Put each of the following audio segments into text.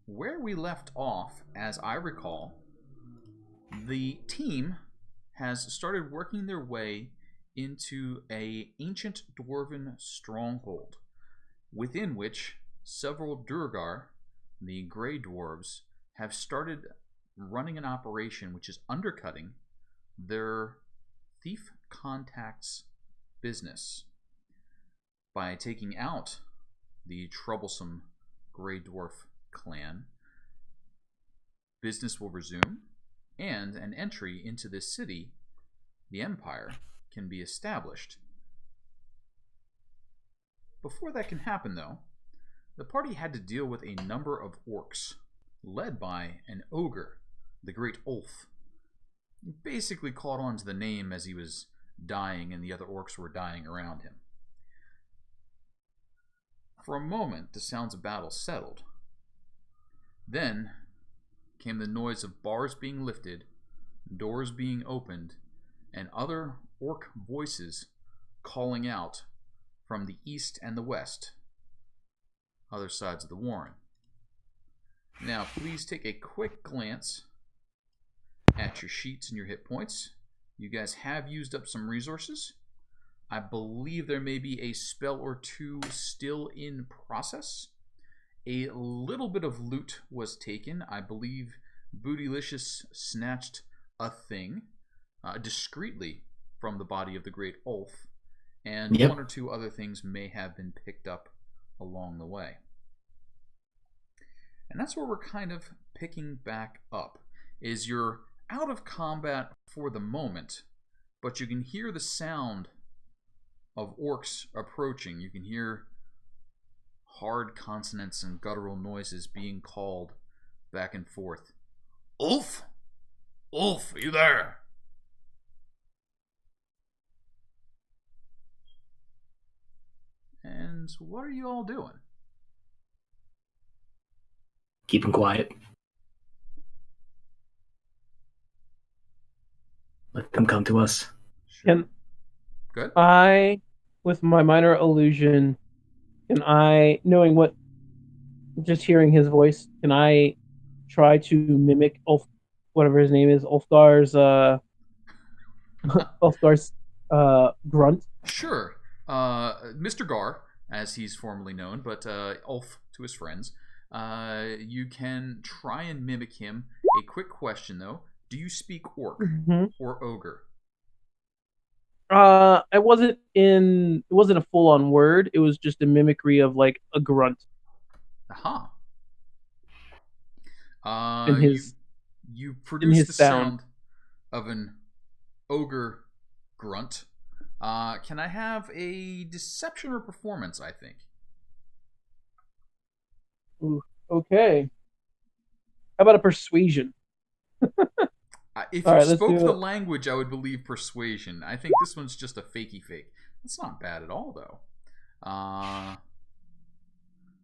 where we left off, as I recall, the team has started working their way into an ancient dwarven stronghold, within which several Durgar, the Grey Dwarves, have started running an operation which is undercutting their thief contacts business by taking out the troublesome Grey Dwarf clan. Business will resume, and an entry into this city, the Empire, can be established. Before that can happen, though, the party had to deal with a number of orcs, led by an ogre, the Great Ulf. He basically caught on to the name as he was dying and the other orcs were dying around him. For a moment, the sounds of battle settled. Then came the noise of bars being lifted, doors being opened, and other orc voices calling out from the east and the west, other sides of the warren. Now, please take a quick glance at your sheets and your hit points. You guys have used up some resources. I believe there may be a spell or two still in process. A little bit of loot was taken. I believe Bootylicious snatched a thing discreetly from the body of the Great Ulf, and one or two other things may have been picked up along the way. And that's where we're kind of picking back up, is you're out of combat for the moment, but you can hear the sound of orcs approaching. You can hear hard consonants and guttural noises being called back and forth. Ulf? Ulf, are you there? And what are you all doing? Keep him quiet. Let them come to us. Sure. Can Good. I, with my minor illusion, can I, knowing what, just hearing his voice, can I try to mimic Ulf, whatever his name is, Ulfgar's Ulfgar's grunt? Sure. Mr. Gar, as he's formerly known, but Ulf to his friends. You can try and mimic him. A quick question, though. Do you speak Orc or Ogre? It wasn't a full-on word. It was just a mimicry of like a grunt. Aha. You produce the sound of an ogre grunt. Can I have a deception or performance, I think? Ooh, okay. How about a persuasion? If you spoke the language, I would believe persuasion. I think this one's just a fakey fake. That's not bad at all, though.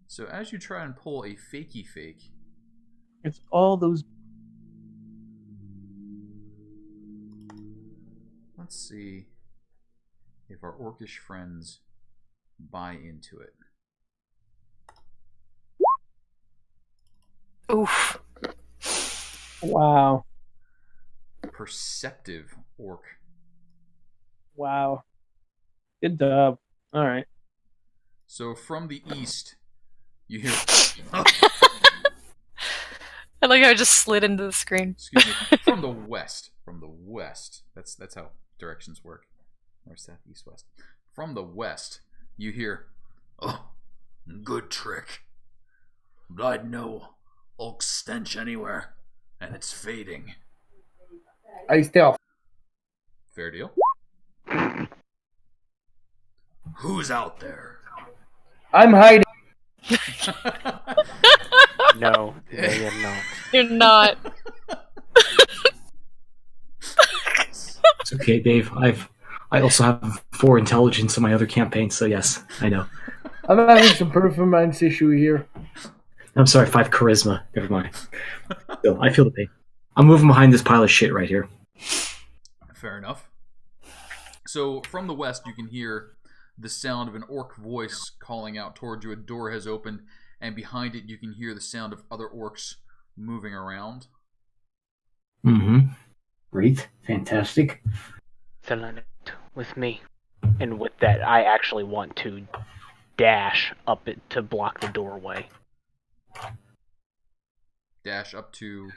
So as you try and pull a fakey fake, it's all those. Let's see if our orcish friends buy into it. Oof. Wow. Perceptive orc. Wow. Good job. All right. So from the east, you hear. I like how I just slid into the screen. Excuse me. From the west. From the west. That's how directions work. North, south, east, west. From the west, you hear. Oh, good trick. But I'd know Ulk's stench anywhere, and it's fading. I stealth. Fair deal. Who's out there? I'm hiding. No, you're not. You're not. It's okay, Dave. I also have 4 intelligence in my other campaign, so yes, I know. I'm having some performance issue here. I'm sorry, 5 charisma. Never mind. Still, I feel the pain. I'm moving behind this pile of shit right here. Fair enough. So from the west, you can hear the sound of an orc voice calling out towards you. A door has opened, and behind it you can hear the sound of other orcs moving around. Mm-hmm. Great. Fantastic. Selenite, with me. And with that, I actually want to dash up it to block the doorway. Dash up to...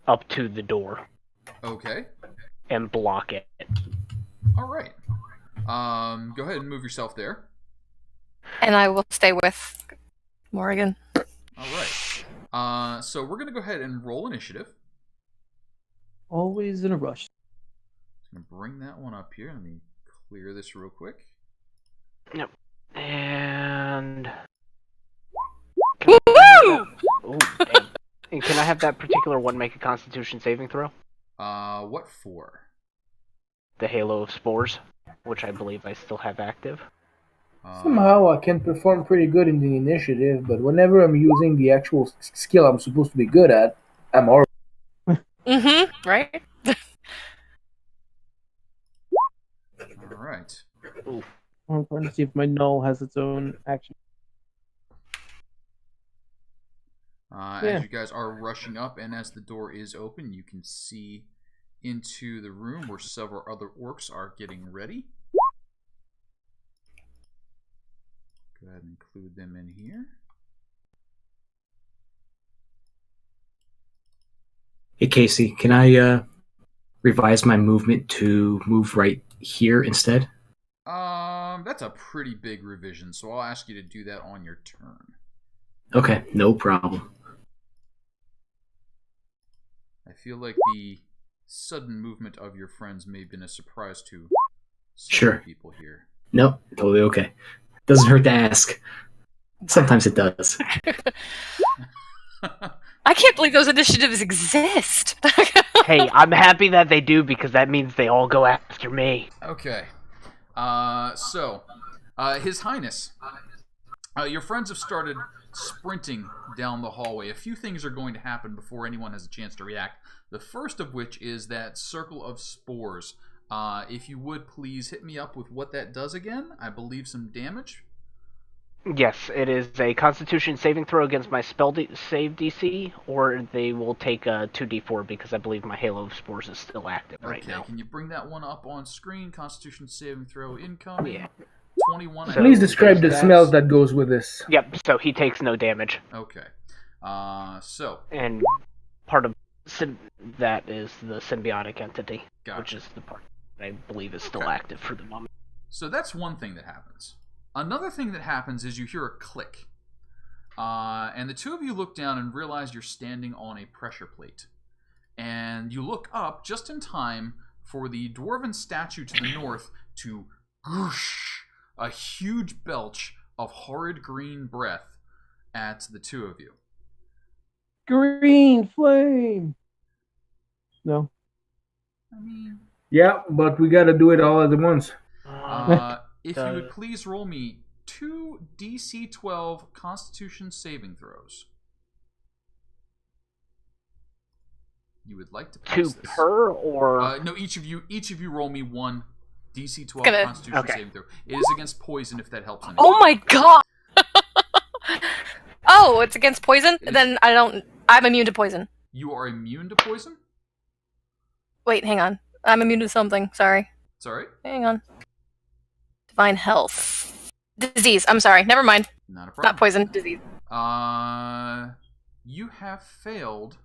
Up to the door. Okay. And block it. Alright. Go ahead and move yourself there. And I will stay with Morrigan. Alright. So we're going to go ahead and roll initiative. Always in a rush. I'm going to bring that one up here. Let me clear this real quick. Yep. And... Woo! Oh, dang. And can I have that particular one make a Constitution saving throw? What for? The Halo of Spores, which I believe I still have active. Somehow I can perform pretty good in the initiative, but whenever I'm using the actual skill I'm supposed to be good at, I'm horrible. Mm-hmm. Right? Alright. I'm trying to see if my null has its own action. As you guys are rushing up, and as the door is open, you can see into the room where several other orcs are getting ready. Go ahead and include them in here. Hey, Casey, can I revise my movement to move right here instead? That's a pretty big revision, so I'll ask you to do that on your turn. Okay, no problem. I feel like the sudden movement of your friends may have been a surprise to some Sure. people here. Nope, totally okay. Doesn't hurt to ask. Sometimes it does. I can't believe those initiatives exist. Hey, I'm happy that they do because that means they all go after me. Okay. His Highness, your friends have started sprinting down the hallway. A few things are going to happen before anyone has a chance to react. The first of which is that circle of spores. If you would please hit me up with what that does again. I believe some damage. Yes, it is a Constitution saving throw against my spell save DC, or they will take a 2d4 because I believe my Halo of Spores is still active right now. Can you bring that one up on screen? Constitution saving throw incoming. Yeah. 21. Please describe the smells that goes with this. Yep, so he takes no damage. Okay. And part of that is the symbiotic entity, Gotcha. which is the part that I believe is still active for the moment. So that's one thing that happens. Another thing that happens is you hear a click. And the two of you look down and realize you're standing on a pressure plate. And you look up just in time for the dwarven statue to the north to whoosh, a huge belch of horrid green breath at the two of you. Green flame! No. Yeah, but we gotta do it all at once. If you would please roll me 2 DC 12 Constitution saving throws. You would like to pass Two this. per, or no, each of you roll me 1 DC 12 Gonna- Constitution saving throw. It is against poison, if that helps anyone. Oh my god! Oh, it's against poison? Then I'm immune to poison. You are immune to poison? Wait, hang on. I'm immune to something. Sorry. Sorry? Hang on. Divine health. Disease. I'm sorry. Never mind. Not a Not problem. poison. Disease. You have failed.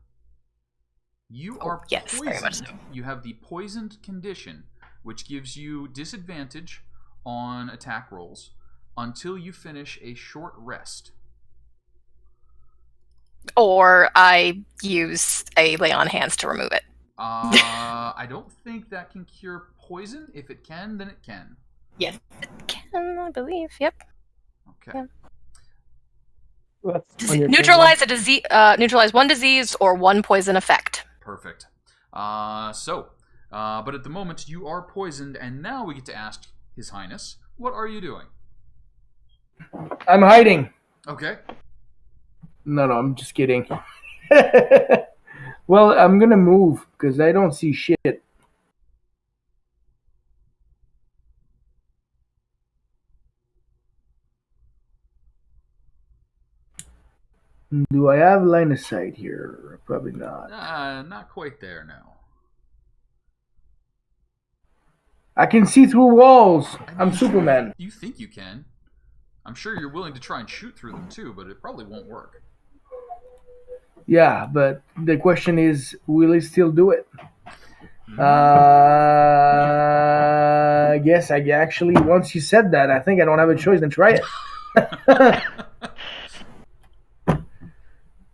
You Oh, are yes, poisoned. very much so. You have the poisoned condition, which gives you disadvantage on attack rolls until you finish a short rest. Or I use a lay on hands to remove it. I don't think that can cure poison. If it can, then it can. Yes, it can, I believe. Yep. Okay. Yeah. That's on your Neutralize a disease. Neutralize one disease or one poison effect. Perfect. But at the moment you are poisoned, and now we get to ask His Highness, what are you doing? I'm hiding. Okay. No, I'm just kidding. Well, I'm gonna move because I don't see shit. Do I have line of sight here? Probably not. Not quite there now. I can see through walls. I I'm mean, Superman. You think you can. I'm sure you're willing to try and shoot through them too, but it probably won't work. Yeah, but the question is, will he still do it? Yes, I actually, once you said that, I think I don't have a choice than try it.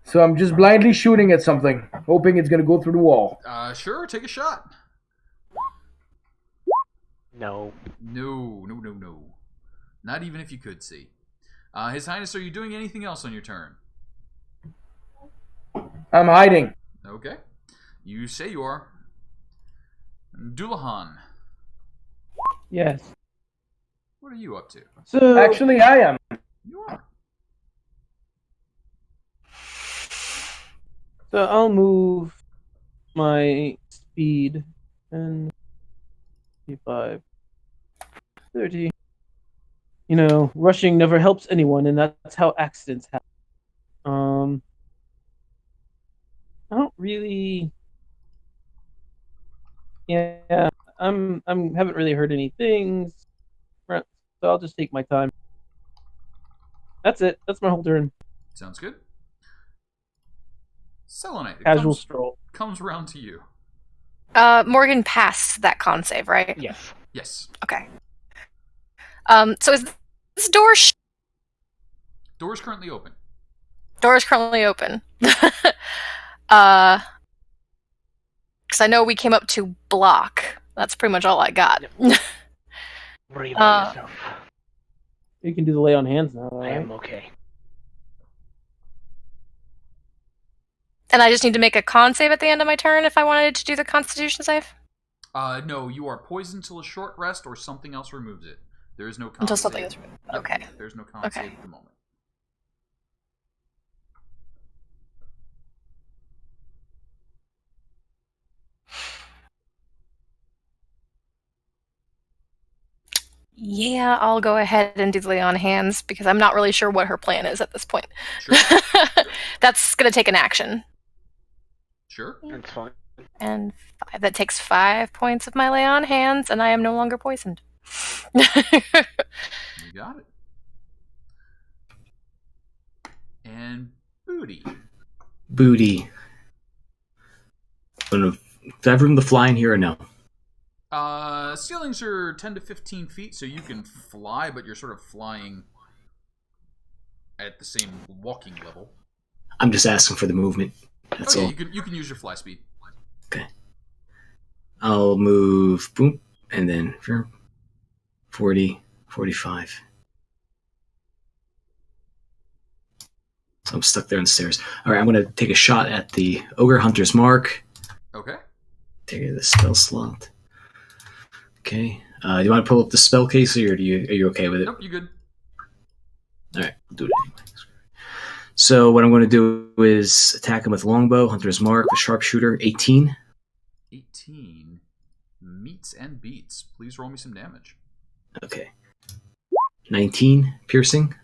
So I'm just blindly shooting at something, hoping it's going to go through the wall. Sure, take a shot. No. No. Not even if you could see. His Highness, are you doing anything else on your turn? I'm hiding. Okay. You say you are. Dullahan, Yes. what are you up to? So Actually, I am. You are. So I'll move my speed and 25, 30. You know, rushing never helps anyone, and that's how accidents happen. I don't really. Yeah, haven't really heard any things, so I'll just take my time. That's it. That's my whole turn. Sounds good. Selenite, it Casual stroll. comes round to you. Morgan passed that con save, right? Yes. Yes. Okay. So is this door? Door's currently open. Door is currently open. Because I know we came up to block. That's pretty much all I got. Worry about yourself. You can do the lay on hands now. I Right? am okay. And I just need to make a con save at the end of my turn if I wanted to do the Constitution save? No, you are poisoned till a short rest or something else removes it. There is no con Until save. something is removed. Yep, Okay. There's no con Okay. save at the moment. Yeah, I'll go ahead and do the lay on hands because I'm not really sure what her plan is at this point. Sure. That's going to take an action. Sure. That's fine. And that takes 5 points of my lay on hands, and I am no longer poisoned. You got it. And Boody. Boody. Do I have room to fly in here or no? Ceilings are 10 to 15 feet, so you can fly, but you're sort of flying at the same walking level. I'm just asking for the movement. That's all. You can use your fly speed. Okay. I'll move, boom, and then 40, 45. So I'm stuck there on the stairs. All right, I'm going to take a shot at the Ogre Hunter's Mark. Okay. Take the spell slot. Okay. Do you want to pull up the spell case, or are you okay with it? Nope, you good. All right, we'll do it anyway. So what I'm going to do is attack him with longbow, Hunter's Mark, with sharpshooter, 18. 18 meets and beats. Please roll me some damage. Okay. 19 piercing.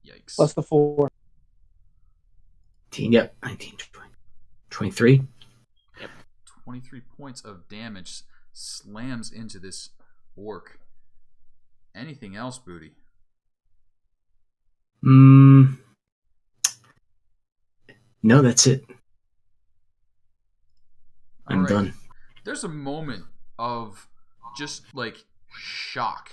Yikes. Plus the 4. 19, yep, 19, 20, 23. Yep. 23 points of damage slams into this orc. Anything else, Boody? No, that's it. I'm Alright. done. There's a moment of just like shock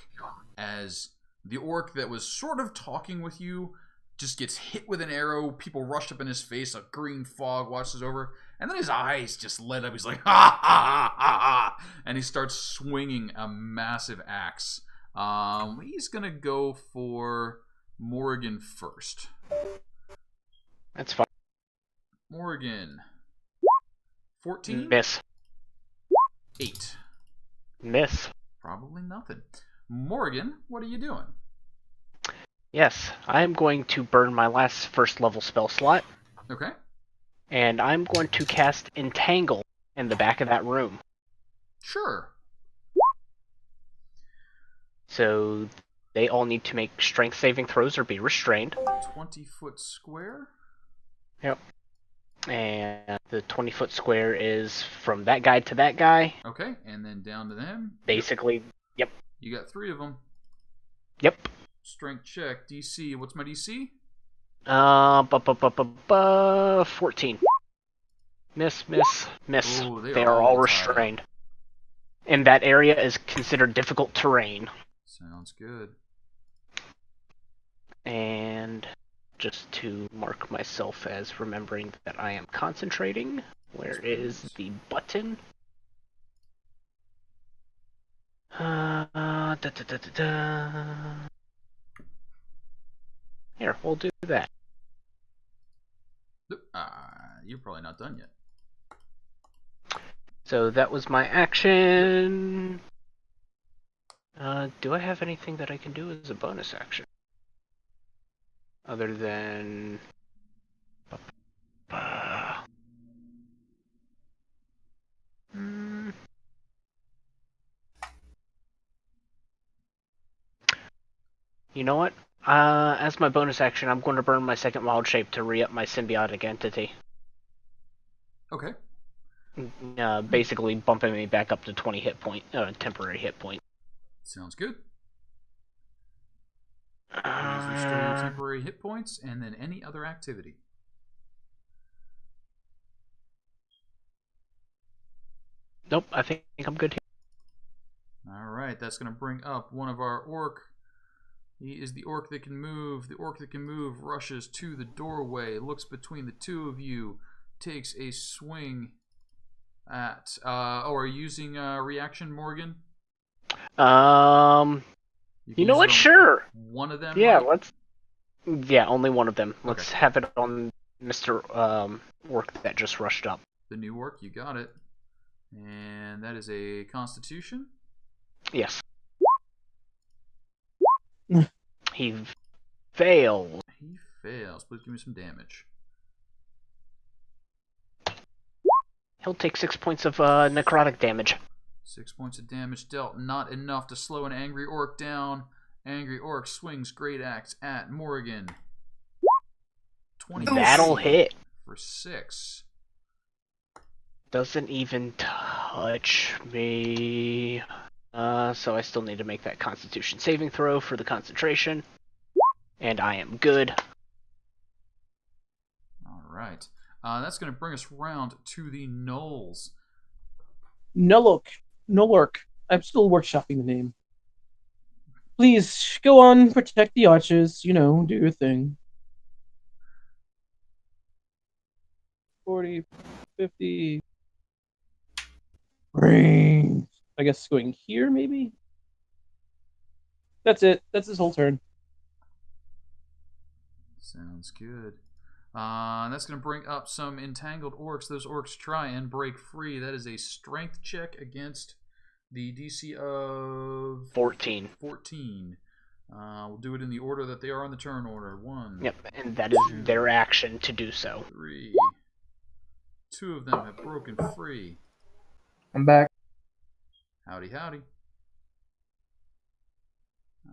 as the orc that was sort of talking with you just gets hit with an arrow. People rush up in his face. A green fog washes over. And then his eyes just lit up. He's like, ha, ha, ha, ha, ha. And he starts swinging a massive axe. He's going to go for Morrigan first. That's fine. Morrigan. 14? Miss. 8. Miss. Probably nothing. Morrigan, what are you doing? Yes, I am going to burn my last first level spell slot, Okay. and I'm going to cast Entangle in the back of that room. Sure. So they all need to make strength saving throws or be restrained. 20-foot square. Yep. And the 20-foot square is from that guy to that guy. Okay, and then down to them. Basically, yep. You got 3 of them. Yep. Strength check. DC. What's my DC? 14. Miss. Ooh, they are all restrained. And that area is considered difficult terrain. Sounds good. And just to mark myself as remembering that I am concentrating, where is the button? Here, we'll do that. You're probably not done yet. So that was my action. Do I have anything that I can do as a bonus action? Other than... You know what? As my bonus action, I'm going to burn my second wild shape to re-up my symbiotic entity. Okay. Basically bumping me back up to 20 hit point, temporary hit point. Sounds good. Please restore your temporary hit points, and then any other activity. Nope, I think I'm good here. Alright, that's going to bring up one of our orc. He is the orc that can move. The orc that can move rushes to the doorway, looks between the two of you, takes a swing at... are you using reaction, Morgan? You know what? Sure. One of them? Yeah, Mike? let's... Yeah, only one of them. Let's Okay. have it on Mr. Orc that just rushed up. The new orc, you got it. And that is a constitution? Yes. He fails. He fails. Please give me some damage. He'll take 6 points of necrotic damage. 6 points of damage dealt. Not enough to slow an angry orc down. Angry orc swings great axe at Morrigan. 20. That'll hit. For 6. Doesn't even touch me. So I still need to make that Constitution saving throw for the concentration. And I am good. Alright. That's going to bring us round to the Gnolls. Nullork. I'm still workshopping the name. Please, go on, protect the archers. You know, do your thing. 40, 50... Ring. I guess going here, maybe? That's it. That's his whole turn. Sounds good. That's going to bring up some entangled orcs. Those orcs try and break free. That is a strength check against the DC of 14. We'll do it in the order that they are on the turn order. 1. Yep, and that is their action to do so. 3. 2 of them have broken free. I'm back. Howdy, howdy.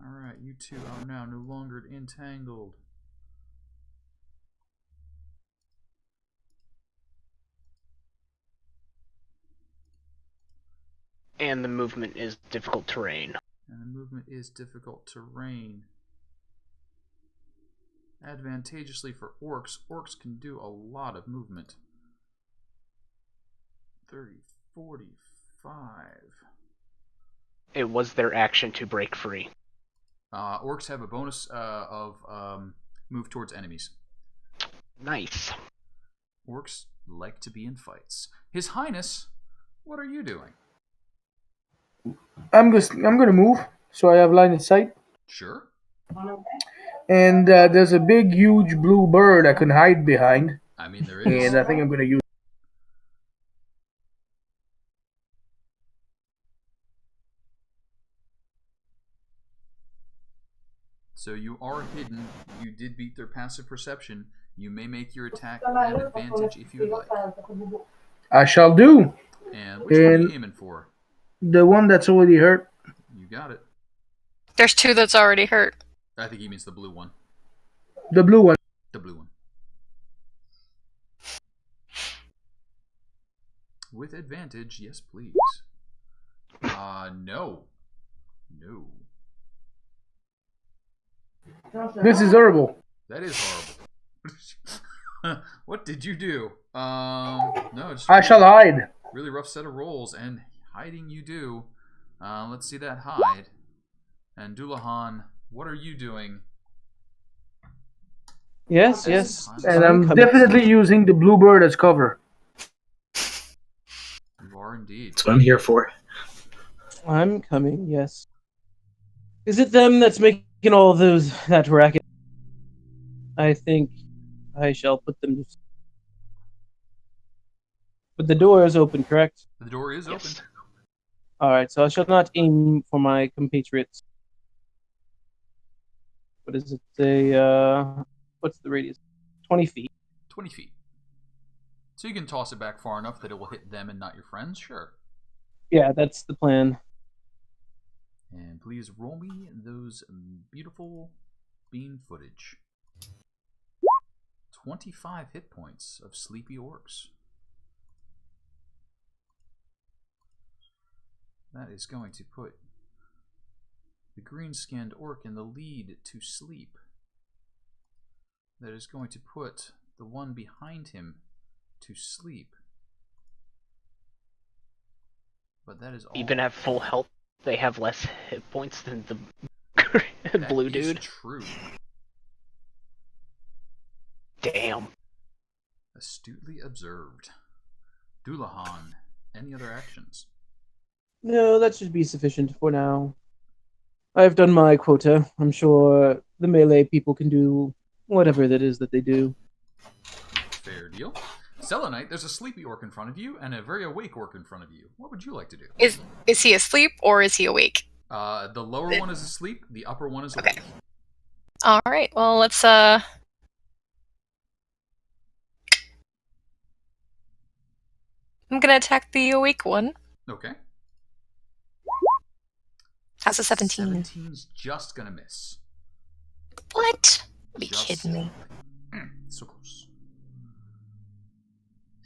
Alright, you two are now no longer entangled. And the movement is difficult terrain. And the movement is difficult terrain. Advantageously for orcs, orcs can do a lot of movement. 30, 45. It was their action to break free. Orcs have a bonus of move towards enemies. Nice. Orcs like to be in fights. His Highness, what are you doing? I'm gonna move, so I have line of sight. Sure. And there's a big, huge blue bird I can hide behind. I mean, there is. And I think I'm gonna use. So you are hidden. You did beat their passive perception. You may make your attack an advantage if you would like. I shall do. And which one are you aiming for? The one that's already hurt. You got it. There's 2 that's already hurt. I think he means the blue one. The blue one. The blue one. with advantage. Yes, please. No. No. This is horrible. That is horrible. What did you do? No, just I shall hide. really rough set of rolls, and hiding you do. Let's see that hide. And Dullahan, what are you doing? Yes, yes. And I'm definitely using the bluebird as cover. You are indeed. That's what I'm here for. I'm coming, yes. Is it them that's making all that racket? I think I shall put them to... But the door is open, correct? The door is open. Alright, so I shall not aim for my compatriots. What does it say? What's the radius? 20 feet. 20 feet. So you can toss it back far enough that it will hit them and not your friends? Sure. Yeah, that's the plan. And please roll me those beautiful bean footage. 25 hit points of sleepy orcs. That is going to put the green-skinned orc in the lead to sleep. That is going to put the one behind him to sleep. But that is all. Even at full health, they have less hit points than the blue dude. That is true. Damn. Astutely observed. Dullahan, any other actions? No, that should be sufficient for now. I've done my quota. I'm sure the melee people can do whatever that is that they do. Fair deal. Selenite, there's a sleepy orc in front of you and a very awake orc in front of you. What would you like to do? Is he asleep or is he awake? The lower one is asleep, the upper one is awake. Okay. Alright, well, let's, I'm gonna attack the awake one. Okay. How's a 17? 17's just gonna miss. What? Be Just- kidding me. So close.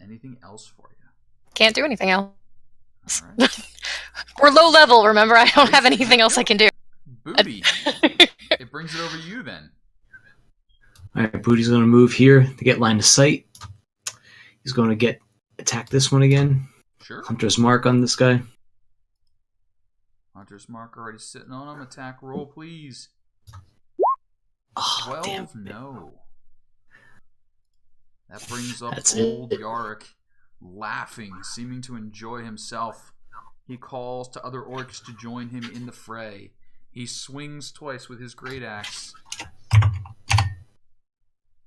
Anything else for you? Can't do anything else. Alright. We're low level, remember? I don't have anything else I can do. Booty. It brings it over to you then. Alright, Booty's going to move here to get line of sight. He's going to attack this one again. Sure. Hunter's Mark on this guy. Hunter's Mark already sitting on him. Attack roll, please. Oh, 12, damn. no. That brings up That's old Yarrick, laughing, seeming to enjoy himself. He calls to other orcs to join him in the fray. He swings twice with his great axe.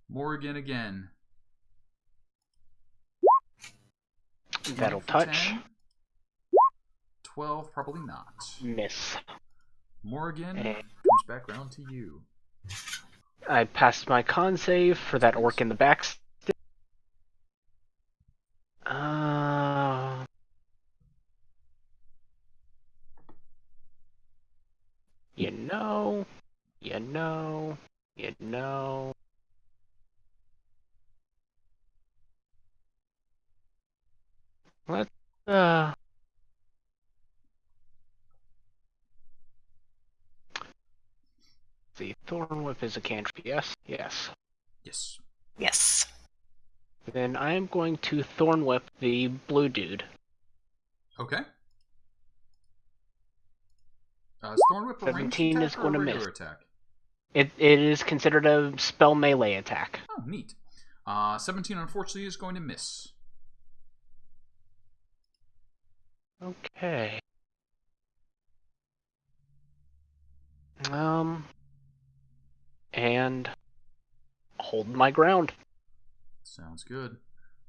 Morrigan again. That'll 20 for touch. 10. 12, probably not. Miss. Morrigan Eh. comes back round to you. I passed my con save for that orc in the back. You know. Let's, see, Thorn Whip is a cantrip, yes? Yes. Yes. Yes. Then I am going to Thorn Whip the blue dude. Okay. Is Thorn Whip a ranged 17 attack is or a going to regular miss. attack? It is considered a spell melee attack. Oh, neat. 17 unfortunately is going to miss. Okay. And hold my ground. Sounds good.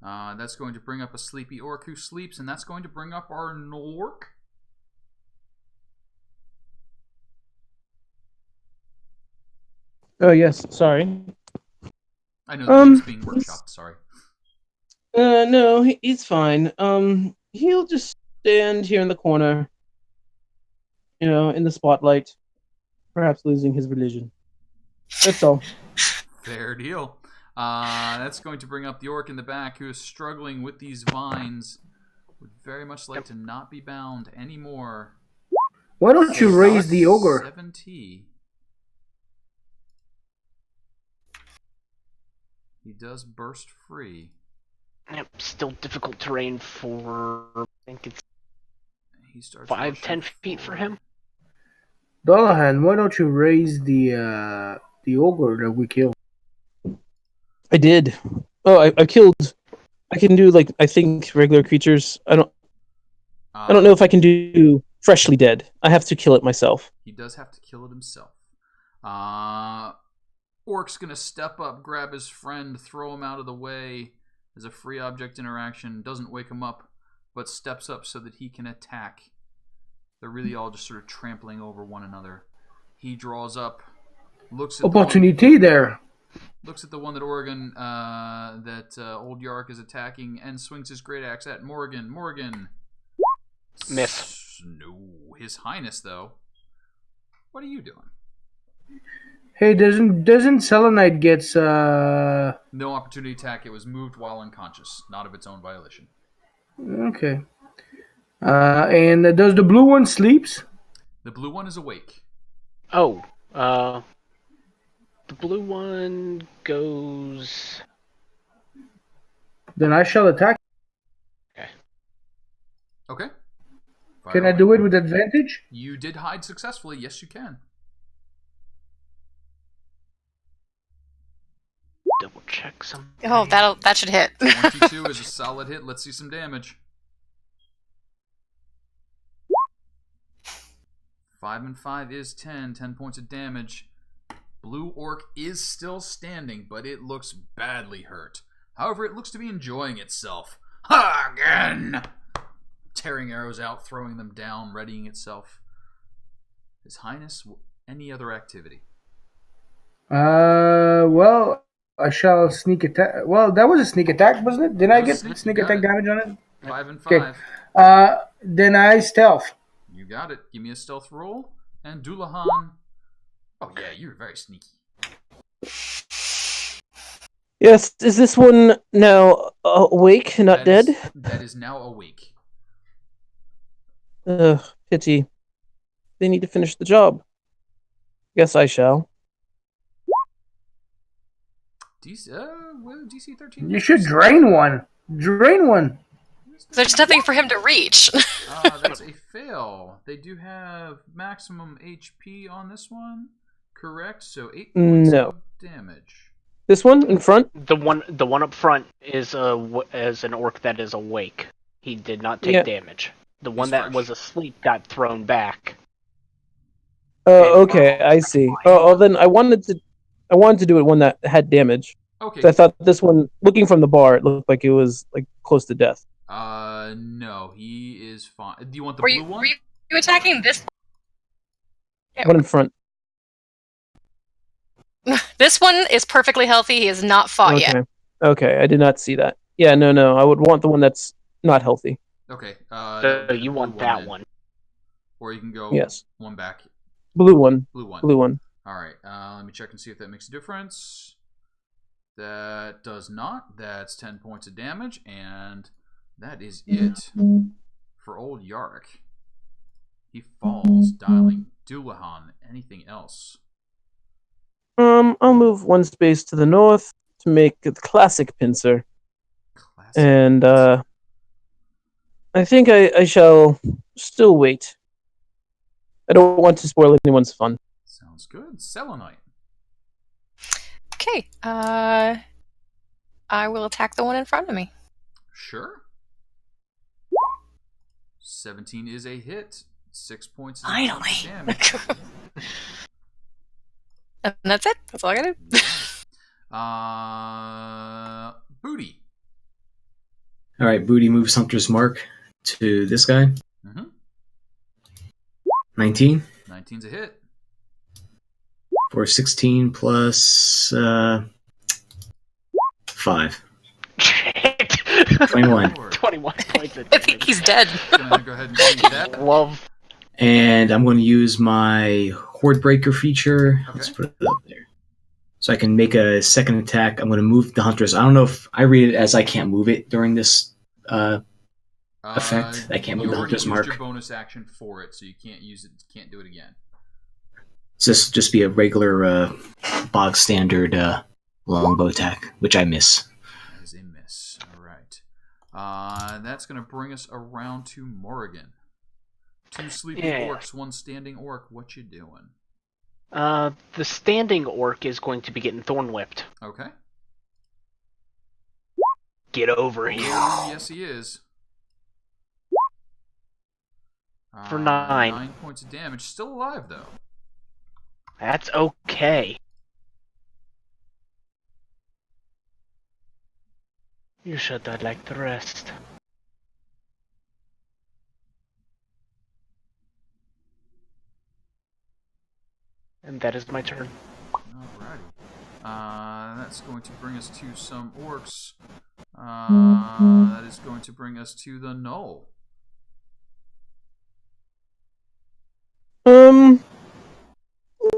That's going to bring up a sleepy orc who sleeps, and that's going to bring up our Nork. Oh, yes, sorry. I know the name's being workshopped, sorry. No, he's fine. He'll just stand here in the corner, in the spotlight, perhaps losing his religion. That's all. Fair deal. That's going to bring up the orc in the back who is struggling with these vines. Would very much like to not be bound anymore. Why don't you raise the ogre? 70. He does burst free. Yep, still difficult terrain for, I think it's He starts 5-10 feet for him. Dullahan, why don't you raise the ogre that we killed? I did. Oh, I killed. I can do like I think regular creatures. I don't know if I can do freshly dead. I have to kill it myself. He does have to kill it himself. Orc's gonna step up, grab his friend, throw him out of the way as a free object interaction. Doesn't wake him up, but steps up so that he can attack. They're really all just sort of trampling over one another. He draws up, looks at opportunity there. Looks at the one that Oregon, old Yark is attacking, and swings his great axe at Morrigan. Morrigan. Miss. No, his Highness though. What are you doing? Hey, doesn't Selenite gets No opportunity attack. It was moved while unconscious, not of its own violation. Okay. And does the blue one sleeps? The blue one is awake. Oh, the blue one goes. Then I shall attack. Okay. Can I do it with advantage? You did hide successfully. Yes, you can. Double check something. Oh, that should hit. 22 is a solid hit. Let's see some damage. 5 and 5 is 10. 10 points of damage. Blue Orc is still standing, but it looks badly hurt. However, it looks to be enjoying itself. Ha! Again! Tearing arrows out, throwing them down, readying itself. His Highness, any other activity? Well, I shall sneak attack. Well, that was a sneak attack, wasn't it? Did I get sneak attack damage on it? 5 and 5. Okay. Then I stealth. You got it. Give me a stealth roll. And Dullahan. Oh, yeah, you're very sneaky. Yes, is this one now awake, not dead? That is now awake. Pity. They need to finish the job. Guess I shall. DC 13. You should drain one. Drain one. There's nothing for him to reach. That's a fail. They do have maximum HP on this one, correct? So 8 points of damage. This one in front? The one up front is an orc that is awake. He did not take damage. The one that was asleep got thrown back. Oh, okay, I see. Oh, then I wanted to do it one that had damage. Okay. So I thought this one, looking from the bar, it looked like it was like close to death. No, he is fine. Do you want the Were blue one? Were you attacking this? One in front. This one is perfectly healthy. He has not fought yet. Okay, I did not see that. Yeah, no. I would want the one that's not healthy. Okay. So you want that one. Or you can go one back. Blue one. Blue one. Blue one. All right. Let me check and see if that makes a difference. That does not. That's 10 points of damage, and that is it for old Yark. He falls, dialing. Dullahan, anything else? I'll move one space to the north to make the classic pincer. And I think I shall still wait. I don't want to spoil anyone's fun. Sounds good. Selenite. Okay. I will attack the one in front of me. Sure. 17 is a hit. 6 points of damage. And that's it. That's all I gotta do. Boody. All right, Boody moves Hunter's Mark to this guy. Mm-hmm. 19. 19's a hit. For 16 plus 5. 21. 21 points of damage. I think he's dead. Gonna go ahead and do that. Love. And I'm going to use my Horde Breaker feature. Let's put it up there. So I can make a second attack. I'm going to move the Huntress. I don't know if I read it as I can't move it during this effect? I can't move the You already Hunter's used Mark. your bonus action for it, so you can't use it. Can't do it again. Does this just be a regular bog standard longbow attack, which I miss? That is a miss. All right. That's going to bring us around to Morrigan. 2 sleeping orcs, 1 standing orc. What you doing? The standing orc is going to be getting thorn whipped. Okay. Get over here. Yes, he is. For 9. 9 points of damage. Still alive, though. That's okay. You should die like the rest. And that is my turn. Alrighty. That's going to bring us to some orcs. That is going to bring us to the Null.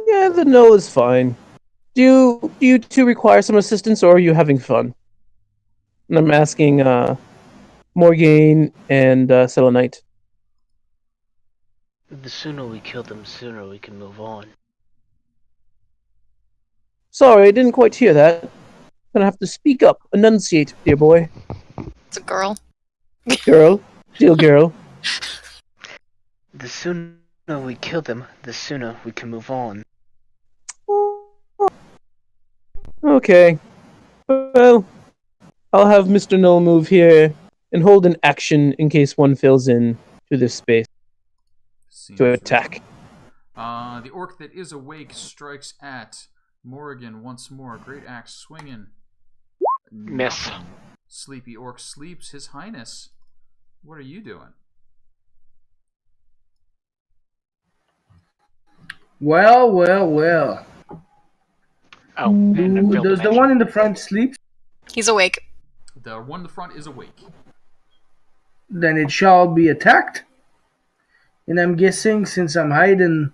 Yeah, the no is fine. Do you two require some assistance, or are you having fun? And I'm asking Morrigan and Selenite. The sooner we kill them, sooner we can move on. Sorry, I didn't quite hear that. Gonna have to speak up, enunciate, dear boy. It's a girl. Girl, dear girl. The sooner we kill them, the sooner we can move on. Okay. Well, I'll have Mr. Null move here and hold an action in case one fills in to this space to attack. The orc that is awake strikes at Morrigan once more. Great axe swinging. Miss. Nothing. Sleepy orc sleeps. His Highness. What are you doing? Well, well, well. Oh, and I failed Does to the mention. one in the front sleep? He's awake. The one in the front is awake. Then it shall be attacked. And I'm guessing since I'm hidden,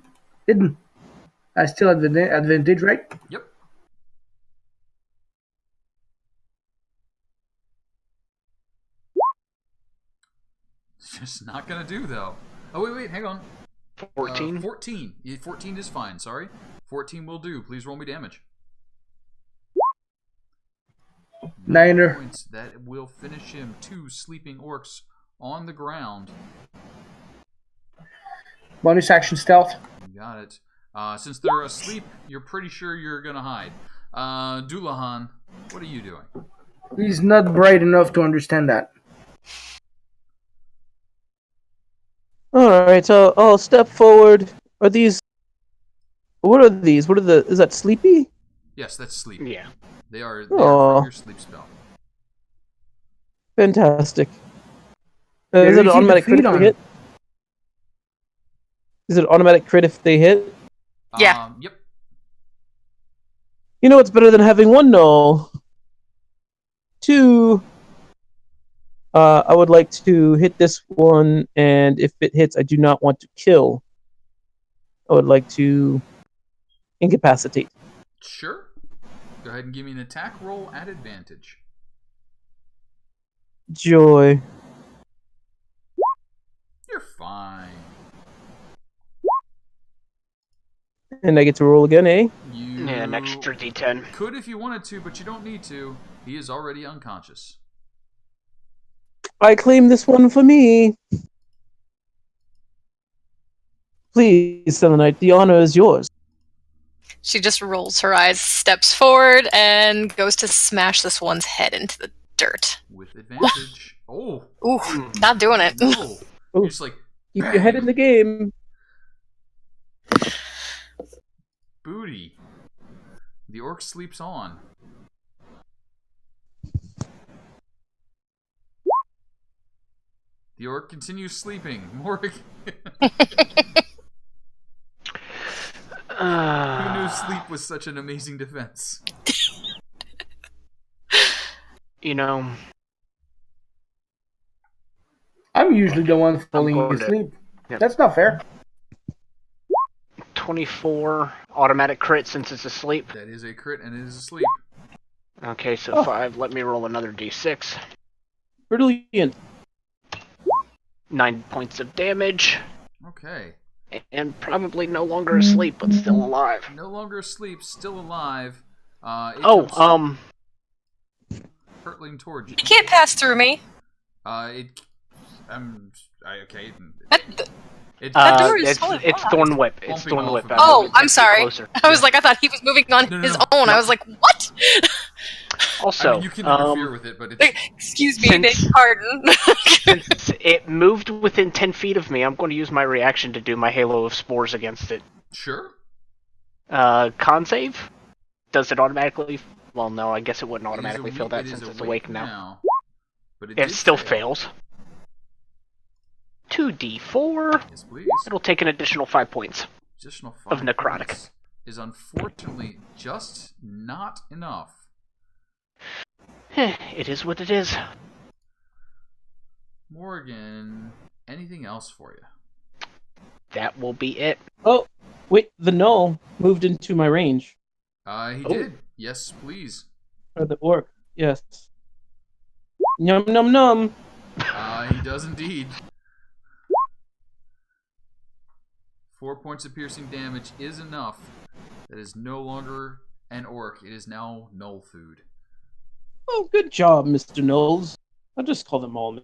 I still have advantage, right? Yep. It's just not gonna do though. Oh wait, hang on. 14? 14. 14 is fine. Sorry. 14 will do. Please roll me damage. 9er. Points. That will finish him. 2 sleeping orcs on the ground. Bonus action stealth. You got it. Since they're asleep, you're pretty sure you're gonna hide. Dullahan, what are you doing? He's not bright enough to understand that. Alright, so I'll step forward. Are these... What are these? What are the... Is that Sleepy? Yes, that's sleep. Yeah. They are Aw. from your sleep spell. Fantastic. They're Is it an easy to automatic crit feed if they on. hit? Is it automatic crit if they hit? Yeah. Yep. You know what's better than having 1 null? 2... I would like to hit this one, and if it hits, I do not want to kill. I would like to incapacitate. Sure. Go ahead and give me an attack roll at advantage. Joy. You're fine. And I get to roll again, eh? You Yeah, an extra D10. could if you wanted to, but you don't need to. He is already unconscious. I claim this one for me. Please, Selenite, the honor is yours. She just rolls her eyes, steps forward, and goes to smash this one's head into the dirt. With advantage. Oh. Ooh, not doing it. No. You're just like, Keep your head in the game. Boody. The orc sleeps on. The orc continues sleeping. Morrigan. Who knew sleep was such an amazing defense? You know, I'm usually the one falling going asleep. Yep. That's not fair. 24 automatic crit since it's asleep. That is a crit and it is asleep. Okay, so 5. Let me roll another D6. Brilliant. 9 points of damage. Okay. And probably no longer asleep, but still alive. No longer asleep, still alive. Hurtling towards you. You can't pass through me. Okay. That door is it's totally Thorn Whip. It's Bumping Thorn off Whip. of Oh, it. I'm sorry. Closer. I was like, I thought he was moving on his own. no. I was like, what? Also, I mean, you can interfere with it, but it's... Excuse me, beg pardon. Since it moved within 10 feet of me, I'm going to use my reaction to do my Halo of Spores against it. Sure. Con save? Does it automatically... Well, no, I guess it wouldn't automatically fail that since it's awake now. But it still fails. 2d4. Yes, please. It'll take an additional 5 points. Additional 5 of necrotic. points is unfortunately just not enough. It is what it is. Morrigan, anything else for you? That will be it. Oh, wait, the gnoll moved into my range. He did. Yes, please. Or the orc, yes. Num num num. He does indeed. 4 points of piercing damage is enough. That is no longer an orc. It is now null food. Oh, good job, Mr. Knowles. I'll just call them all.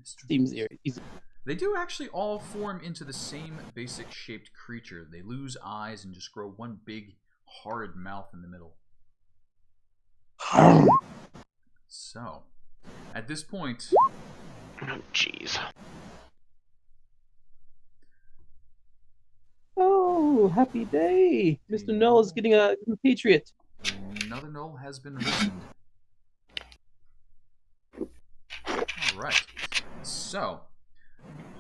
Seems easy. They do actually all form into the same basic shaped creature. They lose eyes and just grow one big, hard mouth in the middle. So, at this point... Oh, jeez. Oh, happy day. Mr. Knowles getting a compatriot. Another null has been risen. Alright. So,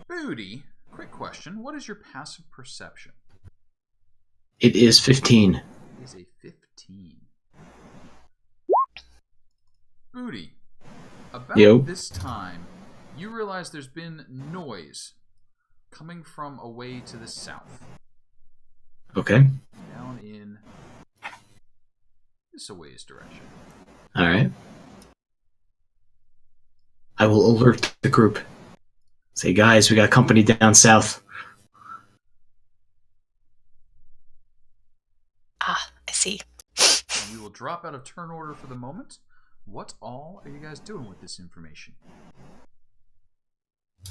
Boody, quick question. What is your passive perception? It is 15. It is a 15. Boody, about this time, you realize there's been noise coming from away to the south. Okay. Down in this a ways direction. Alright. I will alert the group. Say, guys, we got company down south. Ah, I see. And we will drop out of turn order for the moment. What all are you guys doing with this information?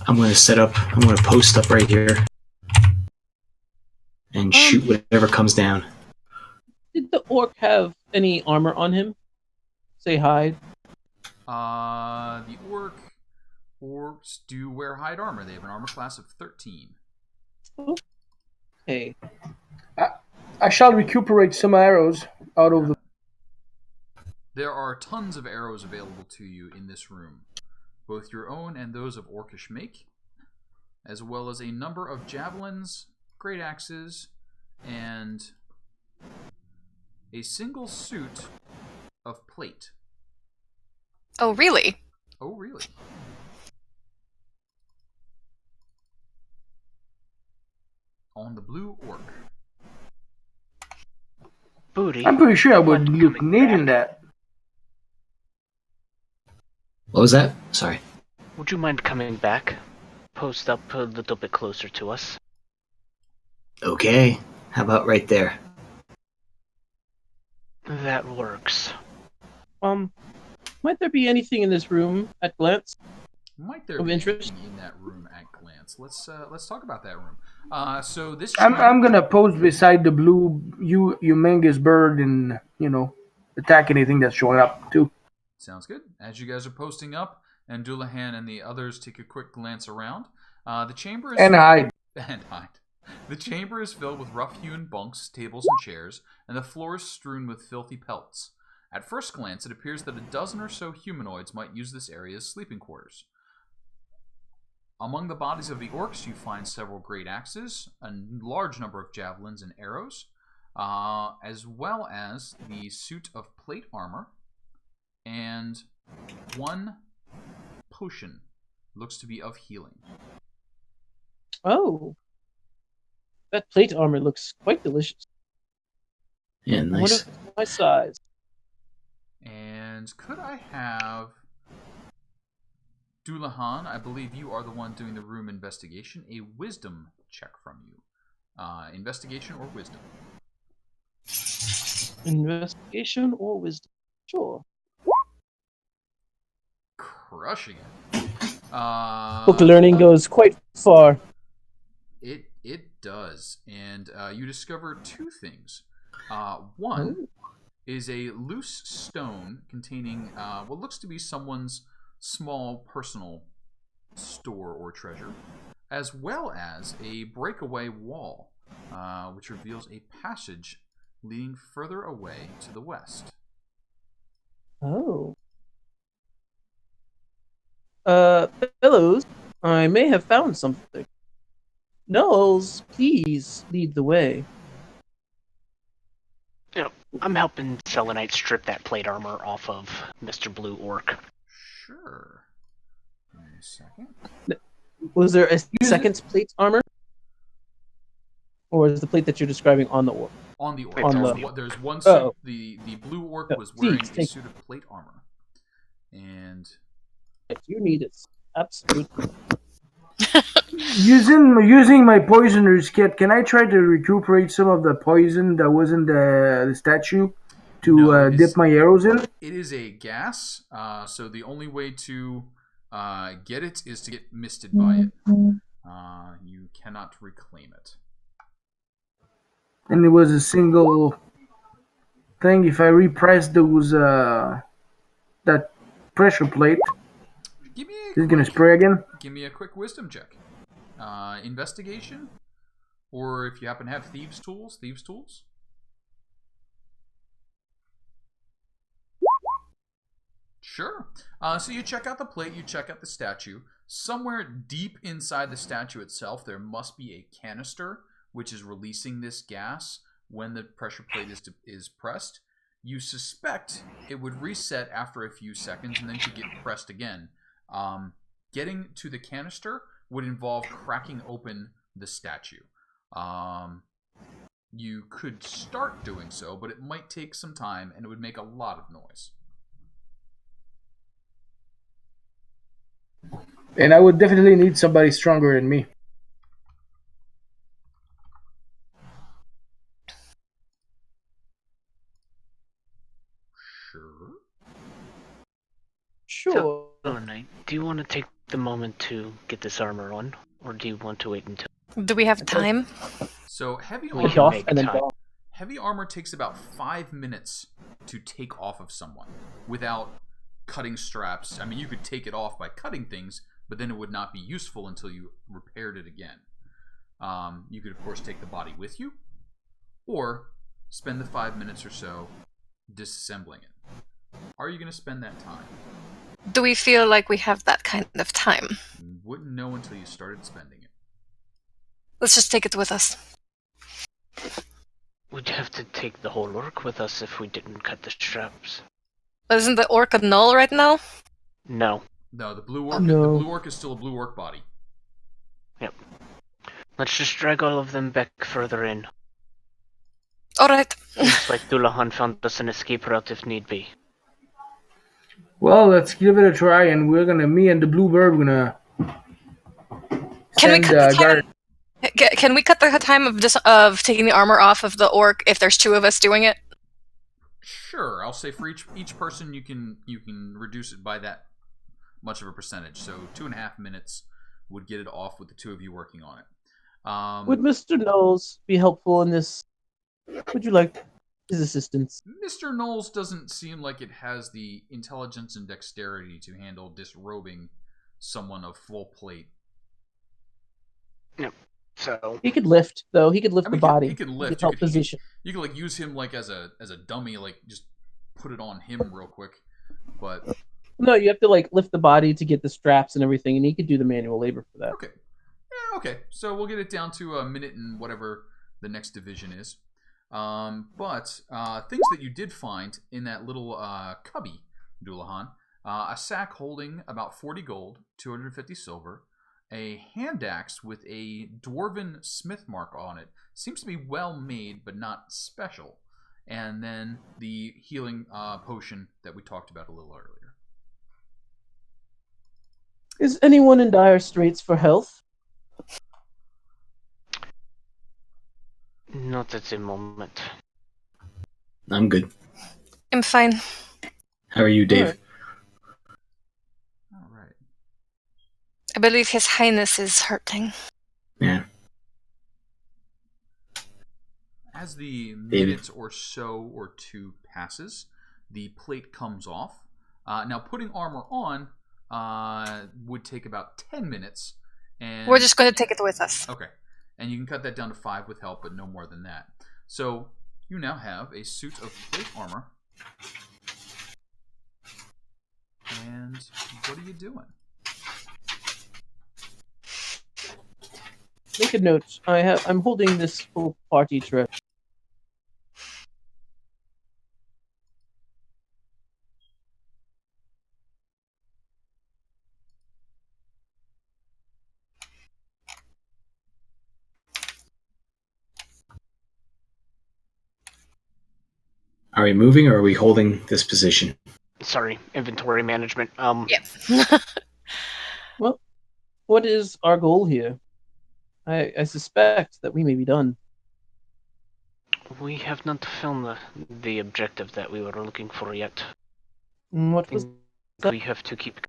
I'm going to post up right here. And shoot whatever comes down. Did the orc have any armor on him? Say hide. The orcs do wear hide armor. They have an armor class of 13. Okay. I shall recuperate some arrows out of the... There are tons of arrows available to you in this room. Both your own and those of orcish make. As well as a number of javelins, great axes, and a single suit of plate. Oh, really? Oh, really? On the blue orc. Boody. I'm pretty sure I would look neat in that. What was that? Sorry. Would you mind coming back? Post up a little bit closer to us. Okay. How about right there? That works. Might there be anything in this room at glance? Might there of be interest anything in that room at glance? Let's talk about that room. So this. I'm gonna post beside the blue humongous bird and attack anything that's showing up too. Sounds good. As you guys are posting up, and Dullahan and the others take a quick glance around, the chamber is hide. The chamber is filled with rough-hewn bunks, tables, and chairs, and the floor is strewn with filthy pelts. At first glance, it appears that a dozen or so humanoids might use this area as sleeping quarters. Among the bodies of the orcs, you find several great axes, a large number of javelins and arrows, as well as the suit of plate armor, and one potion. Looks to be of healing. Oh. That plate armor looks quite delicious. Yeah, nice. I wonder if it's my size. And could I have Dullahan, I believe you are the one doing the room investigation. A wisdom check from you. Investigation or wisdom? Investigation or wisdom? Sure. Crushing it. Book learning goes quite far. It does, and you discover two things. One is a loose stone containing what looks to be someone's small personal store or treasure, as well as a breakaway wall, which reveals a passage leading further away to the west. Oh. Fellows, I may have found something. Knowles, please lead the way. I'm helping Selenite strip that plate armor off of Mr. Blue Orc. Sure. Give me a second. Was there a second plate armor? Or is the plate that you're describing on the orc? On the orc. There's one suit. Oh. The blue orc was wearing a suit of plate armor. And If you need it, absolutely. Using my poisoner's kit, can I try to recuperate some of the poison that was in the statue to dip my arrows in? It is a gas, so the only way to get it is to get misted by it. You cannot reclaim it. And it was a single thing. If I repress those that pressure plate, is it gonna spray again? Give me a quick wisdom check. Investigation, or if you happen to have thieves' tools. Sure. So you check out the plate, you check out the statue. Somewhere deep inside the statue itself, there must be a canister which is releasing this gas when the pressure plate is pressed. You suspect it would reset after a few seconds and then could get pressed again. Getting to the canister would involve cracking open the statue. You could start doing so, but it might take some time and it would make a lot of noise. And I would definitely need somebody stronger than me. Sure. Selenite, do you want to take the moment to get this armor on, or do you want to wait until... Do we have time? So heavy We armor, can make time. heavy armor takes about 5 minutes to take off of someone without cutting straps. I mean, you could take it off by cutting things, but then it would not be useful until you repaired it again. You could, of course, take the body with you, or spend the 5 minutes or so disassembling it. Are you going to spend that time? Do we feel like we have that kind of time? You wouldn't know until you started spending it. Let's just take it with us. We'd have to take the whole orc with us if we didn't cut the straps. Isn't the orc a null right now? No. No, the blue orc. No. The blue orc is still a blue orc body. Yep. Let's just drag all of them back further in. Alright. Looks like Dullahan found us an escape route if need be. Well, let's give it a try, and me and the Bluebird, Can we send, cut the guard. time? Can we cut the time of taking the armor off of the orc if there's two of us doing it? Sure, I'll say for each person you can reduce it by that much of a percentage. So 2.5 minutes would get it off with the two of you working on it. Would Mr. Knowles be helpful in this? Would you like his assistance? Mr. Knowles doesn't seem like it has the intelligence and dexterity to handle disrobing someone of full plate. Yep. So He could lift, though. He could lift the body. He could lift. He could help position. You could like use him like as a dummy, like just put it on him real quick. But No, you have to like lift the body to get the straps and everything, and he could do the manual labor for that. okay, yeah, okay. So we'll get it down to a minute and whatever the next division is. But things that you did find in that little cubby, Dullahan, a sack holding about 40 gold, 250 silver, a hand axe with a dwarven smith mark on it. Seems to be well made, but not special. And then the healing potion that we talked about a little earlier. Is anyone in dire straits for health? Not at the moment. I'm good. I'm fine. How are you, Dave? All right. I believe His Highness is hurting. Yeah. As the David. minute or so or two passes, the plate comes off. Now, putting armor on would take about 10 minutes. And We're just going to take it with us. Okay. And you can cut that down to 5 with help, but no more than that. So, you now have a suit of plate armor. And what are you doing? Make a note. I'm holding this full party trip. Are we moving or are we holding this position? Sorry, inventory management. Yep. Well, what is our goal here? I suspect that we may be done. We have not found the objective that we were looking for yet. What was that? We have to keep.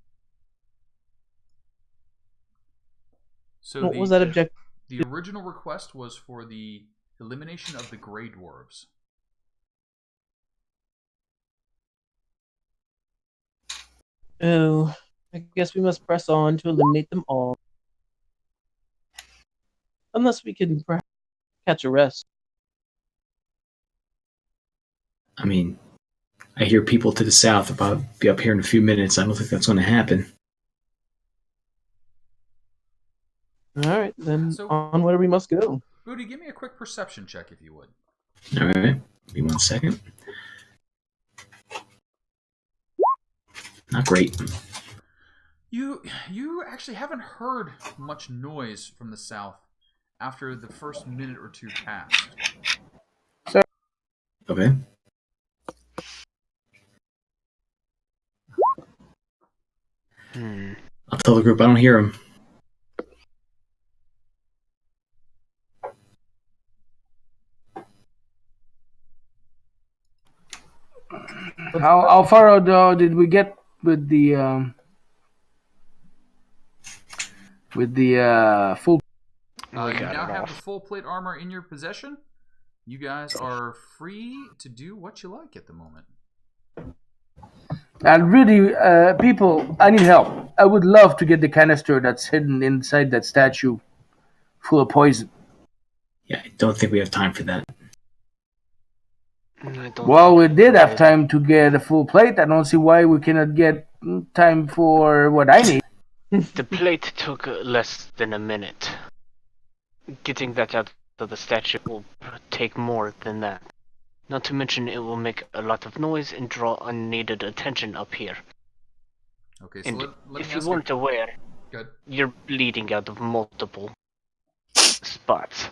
So What was that objective? The original request was for the elimination of the Grey Dwarves. Oh, I guess we must press on to eliminate them all. Unless we can perhaps catch a rest. I mean, I hear people to the south about be up here in a few minutes. I don't think that's going to happen. All right, then So- onward we must go. Boody, give me a quick perception check if you would. All right. Give me 1 second. Not great. You actually haven't heard much noise from the south after the first minute or two passed. Okay. I'll tell the group I don't hear them. How far did we get with the full? You got now it have off. the full plate armor in your possession. You guys are free to do what you like at the moment. And really, people, I need help. I would love to get the canister that's hidden inside that statue, full of poison. Yeah, I don't think we have time for that. Well, we did have time to get a full plate. I don't see why we cannot get time for what I need. The plate took less than a minute. Getting that out of the statue will take more than that. Not to mention it will make a lot of noise and draw unneeded attention up here. Okay, so And let me if you ask weren't aware, Good. you're bleeding out of multiple spots.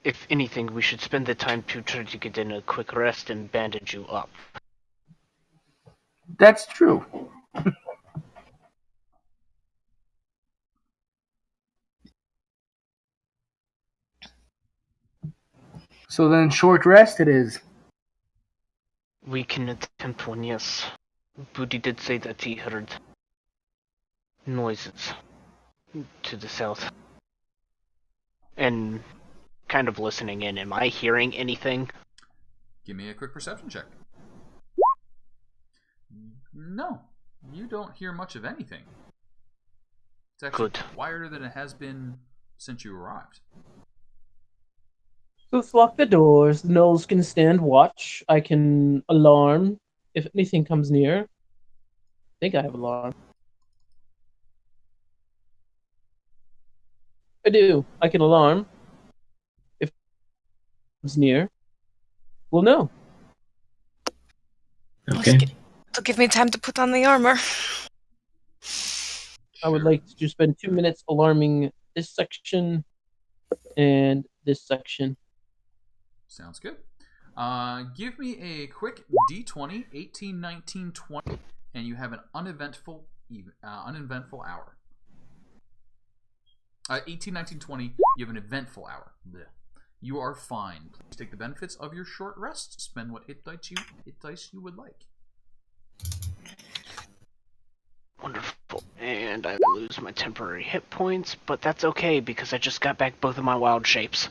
If anything, we should spend the time to try to get in a quick rest and bandage you up. That's true. So then, short rest it is. We can attempt one, yes. Boody did say that he heard noises to the south. And kind of listening in, am I hearing anything? Give me a quick perception check. No, you don't hear much of anything. It's actually Good. quieter than it has been since you arrived. So let's lock the doors. The gnolls can stand watch. I can alarm if anything comes near. I think I have alarm. I do. I can alarm if it comes near. We'll know. Okay. It'll give me time to put on the armor. I would Sure. like to spend 2 minutes alarming this section and this section. Sounds good. Give me a quick D20, 18, 19, 20, and you have an uneventful uneventful hour. 18, 19, 20, you have an eventful hour. Blech. You are fine. Please take the benefits of your short rest. Spend what hit dice you would like. Wonderful. And I lose my temporary hit points, but that's okay because I just got back both of my wild shapes.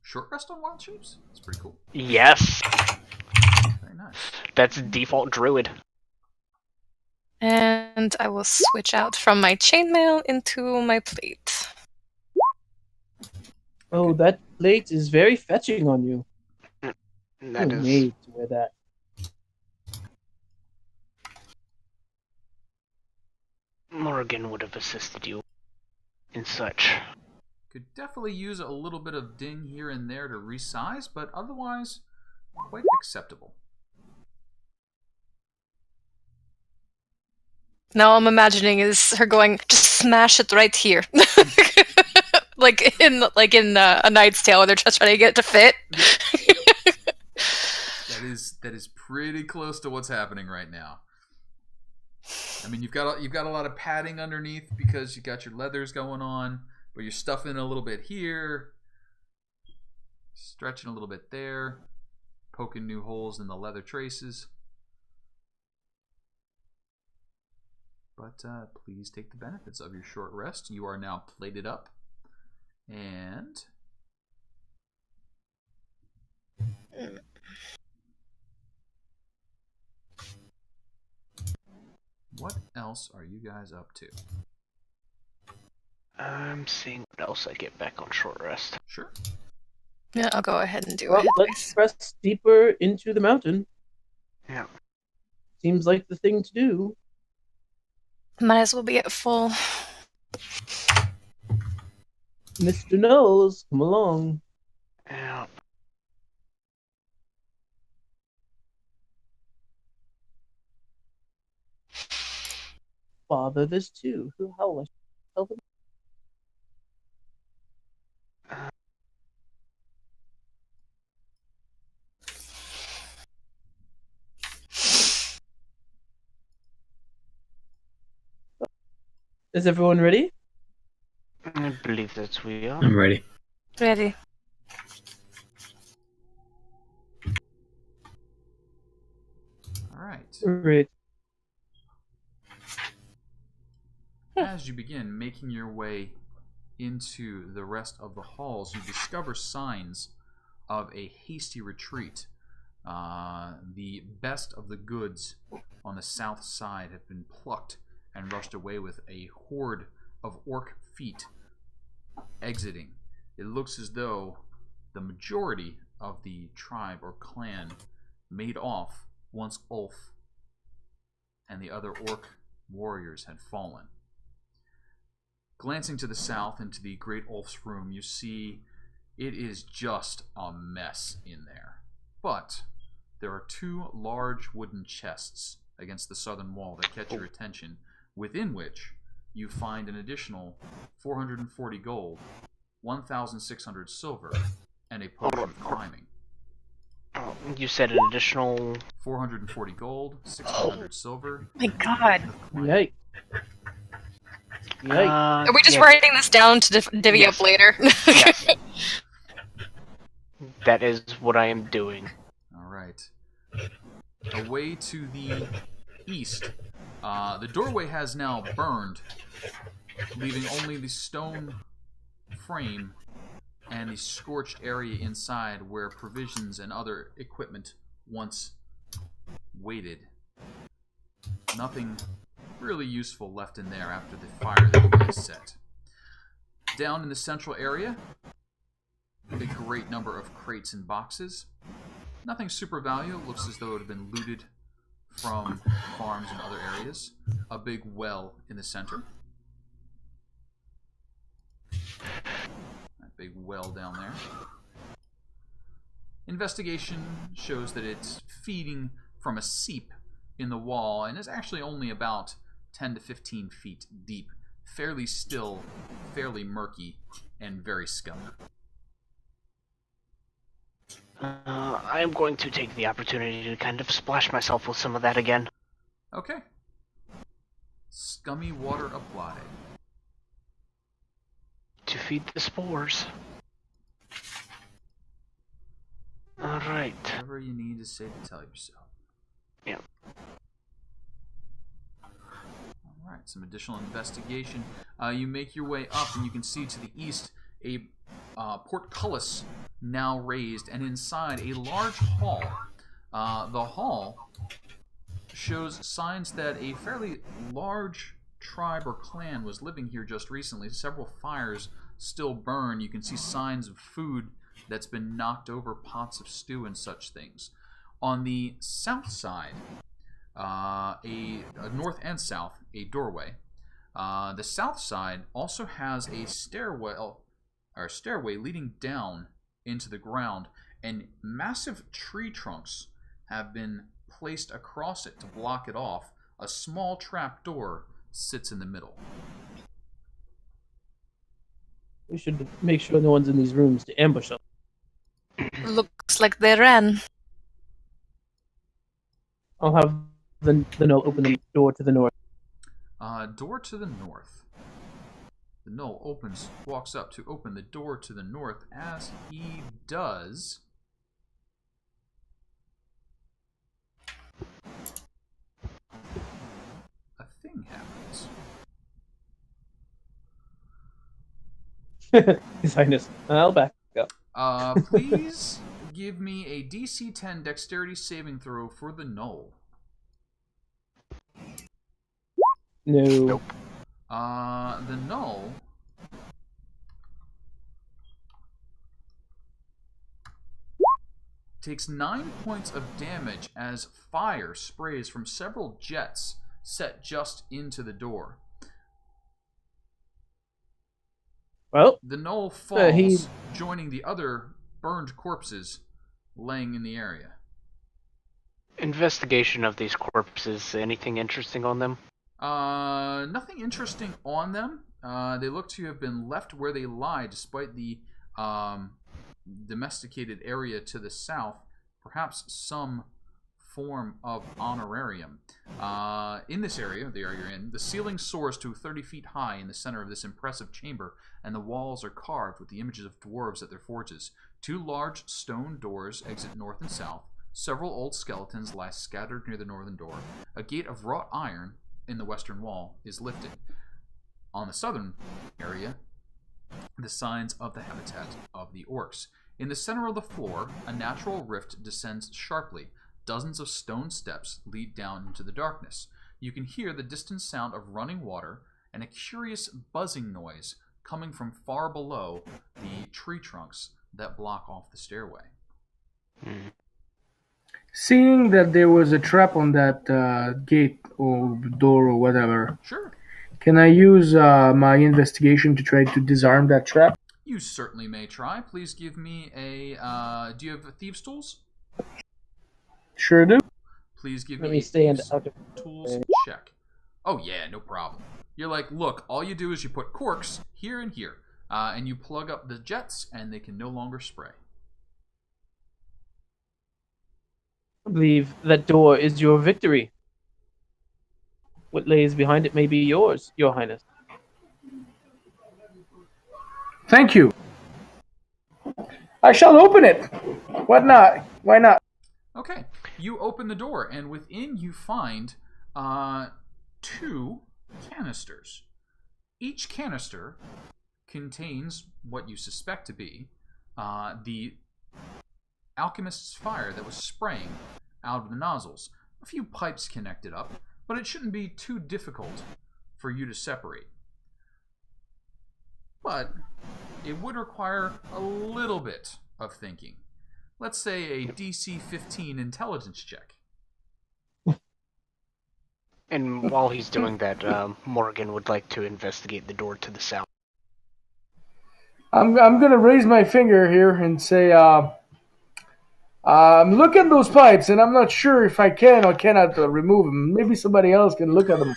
Short rest on wild shapes? That's pretty cool. Yes. Very nice. That's default Druid. And I will switch out from my chainmail into my plate. Oh, that plate is very fetching on you. That You're is... made to wear that. Morrigan would have assisted you in such. Could definitely use a little bit of ding here and there to resize, but otherwise, quite acceptable. Now I'm imagining is her going, just smash it right here. like in A Knight's Tale where they're just trying to get it to fit. That is pretty close to what's happening right now. I mean, you've got a lot of padding underneath because you got your leathers going on, but you're stuffing a little bit here, stretching a little bit there, poking new holes in the leather traces. But please take the benefits of your short rest. You are now plated up, and what else are you guys up to? I'm seeing what else I get back on short rest. Sure. Yeah, I'll go ahead and do Well, it. let's press deeper into the mountain. Yeah. Seems like the thing to do. Might as well be at full. Mr. Nose, come along. Yeah. Father, this too. How will I tell them? Is everyone ready? I believe that we are. I'm ready. Ready. All right. Right. As you begin making your way into the rest of the halls, you discover signs of a hasty retreat. The best of the goods on the south side have been plucked and rushed away with a horde of orc feet exiting. It looks as though the majority of the tribe or clan made off once Ulf and the other orc warriors had fallen. Glancing to the south into the Great Ulf's room, you see it is just a mess in there. But there are two large wooden chests against the southern wall that catch your attention, within which you find an additional 440 gold, 1,600 silver, and a potion of climbing. Oh, you said an additional 440 gold, 600 silver. My God. Yikes. Yikes. Are we just yes. writing this down to divvy Yes. up later? Yes. That is what I am doing. All right. Away to the east, the doorway has now burned, leaving only the stone frame and the scorched area inside where provisions and other equipment once waited. Nothing really useful left in there after the fire that you guys set. Down in the central area, a great number of crates and boxes. Nothing super valuable. Looks as though it had been looted from farms and other areas. A big well in the center. That big well down there. Investigation shows that it's feeding from a seep in the wall and is actually only about 10 to 15 feet deep. Fairly still, fairly murky, and very scummy. I'm going to take the opportunity to kind of splash myself with some of that again. Okay. Scummy water applied. To feed the spores. Alright. Whatever you need to say to tell yourself. Yep. Alright, some additional investigation. You make your way up and you can see to the east a portcullis now raised, and inside a large hall. The hall shows signs that a fairly large tribe or clan was living here just recently. Several fires still burn. You can see signs of food that's been knocked over, pots of stew and such things. On the south side, a north and south, a doorway. The south side also has a stairway leading down into the ground, and massive tree trunks have been placed across it to block it off. A small trap door sits in the middle. We should make sure no one's in these rooms to ambush us. Looks like they ran. I'll have the Null open the door to the north. Door to the north. The Null walks up to open the door to the north. As he does, a thing happens. His Highness. I'll back up. Please give me a DC 10 dexterity saving throw for the Null. No. Nope. The Null takes 9 points of damage as fire sprays from several jets set just into the door. Well, The Null falls, he- joining the other burned corpses laying in the area. Investigation of these corpses. Anything interesting on them? Nothing interesting on them. They look to have been left where they lie, despite the domesticated area to the south. Perhaps some form of honorarium. In this area, the area you're in, the ceiling soars to 30 feet high in the center of this impressive chamber, and the walls are carved with the images of dwarves at their forges. 2 large stone doors exit north and south. Several old skeletons lie scattered near the northern door. A gate of wrought iron in the western wall is lifted. On the southern area, the signs of the habitat of the Orcs. In the center of the floor, a natural rift descends sharply. Dozens of stone steps lead down into the darkness. You can hear the distant sound of running water and a curious buzzing noise coming from far below the tree trunks that block off the stairway. Seeing that there was a trap on that gate or door or whatever, Sure. can I use my investigation to try to disarm that trap? You certainly may try. Please give me a... do you have thieves' tools? Sure do. Please give Let me me stand thieves' out of tools check. Oh yeah, no problem. You're like, look, all you do is you put corks here and here, and you plug up the jets, and they can no longer spray. I believe that door is your victory. What lays behind it may be yours, Your Highness. Thank you. I shall open it. What not? Why not? Okay, you open the door, and within you find 2 canisters. Each canister contains what you suspect to be the alchemist's fire that was spraying out of the nozzles. A few pipes connected up, but it shouldn't be too difficult for you to separate. But it would require a little bit of thinking. Let's say a DC 15 intelligence check. And while he's doing that, Morrigan would like to investigate the door to the south. I'm gonna raise my finger here and say, look at those pipes, and I'm not sure if I can or cannot remove them. Maybe somebody else can look at them.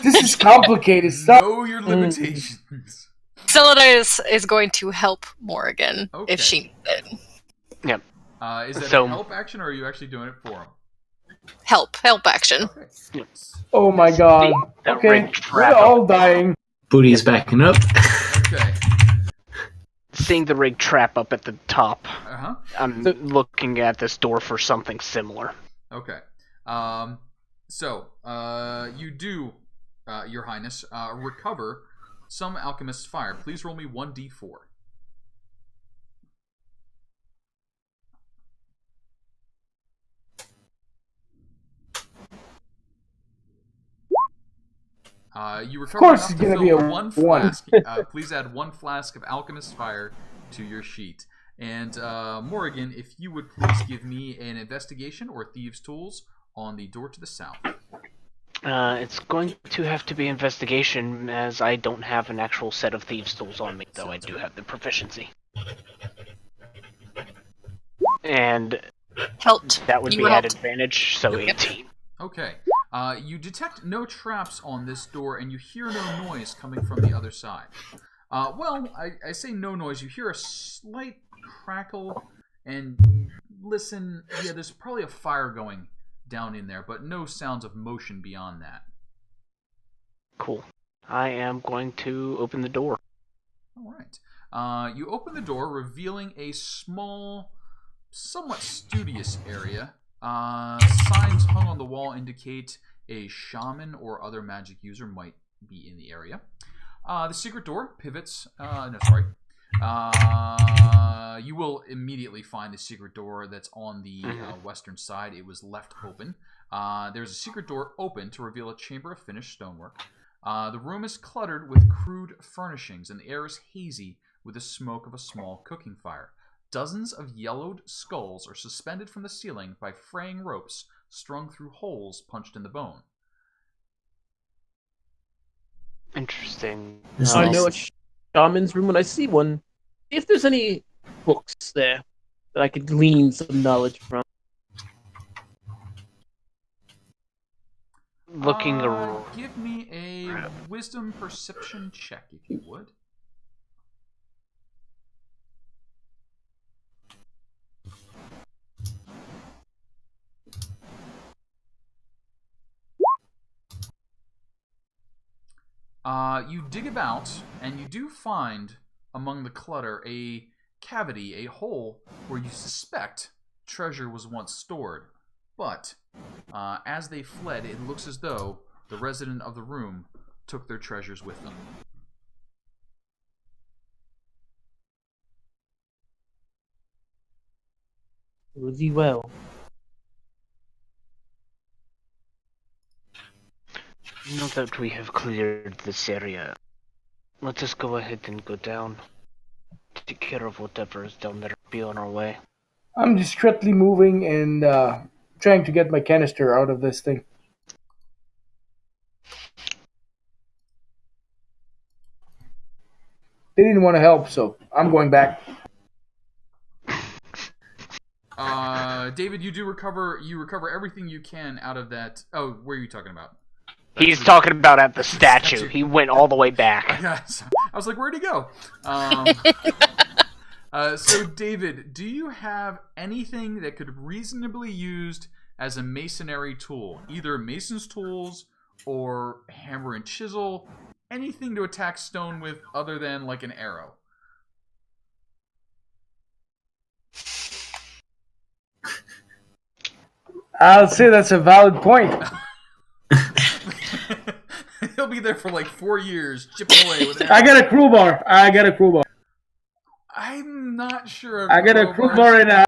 This is complicated stuff. Know your limitations. Selenite is going to help Morrigan Okay. if she needs it. Yep. Is that So- a help action, or are you actually doing it for him? Help action. Okay. Oh my god. That Okay, rigged we're trap all dying. Booty is backing up. Okay. Seeing the rig trap up at the top, Uh-huh. I'm So- looking at this door for something similar. Okay. You do, Your Highness, recover some alchemist's fire. Please roll me 1d4. You recover course enough it's to gonna fill be a one one. flask. Please add 1 flask of alchemist's fire to your sheet. And Morrigan, if you would please give me an investigation or thieves' tools on the door to the south. It's going to have to be investigation, as I don't have an actual set of thieves' tools on me, though I do have the proficiency. And Helped. that would You be were at helped. advantage, so Yep. 18. Okay. You detect no traps on this door, and you hear no noise coming from the other side. I say no noise. You hear a slight crackle, and listen. Yeah, there's probably a fire going down in there, but no sounds of motion beyond that. Cool. I am going to open the door. All right. You open the door, revealing a small, somewhat studious area. Signs hung on the wall indicate a shaman or other magic user might be in the area. The secret door pivots. You will immediately find the secret door that's on the western side. It was left open. There's a secret door open to reveal a chamber of finished stonework. The room is cluttered with crude furnishings, and the air is hazy with the smoke of a small cooking fire. Dozens of yellowed skulls are suspended from the ceiling by fraying ropes strung through holes punched in the bone. Interesting. This I is know a nice. shaman's room when I see one. If there's any books there that I could glean some knowledge from. Looking around. Give me a wisdom perception check, if you would. You dig about, and you do find among the clutter a cavity, a hole where you suspect treasure was once stored. But as they fled, it looks as though the resident of the room took their treasures with them. Would he well? Now that we have cleared this area, let us go ahead and go down. Take care of whatever is down there. Be on our way. I'm discreetly moving and trying to get my canister out of this thing. They didn't want to help, so I'm going back. David, you recover everything you can out of that. Oh, where are you talking about? He's talking about at the statue. He went all the way back. I was like, where'd he go? So, David, do you have anything that could reasonably be used as a masonry tool? Either mason's tools or hammer and chisel? Anything to attack stone with other than, like, an arrow? I'll say that's a valid point. He'll be there for like 4 years, chipping away with I got a crowbar. I'm not sure. I got a crowbar in a...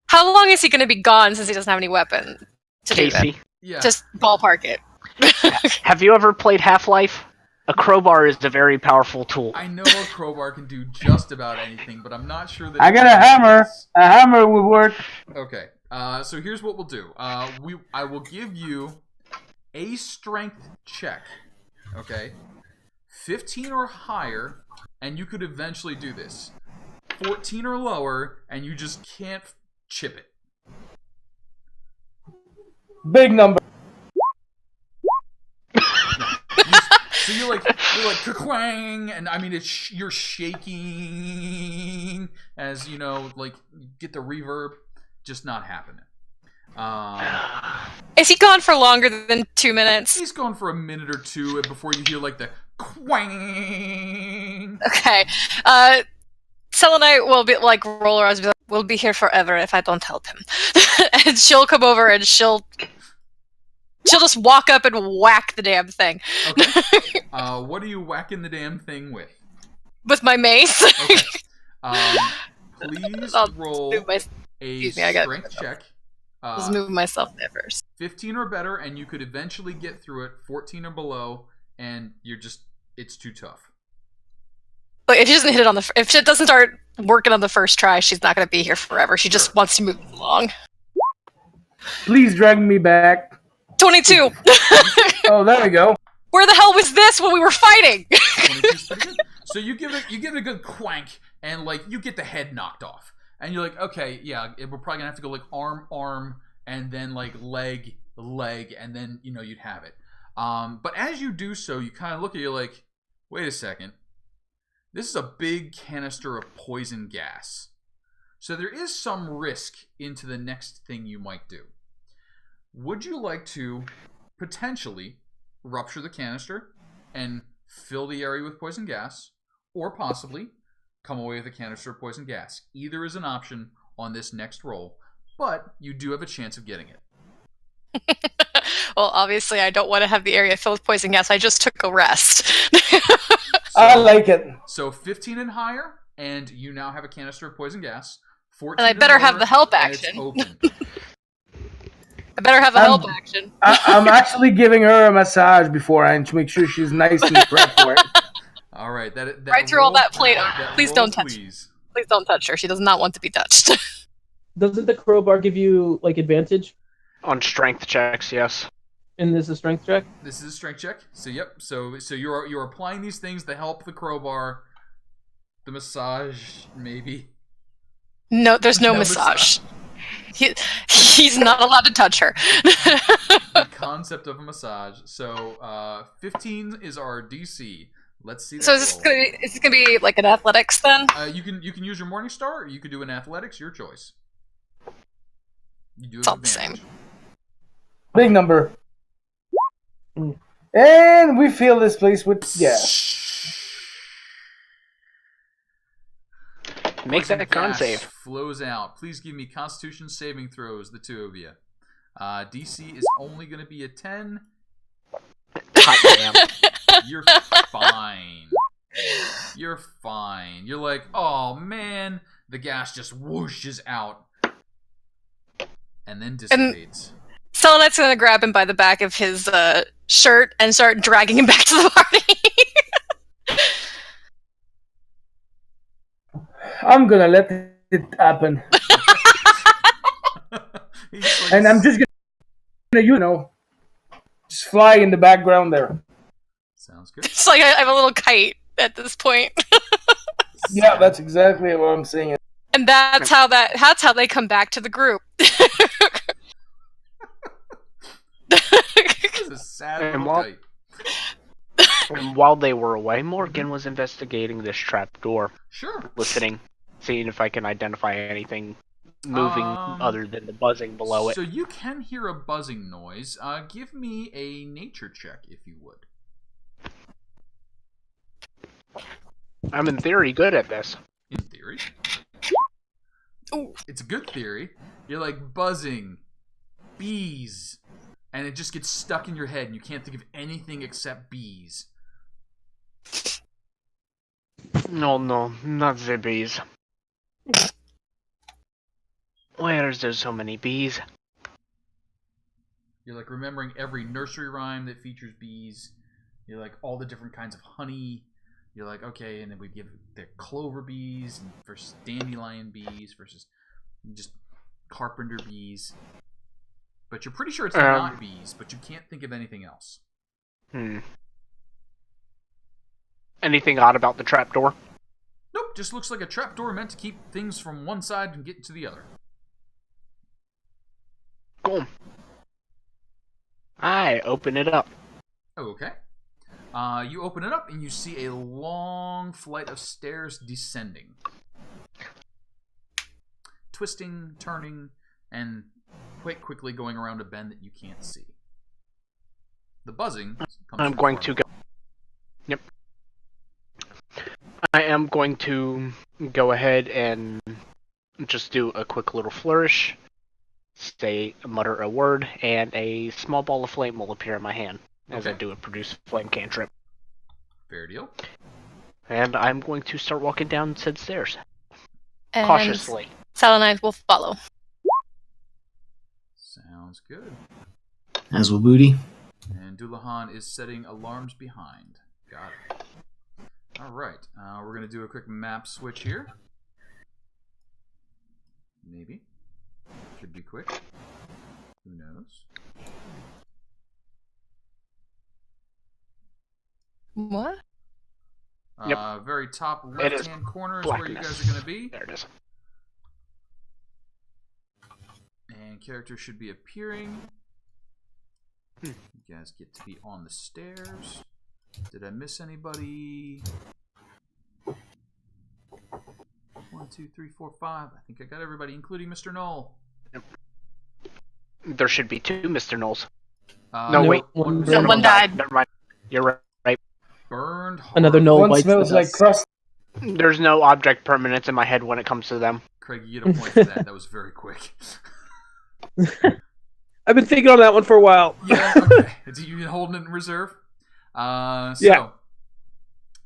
How long is he going to be gone since he doesn't have any weapon to do that? Casey, Yeah. Just ballpark it. have you ever played Half-Life? A crowbar is a very powerful tool. I know a crowbar can do just about anything, but I'm not sure that. I got a hammer. A hammer would work. Okay. So here's what we'll do. I will give you a strength check. Okay. 15 or higher, and you could eventually do this. 14 or lower, and you just can't chip it. Big number. So you're like, you're like ka-quang, and I mean you're shaking as you know, like you get the reverb, just not happening. Is he gone for longer than 2 minutes? He's gone for a minute or two before you hear like the quang. Okay. Selenite will be like roller eyes, be like, "We'll be here forever if I don't help him." And she'll come over and she'll just walk up and whack the damn thing. Okay. What are you whacking the damn thing with? With my mace. Okay. Please roll a strength check. Let's move myself there first. 15 or better, and you could eventually get through it. 14 or below, and it's too tough. But if she doesn't hit it if she doesn't start working on the first try, she's not going to be here forever. She just wants to move along. Please drag me back. 22. Oh, there we go. Where the hell was this when we were fighting? 22's pretty good. So you give it a good quank, and like you get the head knocked off, and you're like, okay, yeah, we're probably gonna have to go like arm, and then like leg, and then you'd have it. But as you do so, you kind of look at it like, wait a second. This is a big canister of poison gas. So there is some risk into the next thing you might do. Would you like to potentially rupture the canister and fill the area with poison gas, or possibly come away with a canister of poison gas? Either is an option on this next roll, but you do have a chance of getting it. Well, obviously I don't want to have the area filled with poison gas. I just took a rest. I like it. So 15 and higher, and you now have a canister of poison gas. 14 and I better have the help action. I better have a help action. I'm actually giving her a massage beforehand to make sure she's nice and prepped for it. All right, that right through all that plate. Please don't touch. Please don't touch her. She does not want to be touched. Doesn't the crowbar give you like advantage on strength checks? Yes. And this is a strength check? This is a strength check. So yep. So you're applying these things to help the crowbar, the massage, maybe. No, there's no massage. He's not allowed to touch her. The concept of a massage. So 15 is our DC. Let's see. So is this gonna be like an athletics then? You can use your Morning Star, or you could do an athletics. Your choice. You do it's all the same. Big number. And we fill this place with gas. Make that con save. Flows out. Please give me Constitution saving throws, the two of you. DC is only going to be a 10. Hot damn. You're fine. You're fine. You're like, oh man, the gas just whooshes out and then dissipates. Selenite's gonna grab him by the back of his shirt and start dragging him back to the party. I'm gonna let it happen. And I'm just gonna, just fly in the background there. Sounds good. It's like I have a little kite at this point. Yeah, that's exactly what I'm saying. And that's how they come back to the group. This is a sad little kite. And while they were away, Morrigan was investigating this trap door. Sure. Listening, seeing if I can identify anything moving other than the buzzing below it. So you can hear a buzzing noise. Give me a nature check, if you would. I'm in theory good at this. In theory? Ooh. It's a good theory. You're like buzzing, bees, and it just gets stuck in your head and you can't think of anything except bees. No, not the bees. Where is there so many bees? You're like remembering every nursery rhyme that features bees. You're like all the different kinds of honey. You're like, okay, and then we give the clover bees versus dandelion bees versus just carpenter bees. But you're pretty sure it's not bees, but you can't think of anything else. Anything odd about the trapdoor? Nope, just looks like a trapdoor meant to keep things from one side and get to the other. Cool. I open it up. Oh, okay. You open it up and you see a long flight of stairs descending. Twisting, turning, and quite quickly going around a bend that you can't see. The buzzing comes I'm from going far to away. go. Yep. I am going to go ahead and just do a quick little flourish, mutter a word, and a small ball of flame will appear in my hand as I do a produce flame cantrip. Fair deal. And I'm going to start walking down said stairs. And Cautiously. Selenite will follow. Sounds good. As will Boody. And Dullahan is setting alarms behind. Got it. Alright, we're going to do a quick map switch here. Maybe. Should be quick. Who knows? What? Yep. Very top It is left-hand corner is where you guys are going to be. There it is. And characters should be appearing. You guys get to be on the stairs. Did I miss anybody? 1, 2, 3, 4, 5. I think I got everybody, including Mr. Knoll. Yep. There should be 2 Mr. Knolls. No, Wait. one Mr. one Knoll died. Never mind. You're right. Burned hard. Another Knoll One bites smells the like dust. crust. There's no object permanence in my head when it comes to them. Craig, you get a point for that. That was very quick. I've been thinking on that one for a while. Yeah, okay. You've been holding it in reserve? Yeah.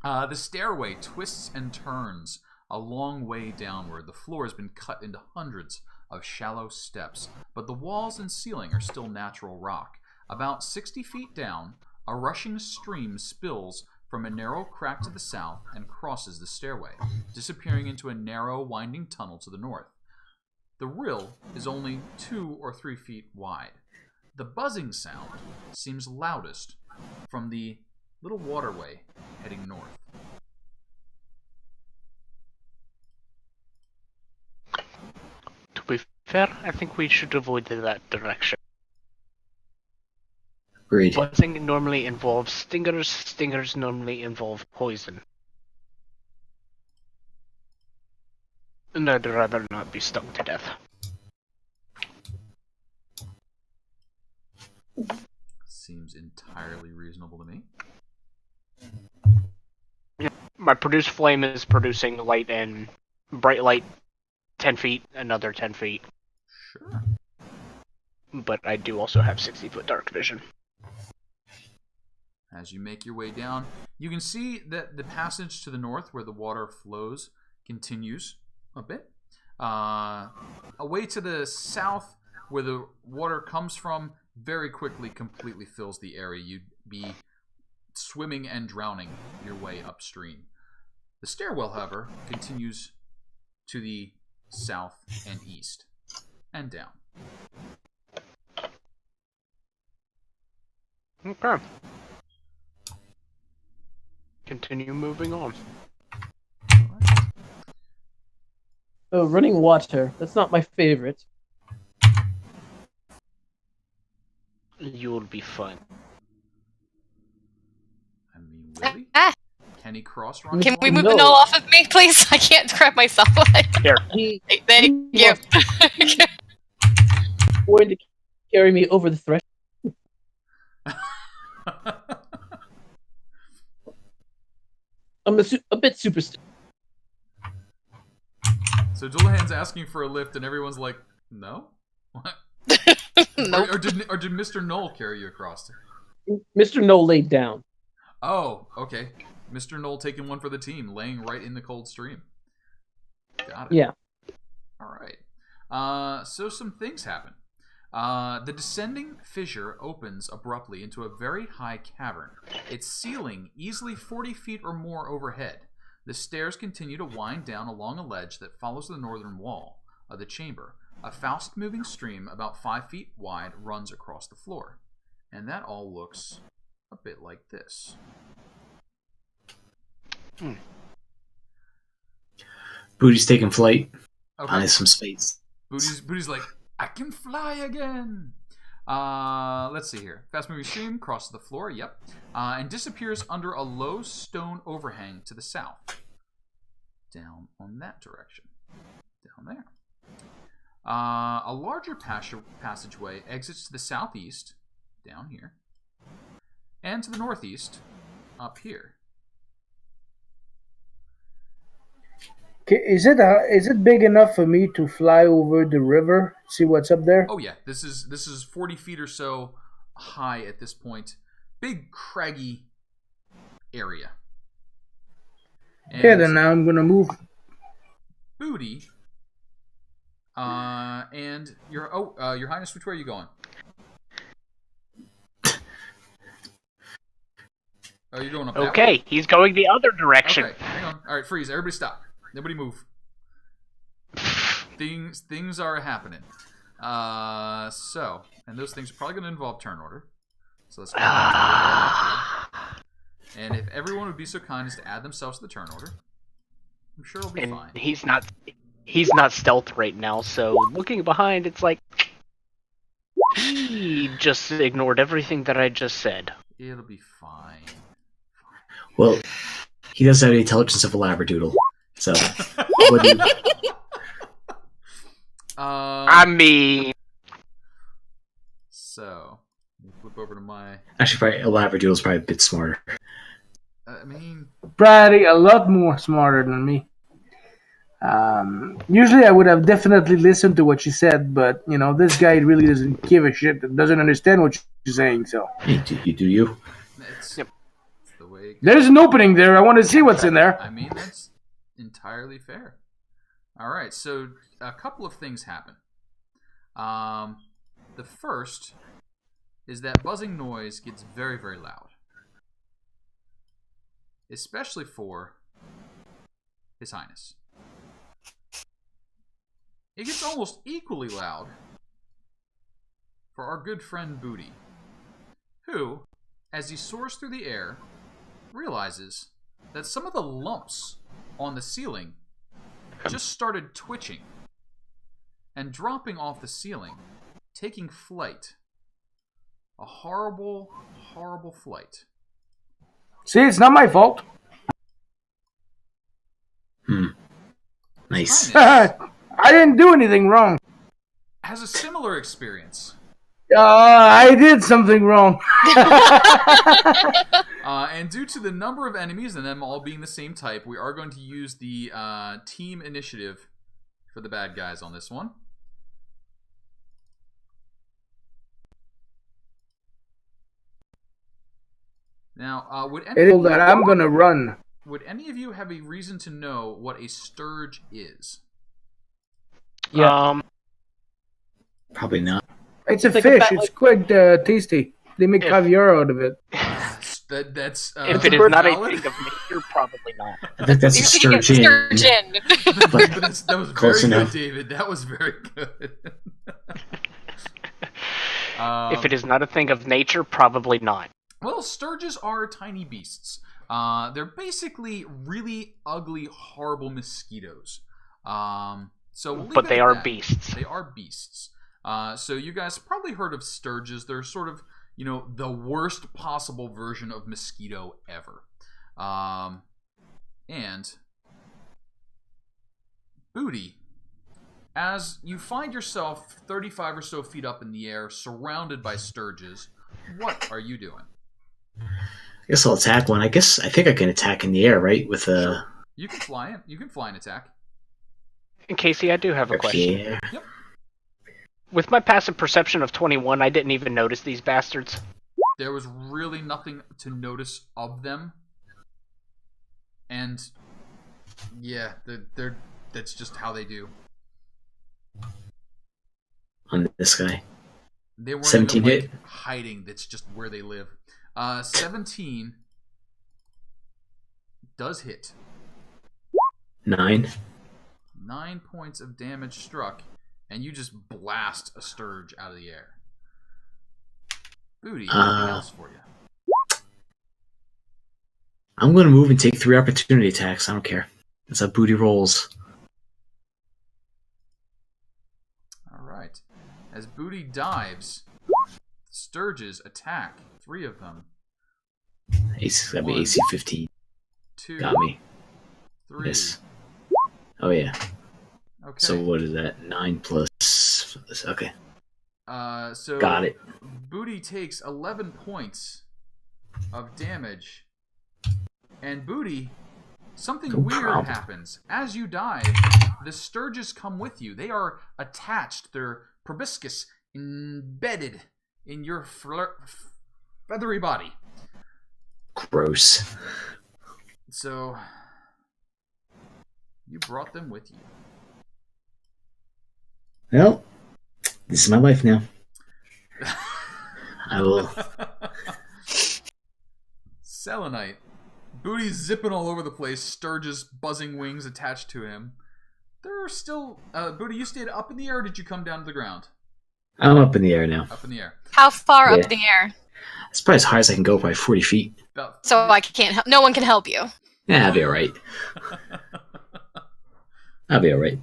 The stairway twists and turns a long way downward. The floor has been cut into hundreds of shallow steps, but the walls and ceiling are still natural rock. About 60 feet down, a rushing stream spills from a narrow crack to the south and crosses the stairway, disappearing into a narrow, winding tunnel to the north. The rill is only 2 or 3 feet wide. The buzzing sound seems loudest from the little waterway heading north. To be fair, I think we should avoid that direction. Agreed. Buzzing normally involves stingers. Stingers normally involve poison. And I'd rather not be stung to death. Seems entirely reasonable to me. My produce flame is producing light and bright light 10 feet, another 10 feet. Sure. But I do also have 60-foot dark vision. As you make your way down, you can see that the passage to the north where the water flows continues a bit. Away to the south where the water comes from very quickly completely fills the area. You'd be swimming and drowning your way upstream. The stairwell, however, continues to the south and east and down. Okay. Continue moving on. Oh, running water. That's not my favorite. You'll be fine. I mean, really? Ah, Can he cross run? can we No. move the Knoll off of me, please? I can't grab myself. Here. He Thank you. going to carry me over the threshold. I'm a bit superstitious. So Dullahan's asking for a lift, and everyone's like, "No, what?" Nope. Or did Mr. Knoll carry you across? Mr. Knoll laid down. Oh, okay. Mr. Knoll taking one for the team, laying right in the cold stream. Got it. Yeah. All right. So some things happen. The descending fissure opens abruptly into a very high cavern. Its ceiling easily 40 feet or more overhead. The stairs continue to wind down along a ledge that follows the northern wall of the chamber. A fast-moving stream about 5 feet wide runs across the floor. And that all looks a bit like this. Booty's taking flight Okay. on some space. Booty's like, I can fly again. Let's see here. Fast moving stream crosses the floor. Yep. And disappears under a low stone overhang to the south. Down on that direction. Down there. A larger passageway exits to the southeast. Down here. And to the northeast. Up here. Is it big enough for me to fly over the river, see what's up there? Oh yeah, this is 40 feet or so high at this point. Big craggy area. And okay, then now I'm gonna move. Boody. And your Highness, which way are you going? Oh, you're going up that way? He's going the other direction. Okay, hang on. All right, freeze. Everybody stop. Nobody move. Things are happening. And those things are probably going to involve turn order. So let's go. And if everyone would be so kind as to add themselves to the turn order, I'm sure it'll be fine. He's not stealth right now, so looking behind, it's like he just ignored everything that I just said. It'll be fine. Well, he doesn't have the intelligence of a labradoodle. So, what do you... I mean... So, let me flip over to my... Actually, probably, a labradoodle is probably a bit smarter. I mean... Probably a lot more smarter than me. Usually I would have definitely listened to what she said, but, this guy really doesn't give a shit, doesn't understand what she's saying, so... Hey, do you? It's the way it goes. There's an opening there, I want to see what's in there. I mean, that's entirely fair. Alright, so a couple of things happen. The first is that buzzing noise gets very, very loud. Especially for His Highness. It gets almost equally loud for our good friend Boody, who, as he soars through the air, realizes that some of the lumps on the ceiling just started twitching and dropping off the ceiling, taking flight. A horrible, horrible flight. See, it's not my fault. Nice. I didn't do anything wrong. Has a similar experience. I did something wrong. And due to the number of enemies and them all being the same type, we are going to use the team initiative for the bad guys on this one. Now, I'm gonna run. Would any of you have a reason to know what a sturge is? Yeah. Probably not. It's a Think fish. about, It's quite tasty. They make caviar out of it. That's if it is not a thing of nature, probably not. I think that's a sturgeon. But that was Close very enough. good, David. That was very good. If it is not a thing of nature, probably not. Well, sturges are tiny beasts. They're basically really ugly, horrible mosquitoes. But they are beasts. They are beasts. So you guys probably heard of sturges. They're sort of, the worst possible version of mosquito ever. And Boody, as you find yourself 35 or so feet up in the air, surrounded by sturges, what are you doing? I guess I'll attack one. I think I can attack in the air, right? With a... Sure. You can fly it. You can fly and attack. And Casey, I do have a question. Yeah. Yep. With my passive perception of 21, I didn't even notice these bastards. There was really nothing to notice of them. And, yeah, that's just how they do. On this guy. They weren't 17 even, hit. hiding. That's just where they live. 17 does hit. 9. 9 points of damage struck, and you just blast a sturge out of the air. Boody, anything else for you? I'm going to move and take 3 opportunity attacks. I don't care. That's how Boody rolls. All right. As Boody dives Sturges attack. 3 of them. It's gotta be AC 15. 2. Got me. 3. Yes. Oh yeah. Okay. So what is that? 9 plus. Okay. So got it. Boody takes 11 points of damage. And Boody, something weird happens. As you die, the Sturges come with you. They are attached. Their proboscis embedded in your feathery body. Gross. So, you brought them with you. Well, this is my life now. I will. Selenite. Booty's zipping all over the place. Sturges buzzing wings attached to him. There are still... Booty, you stayed up in the air, or did you come down to the ground? I'm up in the air now. Up in the air. How far up in the air? It's probably as high as I can go, probably 40 feet. So I can't. No one can help you. Yeah, I'll be alright. I'll be alright.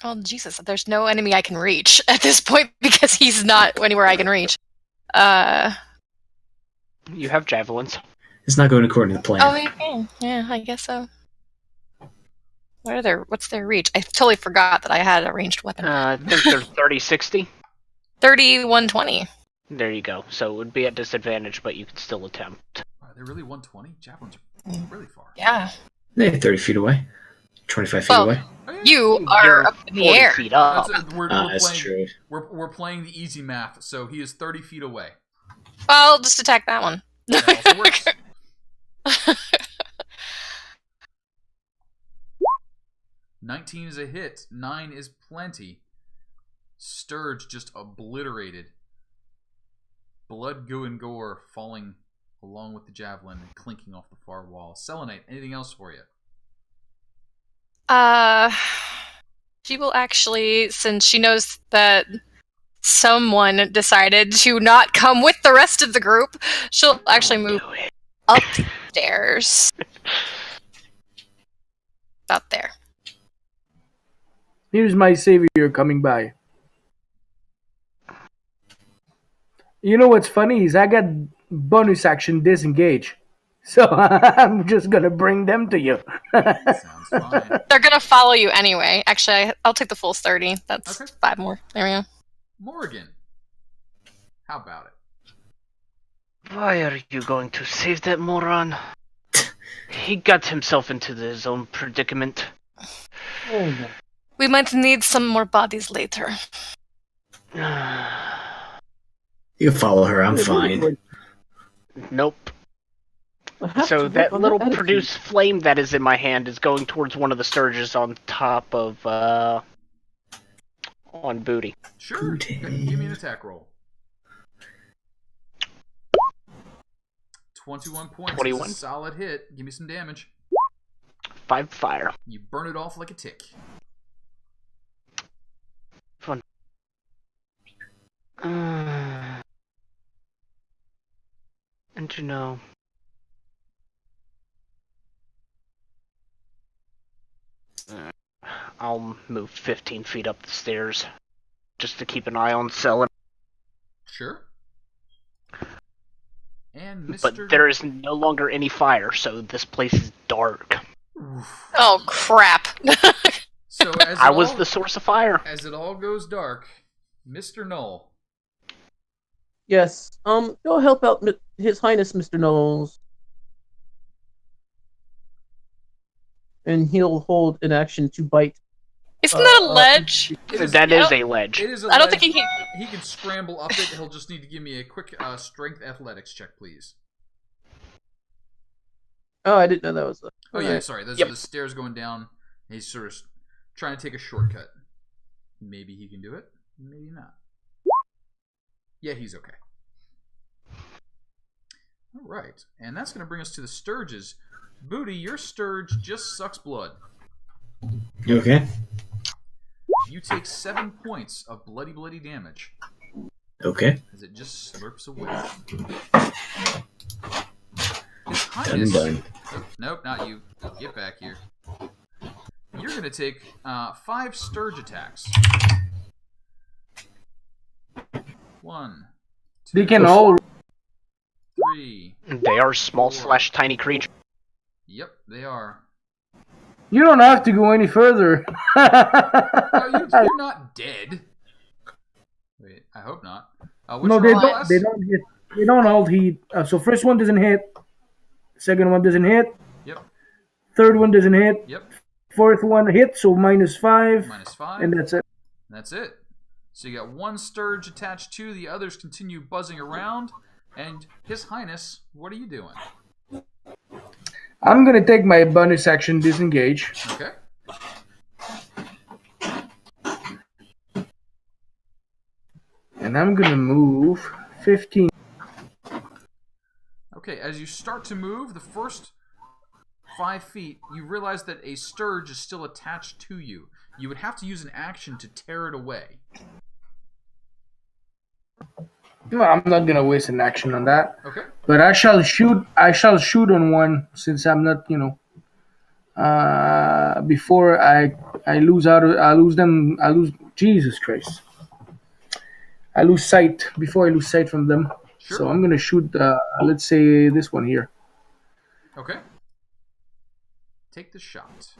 Oh, Jesus. There's no enemy I can reach at this point because he's not anywhere I can reach. You have javelins. It's not going according to the plan. Oh, yeah, I guess so. What's their reach? I totally forgot that I had a ranged weapon. I think they're 30-60. 30-120. There you go. So it would be at disadvantage, but you could still attempt. Are they really 120? Javelins are really far. Yeah. They're 30 feet away. 25 feet away. You are up in the air. Feet up. That's true. We're playing the easy math, so he is 30 feet away. I'll just attack that one. That also works. 19 is a hit. 9 is plenty. Sturge just obliterated. Blood, goo, and gore falling along with the javelin and clinking off the far wall. Selenite, anything else for you? She will actually, since she knows that someone decided to not come with the rest of the group, she'll actually move upstairs. About there. Here's my savior coming by. You know what's funny is I got bonus action disengage. So I'm just going to bring them to you. Sounds fine. They're going to follow you anyway. Actually, I'll take the full 30. That's Okay. 5 more. There we go. Morrigan, how about it? Why are you going to save that moron? He got himself into his own predicament. Oh, no. We might need some more bodies later. You can follow her, I'm fine. Nope. So that little produced flame that is in my hand is going towards one of the Sturges on top of, on Boody. Sure. Booty. Give me an attack roll. 21 points. 21. That's a solid hit. Give me some damage. 5 fire. You burn it off like a tick. Fun. And you know... I'll move 15 feet up the stairs just to keep an eye on Selenite. Sure. And Mr. But there is no longer any fire, so this place is dark. Oof. Oh, crap. So as I was the source of fire. As it all goes dark, Mr. Null. Yes. Go help out His Highness, Mr. Knowles. And he'll hold an action to bite. Isn't that a ledge? That is a ledge. It is a I don't ledge. think he can... He can scramble up it. He'll just need to give me a quick strength athletics check, please. Oh, I didn't know that was. Oh yeah, sorry. Those are the stairs going down. He's sort of trying to take a shortcut. Maybe he can do it. Maybe not. Yeah, he's okay. All right, and that's going to bring us to the Sturges. Boody, your Sturge just sucks blood. Okay. You take 7 points of bloody damage. Okay. As it just slurps away. His Done Highness... done. Oh, nope, not you. Get back here. You're going to take 5 Sturge attacks. 1, 2, They can all. 3. They are small/tiny creatures. Yep, they are. You don't have to go any further. Oh, you're not dead. Wait, I hope not. No, they don't. They don't hit. They don't all hit. So first one doesn't hit. Second one doesn't hit. Yep. Third one doesn't hit. Yep. Fourth one hits, so -5. -5. And that's it. That's it. So you got one Sturge attached to, the others continue buzzing around. And His Highness, what are you doing? I'm gonna take my bonus action disengage. Okay. And I'm gonna move 15. Okay, as you start to move, the first 5 feet, you realize that a Sturge is still attached to you. You would have to use an action to tear it away. No, I'm not gonna waste an action on that. Okay. But I shall shoot. I shall shoot on one since I'm not, before I lose out. I lose them. I lose. Jesus Christ. I lose sight before I lose sight from them. Sure. So I'm gonna shoot. Let's say this one here. Okay. Take the shot.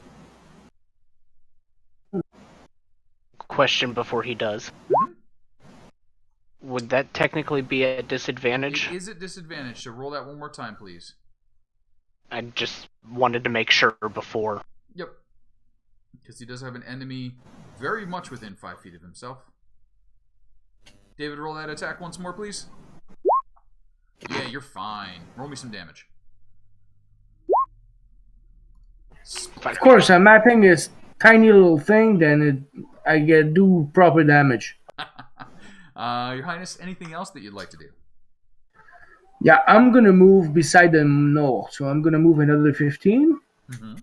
Question before he does. Mm-hmm. Would that technically be a disadvantage? It is at disadvantage, so roll that one more time, please. I just wanted to make sure before. Yep. Because he does have an enemy very much within 5 feet of himself. David, roll that attack once more, please. Yeah, you're fine. Roll me some damage. Of course, I'm mapping this tiny little thing, then I get do proper damage. Your Highness, anything else that you'd like to do? Yeah, I'm gonna move beside the knoll, so I'm gonna move another 15. Mm-hmm.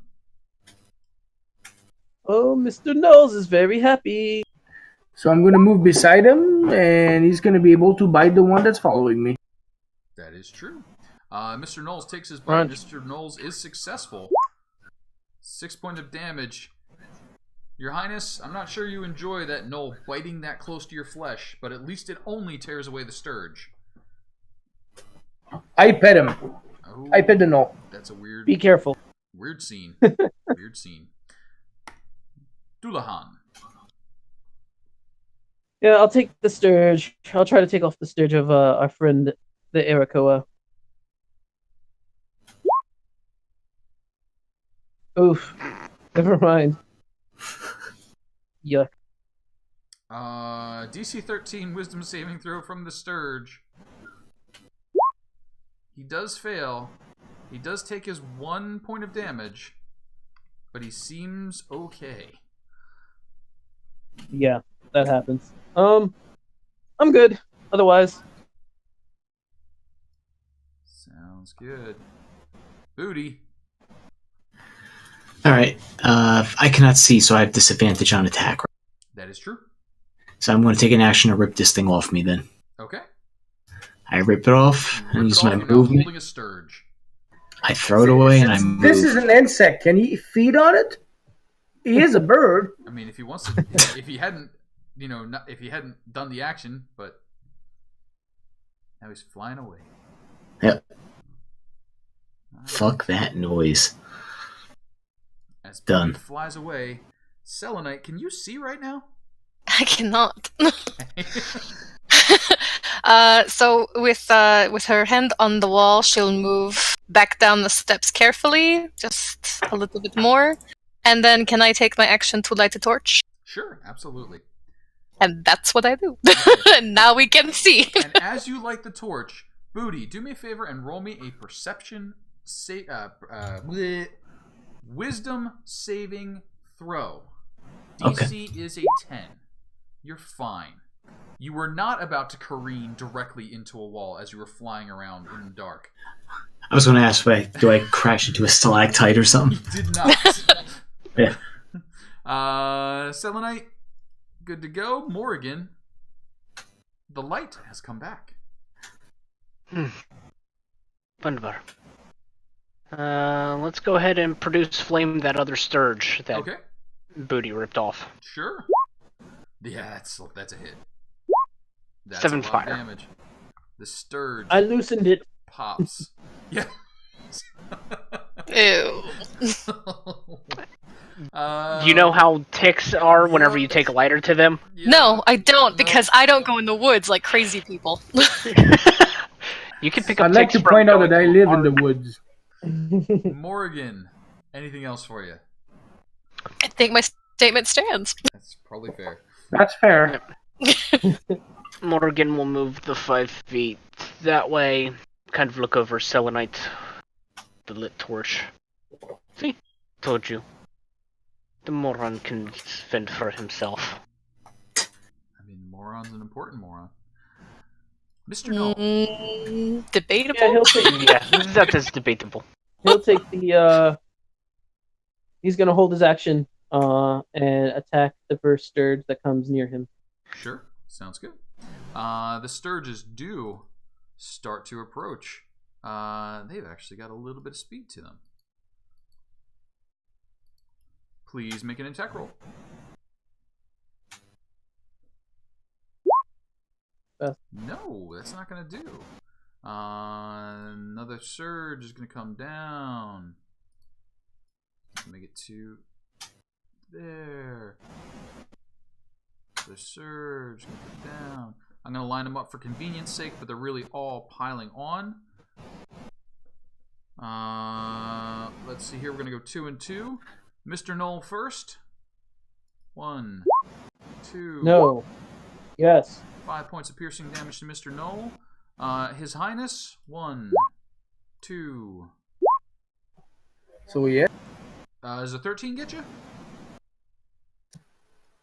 Oh, Mr. Knowles is very happy. So I'm gonna move beside him, and he's gonna be able to bite the one that's following me. That is true. Mr. Knowles takes his bite. Right. Mr. Knowles is successful. 6 points of damage. Your Highness, I'm not sure you enjoy that gnoll biting that close to your flesh, but at least it only tears away the Sturge. I pet him. Oh, I pet the knoll. that's a weird Be careful. scene. Weird scene. Dullahan. Yeah, I'll take the Sturge. I'll try to take off the Sturge of our friend, the Aarakocra. Oof. Never mind. Yuck. DC 13 Wisdom saving throw from the Sturge. He does fail. He does take his 1 point of damage, but he seems okay. Yeah, that happens. I'm good. Otherwise, Sounds good. Booty. Alright, I cannot see, so I have disadvantage on attack. That is true. So I'm going to take an action to rip this thing off me then. Okay. I rip it off and use my movement. Holding a Sturge. I throw it away and I move. This is an insect. Can he feed on it? He is a bird. I mean, if he wants to, if he hadn't, if he hadn't done the action, but now he's flying away. Yep. Fuck that noise. As Done. Booty flies away, Selenite, can you see right now? I cannot. So with her hand on the wall, she'll move back down the steps carefully, just a little bit more. And then can I take my action to light a torch? Sure, absolutely. And that's what I do. And now we can see. And as you light the torch, Booty, do me a favor and roll me a perception wisdom saving throw. DC is a 10. You're fine. You were not about to careen directly into a wall as you were flying around in the dark. I was going to ask, do I crash into a stalactite or something? You did not. Yeah. Selenite, good to go. Morrigan, the light has come back. Wunderbar. Let's go ahead and produce flame that other Sturge that Okay, Booty ripped off. sure. Yeah, that's a hit. That's 7 a lot of fire. damage. The Sturge I loosened it. pops. Yeah. Ew. You know how ticks are whenever you take a lighter to them? Yeah, No, I don't, no. because I don't go in the woods like crazy people. You can pick up I'd like ticks to from point out going that I to a live in the park. woods. Morrigan, anything else for you? I think my statement stands. That's probably fair. That's fair. Morrigan will move the 5 feet that way, kind of look over Selenite, the lit torch. See? Told you. The moron can fend for himself. I mean, moron's an important moron. Mr. Null. Debatable. Yeah, he'll take. Yeah, that is debatable. He'll take the. He's gonna hold his action. And attack the first Sturge that comes near him. Sure, sounds good. The Sturges do start to approach. They've actually got a little bit of speed to them. Please make an attack roll. No, that's not going to do. Another Surge is going to come down. Make it to there. The Surge going to go down. I'm going to line them up for convenience sake, but they're really all piling on. Let's see here. We're going to go 2 and 2. Mr. Knoll first. 1, 2. No. Yes. 5 points of piercing damage to Mr. Knoll. His Highness. 1, 2. So yeah. Does a 13 get you?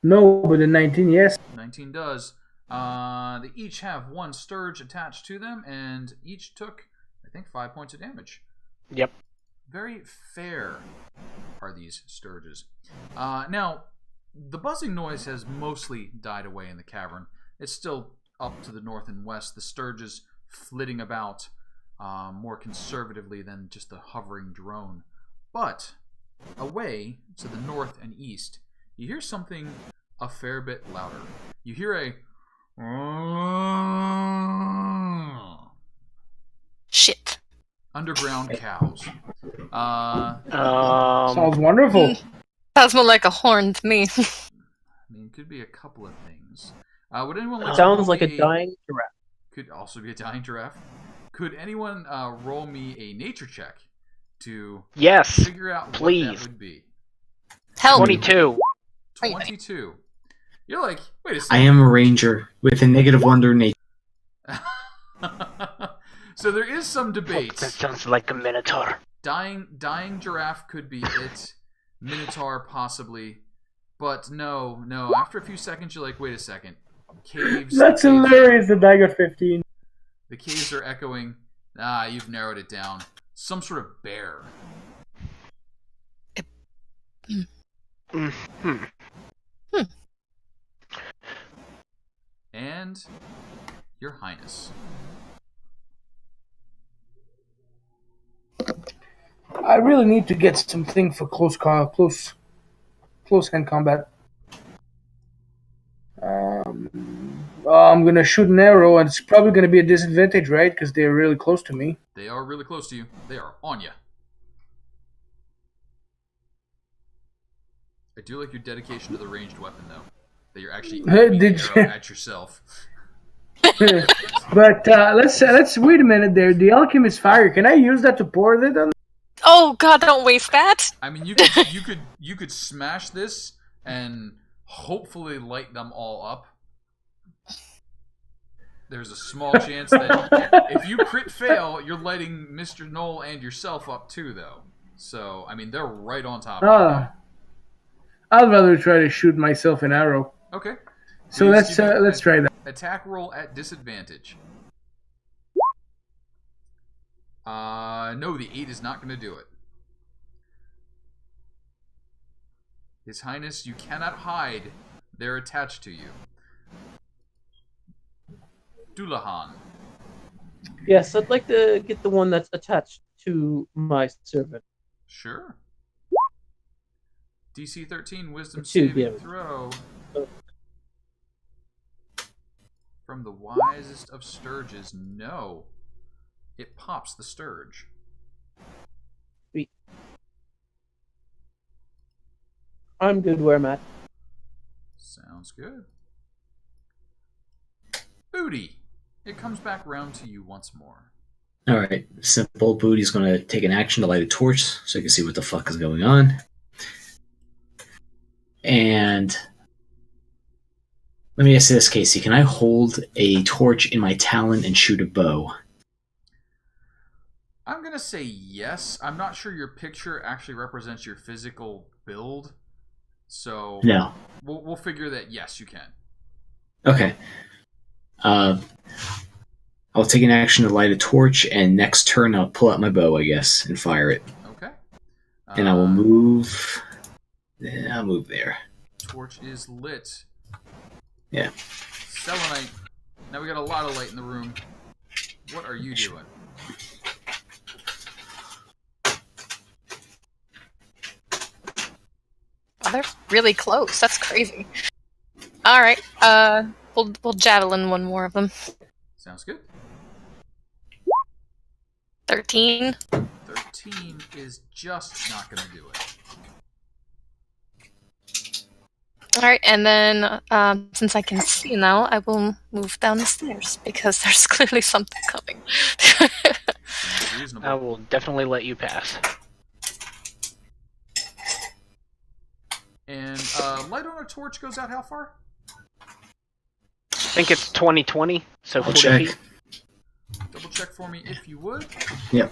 No, but a 19, yes. 19 does. They each have 1 Sturge attached to them, and each took, I think, 5 points of damage. Yep. Very fair are these Sturges. Now, the buzzing noise has mostly died away in the cavern. It's still up to the north and west. The Sturges flitting about more conservatively than just a hovering drone. But away to the north and east, you hear something a fair bit louder. You hear a Shit. underground cows. Sounds wonderful. Sounds more like a horn to me. I mean, it could be a couple of things. Would anyone like to Sounds roll like a me dying giraffe. Could also be a dying giraffe. Could anyone roll me a nature check to Yes. figure out what Please. that would be? Help. 22. 22. You're like, wait a I second. am a ranger with a -1 to nature. So there is some debate. That sounds like a minotaur. Dying giraffe could be it. Minotaur possibly. But no. After a few seconds, you're like, wait a second. Caves. That's the caves- hilarious that I got 15. The caves are echoing. You've narrowed it down. Some sort of bear. Mm-hmm. And your Highness. I really need to get something for close hand combat. I'm gonna shoot an arrow, and it's probably gonna be a disadvantage, right? Because they're really close to me. They are really close to you. They are on you. I do like your dedication to the ranged weapon, though. That you're actually aiming Did the arrow you- at yourself. But let's wait a minute there. The alchemist fire. Can I use that to pour it on? Oh god, don't waste that. I mean, you could smash this and hopefully light them all up. There's a small chance that if you crit fail, you're lighting Mr. Knoll and yourself up too, though. So, I mean, they're right on top of you. I'd rather try to shoot myself an arrow. Okay. So Please give me let's try that. Attack roll at disadvantage. No, the 8 is not going to do it. His Highness, you cannot hide. They're attached to you. Dullahan. Yes, I'd like to get the one that's attached to my servant. Sure. DC 13, Wisdom Two saving damage. throw. from the wisest of Sturges. No. It pops the Sturge. Sweet. I'm good where I'm at. Sounds good. Boody. It comes back round to you once more. Alright, simple. Booty's going to take an action to light a torch so you can see what the fuck is going on. And let me ask you this, Casey. Can I hold a torch in my talon and shoot a bow? I'm going to say yes. I'm not sure your picture actually represents your physical build. So No. We'll figure that yes, you can. Okay. I'll take an action to light a torch, and next turn I'll pull out my bow, I guess, and fire it. Okay. And I will move... Yeah, I'll move there. Torch is lit. Yeah. Selenite. Now we got a lot of light in the room. What are you doing? Oh, they're really close. That's crazy. All right. We'll javelin one more of them. Sounds good. 13. 13 is just not going to do it. All right, and then since I can see now, I will move down the stairs because there's clearly something coming. I will definitely let you pass. And light on a torch goes out how far? I think it's 20/20, so I'll 40 check. feet. Double check for me if you would. Yep.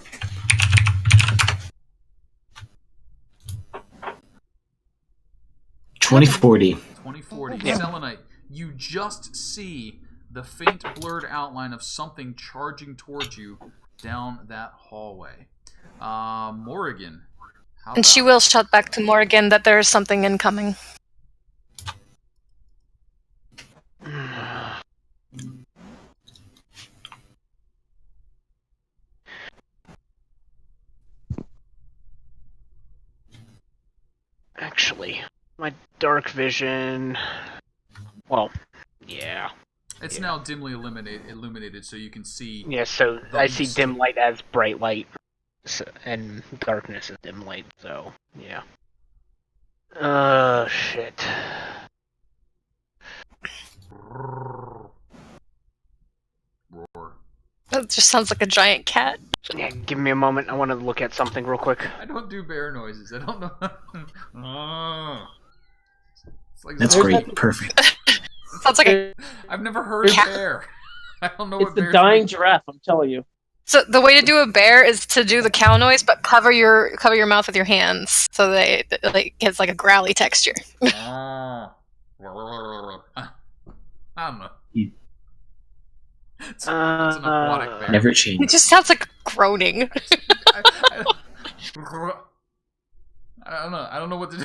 $20.40. 2040. Yeah. Selenite, you just see the faint blurred outline of something charging towards you down that hallway. Morrigan. How And she about- will shout back to Morrigan that there is something incoming. Actually, my dark vision... Well, yeah. It's Yeah. now dimly illuminated, so you can see. Yeah, so The I see east. dim light as bright light, and darkness is dim light, so, yeah. Shit. Roar. That just sounds like a giant cat. Yeah, give me a moment, I want to look at something real quick. I don't do bear noises. I don't know. It's like That's great. Perfect. Sounds like a... I've never heard a Cat. bear. I don't know It's what the bears dying make. giraffe, I'm telling you. So the way to do a bear is to do the cow noise, but cover your mouth with your hands, so they like it's like a growly texture. I don't know. It's an aquatic bear. Never It change. just sounds like groaning. I don't know. I don't know what to do.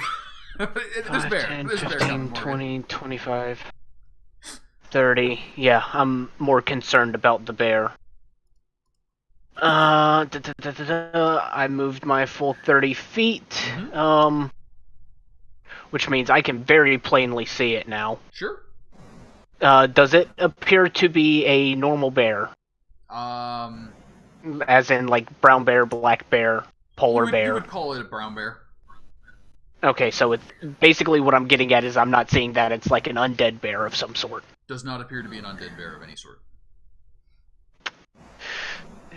There's 5, bear. 10, There's bear 15, coming, Morgan. 20, 25, 30. Yeah, I'm more concerned about the bear. I moved my full 30 feet. Mhm. Which means I can very plainly see it now. Sure. Does it appear to be a normal bear? As in, like, brown bear, black bear, polar You bear? would call it a brown bear. Okay, so it's basically what I'm getting at is I'm not seeing that. It's like an undead bear of some sort. Does not appear to be an undead bear of any sort.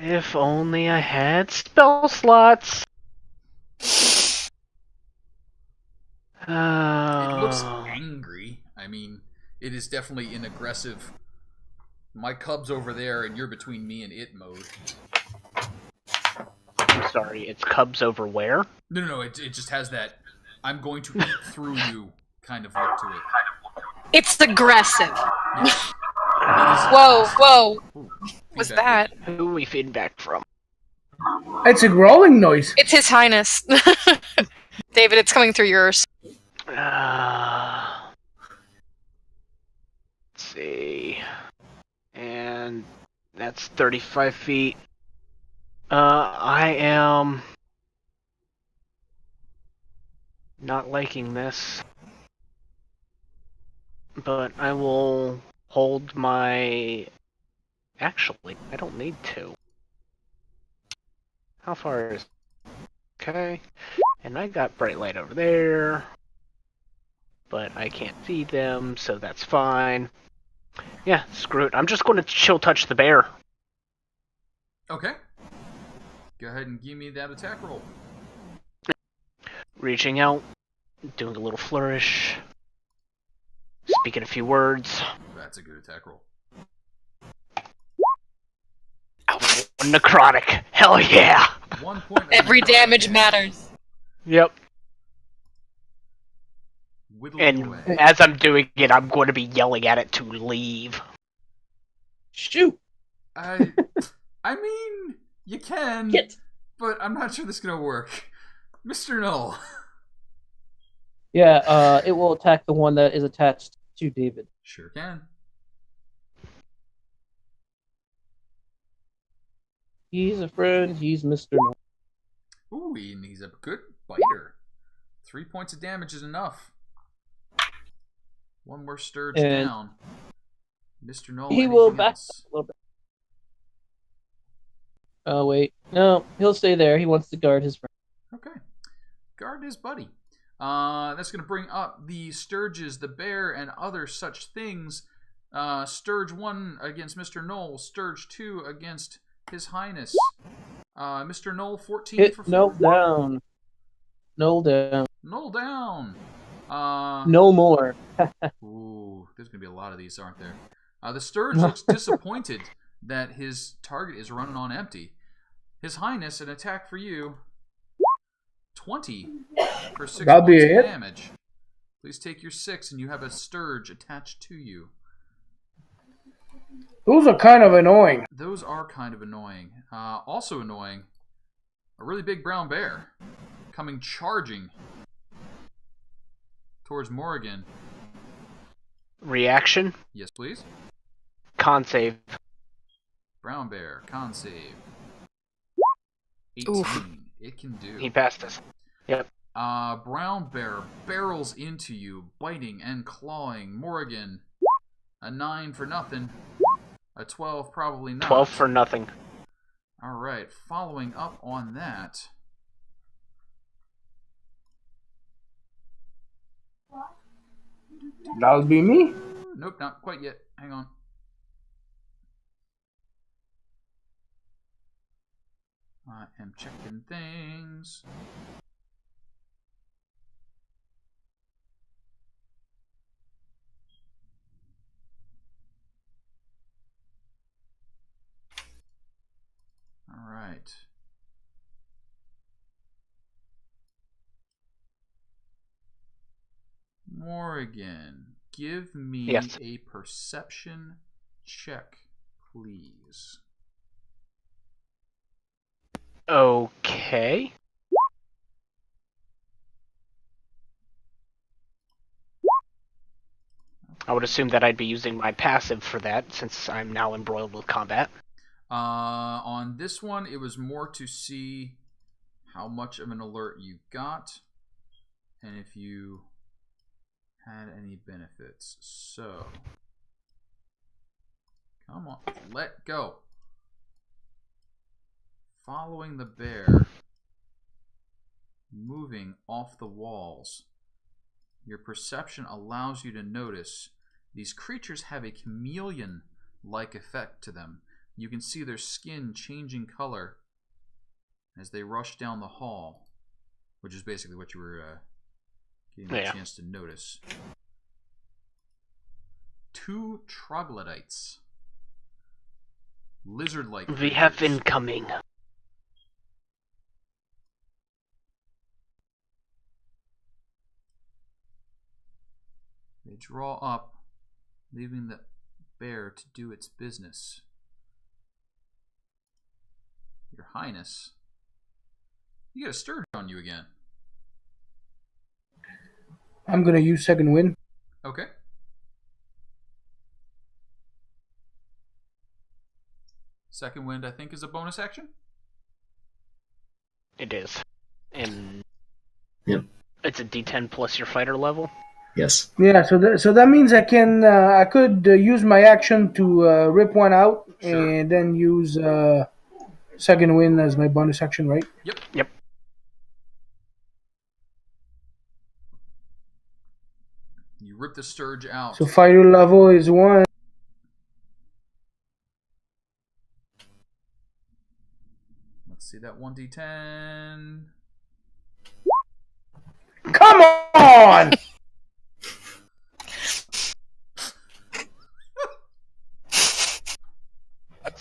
If only I had spell slots. It looks Oh. angry. I mean, it is definitely an aggressive. My cub's over there, and you're between me and it mode. I'm sorry, it's cubs over where? No. It just has that I'm going to eat through you kind of look to it. It's aggressive. Yeah. It is- Whoa! Ooh, What's feedback. that? Who are we feedback from? It's a growling noise. It's His Highness. David, it's coming through yours. Let's see. And that's 35 feet. I am not liking this. But I will hold my... Actually, I don't need to. How far is... Okay. And I got bright light over there. But I can't see them, so that's fine. Yeah, screw it. I'm just going to chill touch the bear. Okay. Go ahead and give me that attack roll. Reaching out, doing a little flourish, speaking a few words. That's a good attack roll. Necrotic. Hell yeah! 1 point. Of Every necrotic damage damage. matters. Yep. Whittling And away. as I'm doing it, I'm going to be yelling at it to leave. Shoot! I mean, you can, Get! but I'm not sure this is gonna work. Mr. Null. Yeah, it will attack the one that is attached to David. Sure can. He's a friend, he's Mr. No. Ooh, and he's a good biter. 3 points of damage is enough. One more Sturge And down. Mr. Null, he will anything back else? up a little bit. Oh, wait. No, he'll stay there. He wants to guard his friend. Okay. Guard his buddy. That's going to bring up the Sturges, the bear, and other such things. Sturge 1 against Mr. Null. Sturge 2 against His Highness. Mr. Null, 14 Hit for 4. Null down. Null down. Null down. No more. Ooh, there's going to be a lot of these, aren't there? The Sturge looks disappointed that his target is running on empty. His Highness, an attack for you. 20 for 6 That'll be points of it. damage. Please take your 6, and you have a Sturge attached to you. Those are kind of annoying. Those are kind of annoying. Also annoying, a really big brown bear coming charging towards Morrigan. Reaction. Yes, please. Con save. Brown bear, con save. 18. Oof. It can do. He passed us. Yep. Brown bear barrels into you, biting and clawing. Morrigan, a 9 for nothing. A 12 probably not. 12 for nothing. Alright, following up on that. That'll be me. Nope, not quite yet. Hang on. I am checking things. All right. Morrigan, give me Yes. a perception check, please. Okay. I would assume that I'd be using my passive for that, since I'm now embroiled with combat. On this one, it was more to see how much of an alert you got, and if you had any benefits. So, come on, let go. Following the bear, moving off the walls, your perception allows you to notice these creatures have a chameleon-like effect to them. You can see their skin changing color as they rush down the hall, which is basically what you were getting a chance to notice. 2 troglodytes, lizard-like We have creatures. incoming. They draw up, leaving the bear to do its business. Your Highness, you got a Sturge on you again. I'm gonna use second wind. Okay. Second wind, I think, is a bonus action. It is. And Yep. it's a D10 plus your fighter level. Yes. Yeah, so that means I could use my action to rip one out Sure. and then use second wind as my bonus action, right? Yep. You rip the Sturge out. So fighter level is 1. Let's see that 1d10. Come on!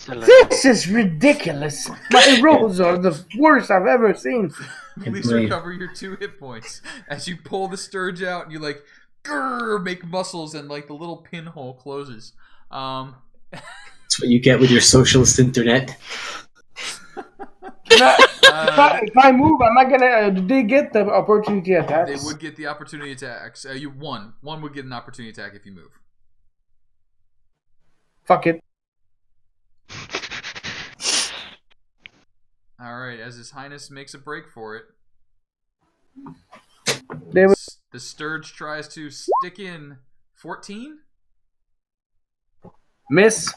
This is ridiculous. My rolls are the worst I've ever seen. Please recover your 2 hit points. As you pull the Sturge out, you like make muscles and like the little pinhole closes. That's what you get with your socialist internet. If I move, am I gonna? Do they get the opportunity attacks? They would get the opportunity attacks. One would get an opportunity attack if you move. Fuck it. All right, as His Highness makes a break for it, the Sturge tries to stick in 14. Miss.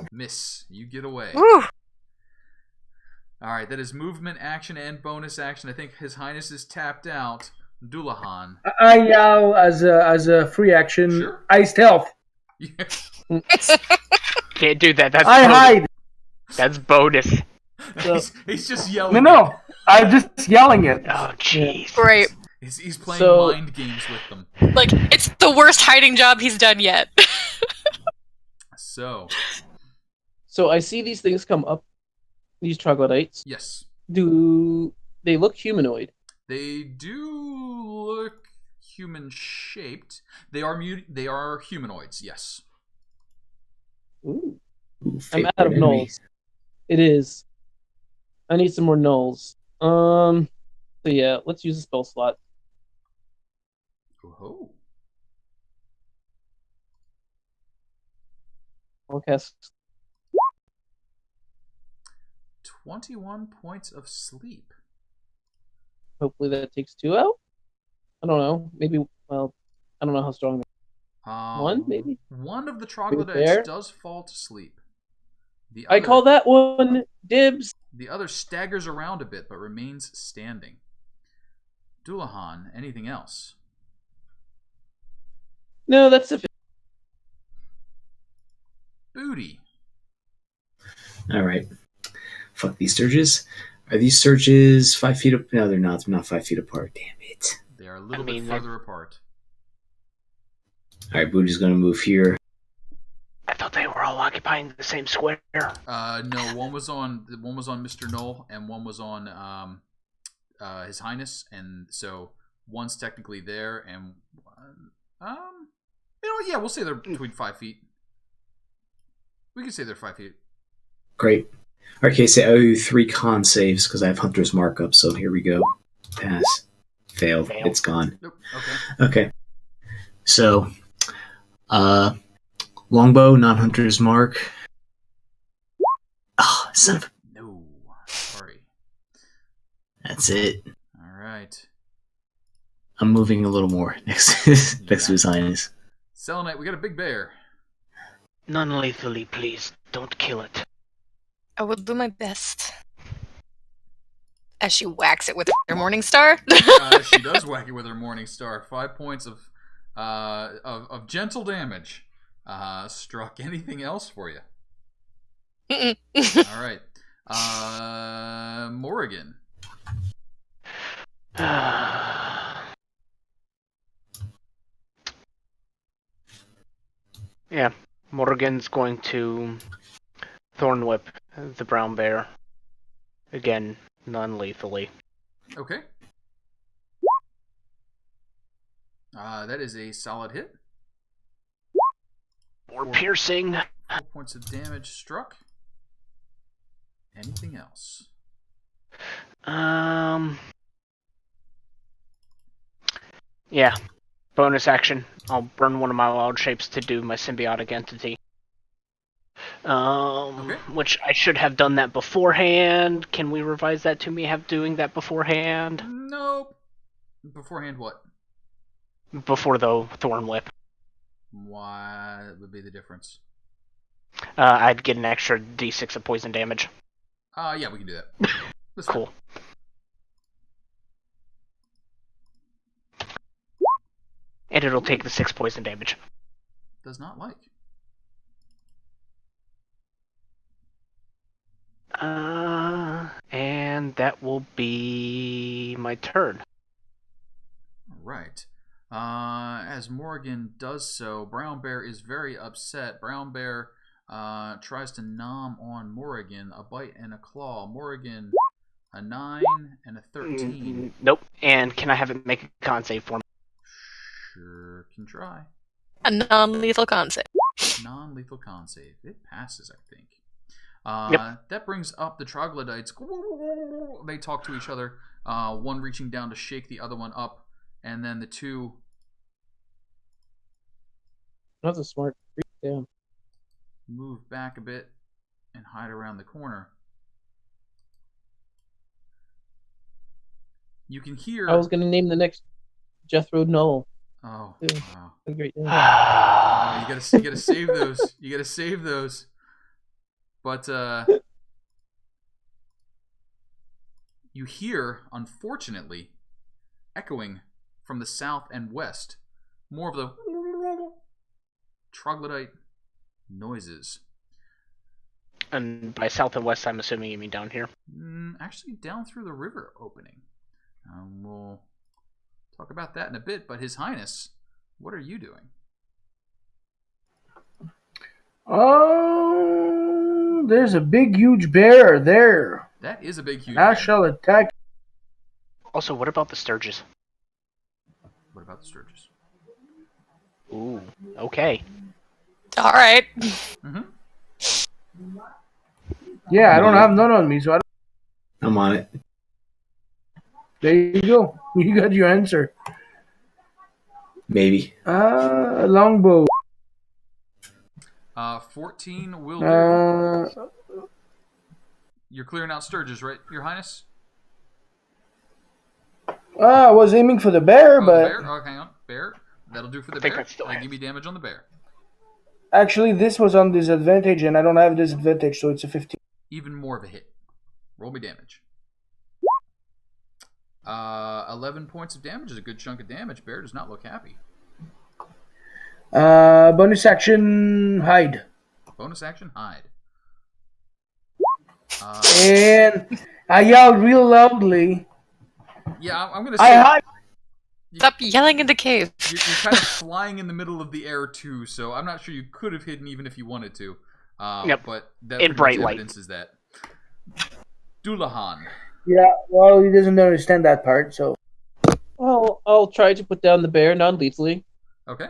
You get away. Woo! All right, that is movement, action, and bonus action. I think His Highness is tapped out. Dullahan. I yell as a free action. Sure. I stealth. Can't do that. That's I bonus. hide. That's bonus. He's just yelling. No. I'm just yelling it. Oh, jeez. Great. He's playing mind games with them. Like, it's the worst hiding job he's done yet. So I see these things come up, these troglodytes. yes, Do they look humanoid? they do look human-shaped. They are humanoids. Yes. Ooh. Ooh, I'm favorite out of enemy. nulls. It is. I need some more nulls. So yeah, let's use a spell slot. Oh. I'll cast 21 points of sleep. hopefully that takes 2 out. I don't know. Maybe I don't know how strong one, maybe? One of the there? troglodytes does fall to sleep. The I other, call that one dibs. The other staggers around a bit but remains standing. Dullahan, anything else? No, that's sufficient. Boody. All right. Fuck these Sturges. Are these Sturges 5 feet up? No, they're not. They're not 5 feet apart. Damn it. They are a little bit further apart. All right, Booty's going to move here. I thought they were all occupying the same square. No, one was on Mr. Knoll and one was on His Highness, and so one's technically there and yeah, we'll say they're between 5 feet. We can say they're 5 feet. Great. Okay, so I owe you 3 con saves because I have Hunter's Markup, so here we go. Pass. Failed. Fail. It's gone. Nope. Okay. Okay. So, longbow, non-Hunter's Mark. Oh, son of a... No. Sorry. That's it. All right. I'm moving a little more next to His Highness. Selenite, we got a big bear. Non-lethally, please. Don't kill it. I will do my best. As she whacks it with her Morning Star. She does whack it with her Morning Star. 5 points of gentle damage. Struck. Anything else for you? All right. Morrigan. Yeah, Morrigan's going to Thorn Whip the brown bear. Again, non-lethally. Okay. That is a solid hit. More piercing. 4 points of damage struck. Anything else? Yeah. Bonus action. I'll burn one of my wild shapes to do my symbiotic entity. Okay. Which I should have done that beforehand. Can we revise that to me doing that beforehand? Nope. Beforehand what? before the thorn whip. What would be the difference? I'd get an extra d6 of poison damage. Yeah, we can do that. That's Cool. And it'll take the 6 poison damage. Does not like. And that will be my turn. All right. As Morrigan does so, Brown Bear is very upset. Brown Bear tries to nom on Morrigan, a bite and a claw. Morrigan, a 9 and a 13. Nope. And can I have it make a con save for me? Sure can try. A non-lethal con save. Non-lethal con save. It passes, I think. Yep. That brings up the troglodytes. They talk to each other, one reaching down to shake the other one up, and then the two... That's a smart. Yeah. move back a bit and hide around the corner. You can hear... I was going to name the next Jethro Null. Oh, Yeah. wow. A great name. Oh, you gotta save those. You gotta save those. But you hear, unfortunately, echoing from the south and west, more of the troglodyte noises. And by south and west, I'm assuming you mean down here. Actually, down through the river opening. We'll talk about that in a bit. But His Highness, what are you doing? Oh, there's a big, huge bear there. That is a big, huge I bear. shall attack. Also, what about the Sturges? What about the Sturges? Ooh, okay. All right. Mm-hmm. Yeah, I don't have none on me, so I don't... I'm on it. There you go. You got your answer. Maybe. Longbow. 14 will do. You're clearing out Sturges, right, Your Highness? I was aiming for the bear, Oh, but... the bear? Oh, hang on. Bear. That'll do for the I think bear. that's still Give me damage on the bear. Actually, this was on disadvantage, and I don't have disadvantage, so it's a 15. Even more of a hit. Roll me damage. 11 points of damage is a good chunk of damage. Bear does not look happy. Bonus action, hide. Bonus action, hide. And I yelled real loudly. Yeah, I'm going to I say... hide. Stop yelling in the cave. You're kind of flying in the middle of the air, too, so I'm not sure you could have hidden even if you wanted to. Yep. But that In pretty bright much light. evidences that. Dullahan. Yeah, well, he doesn't understand that part, so... Well, I'll try to put down the bear non-lethally Okay.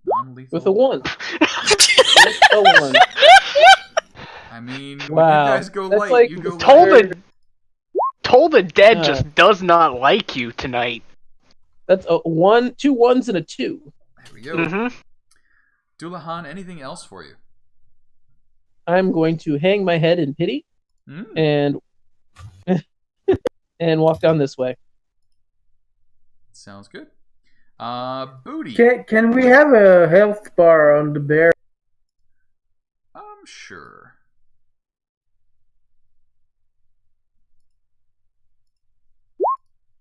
Non-lethal. with a 1. With a 1. I mean, when Wow. you guys go That's light, like you go Toll light. the Dead just does not like you tonight. That's a 1, 2 1s and a 2. There we go. Mm-hmm. Dullahan, anything else for you? I'm going to hang my head in pity and and walk down this way. Sounds good. Boody. Can we have a health bar on the bear? Sure.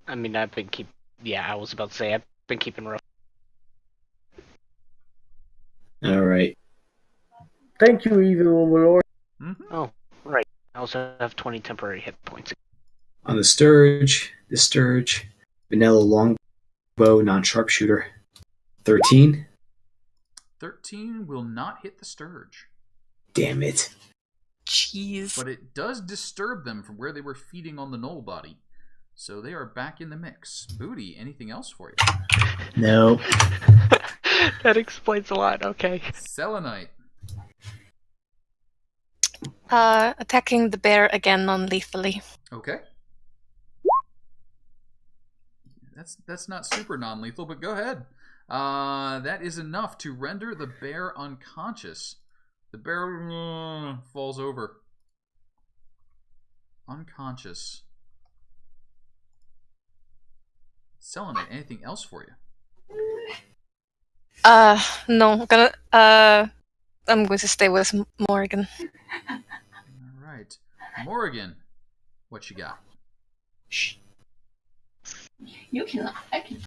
I mean, I was about to say, I've been keeping rough. All right. Thank you, evil overlord. Mm-hmm. Oh, right. I also have 20 temporary hit points. On the Sturge, vanilla longbow, non-sharpshooter. 13. 13 will not hit the Sturge. Damn it. Jeez. But it does disturb them from where they were feeding on the knoll body. So they are back in the mix. Boody, anything else for you? No. That explains a lot, okay. Selenite. Attacking the bear again non-lethally. Okay. That's not super non-lethal, but go ahead. That is enough to render the bear unconscious. The bear falls over. Unconscious. Selenite, anything else for you? No. I'm going to stay with Morrigan. All right. Morrigan, what you got? Shh. You can. I can.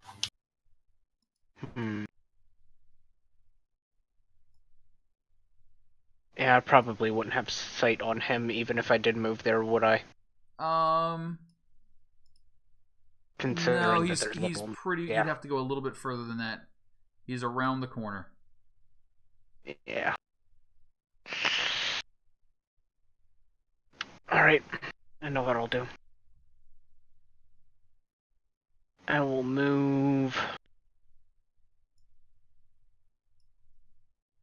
Yeah, I probably wouldn't have sight on him even if I did move there, would I? Considering No, that he's there's multiple... pretty. Yeah. You'd have to go a little bit further than that. He's around the corner. Yeah. Alright, I know what I'll do. I will move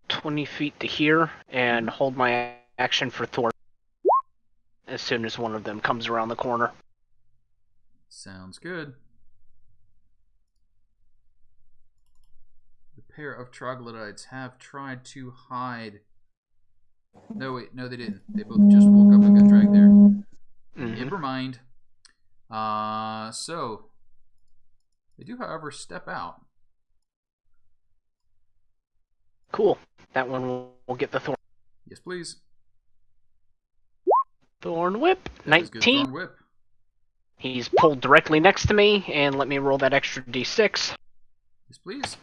20 feet to here and hold my action for Thor as soon as one of them comes around the corner. Sounds good. The pair of troglodytes have tried to hide. No, wait, no, they didn't. They both just woke up and got dragged there. Never mind. So they do, however, step out. Cool. That one will get the Thorn. Yes, please. Thorn Whip. That is good. 19. Thorn whip. He's pulled directly next to me, and let me roll that extra d6. Yes, please.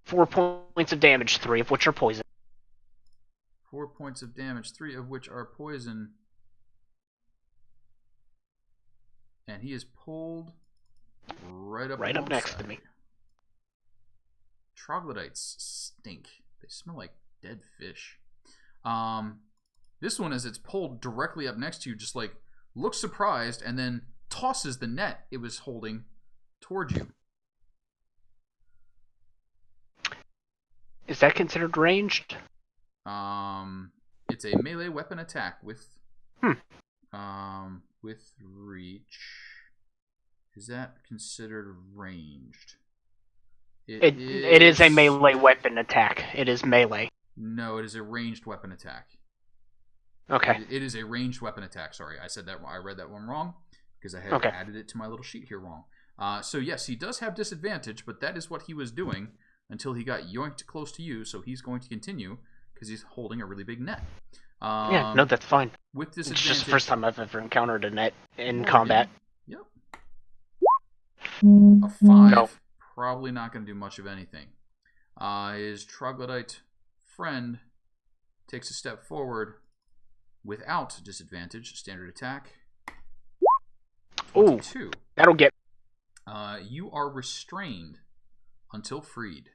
4 points of damage, 3 of which are poison. 4 points of damage, 3 of which are poison. And he is pulled right up next to me. Troglodytes stink. They smell like dead fish. This one, as it's pulled directly up next to you, just like looks surprised and then tosses the net it was holding towards you. Is that considered ranged? It's a melee weapon attack with reach. Is that considered ranged? It is a melee weapon attack. It is melee. No, it is a ranged weapon attack. Okay. It is a ranged weapon attack. Sorry, I said that. I read that one wrong because I had added it to my little sheet here wrong. So yes, he does have disadvantage, but that is what he was doing until he got yoinked close to you. So he's going to continue because he's holding a really big net. Yeah, no, that's fine. With disadvantage, It's just the first time I've ever encountered a net in combat. Yep. A 5. No. Probably not going to do much of anything. His troglodyte friend takes a step forward without disadvantage. Standard attack. 22. Ooh, that'll get... You are restrained until freed.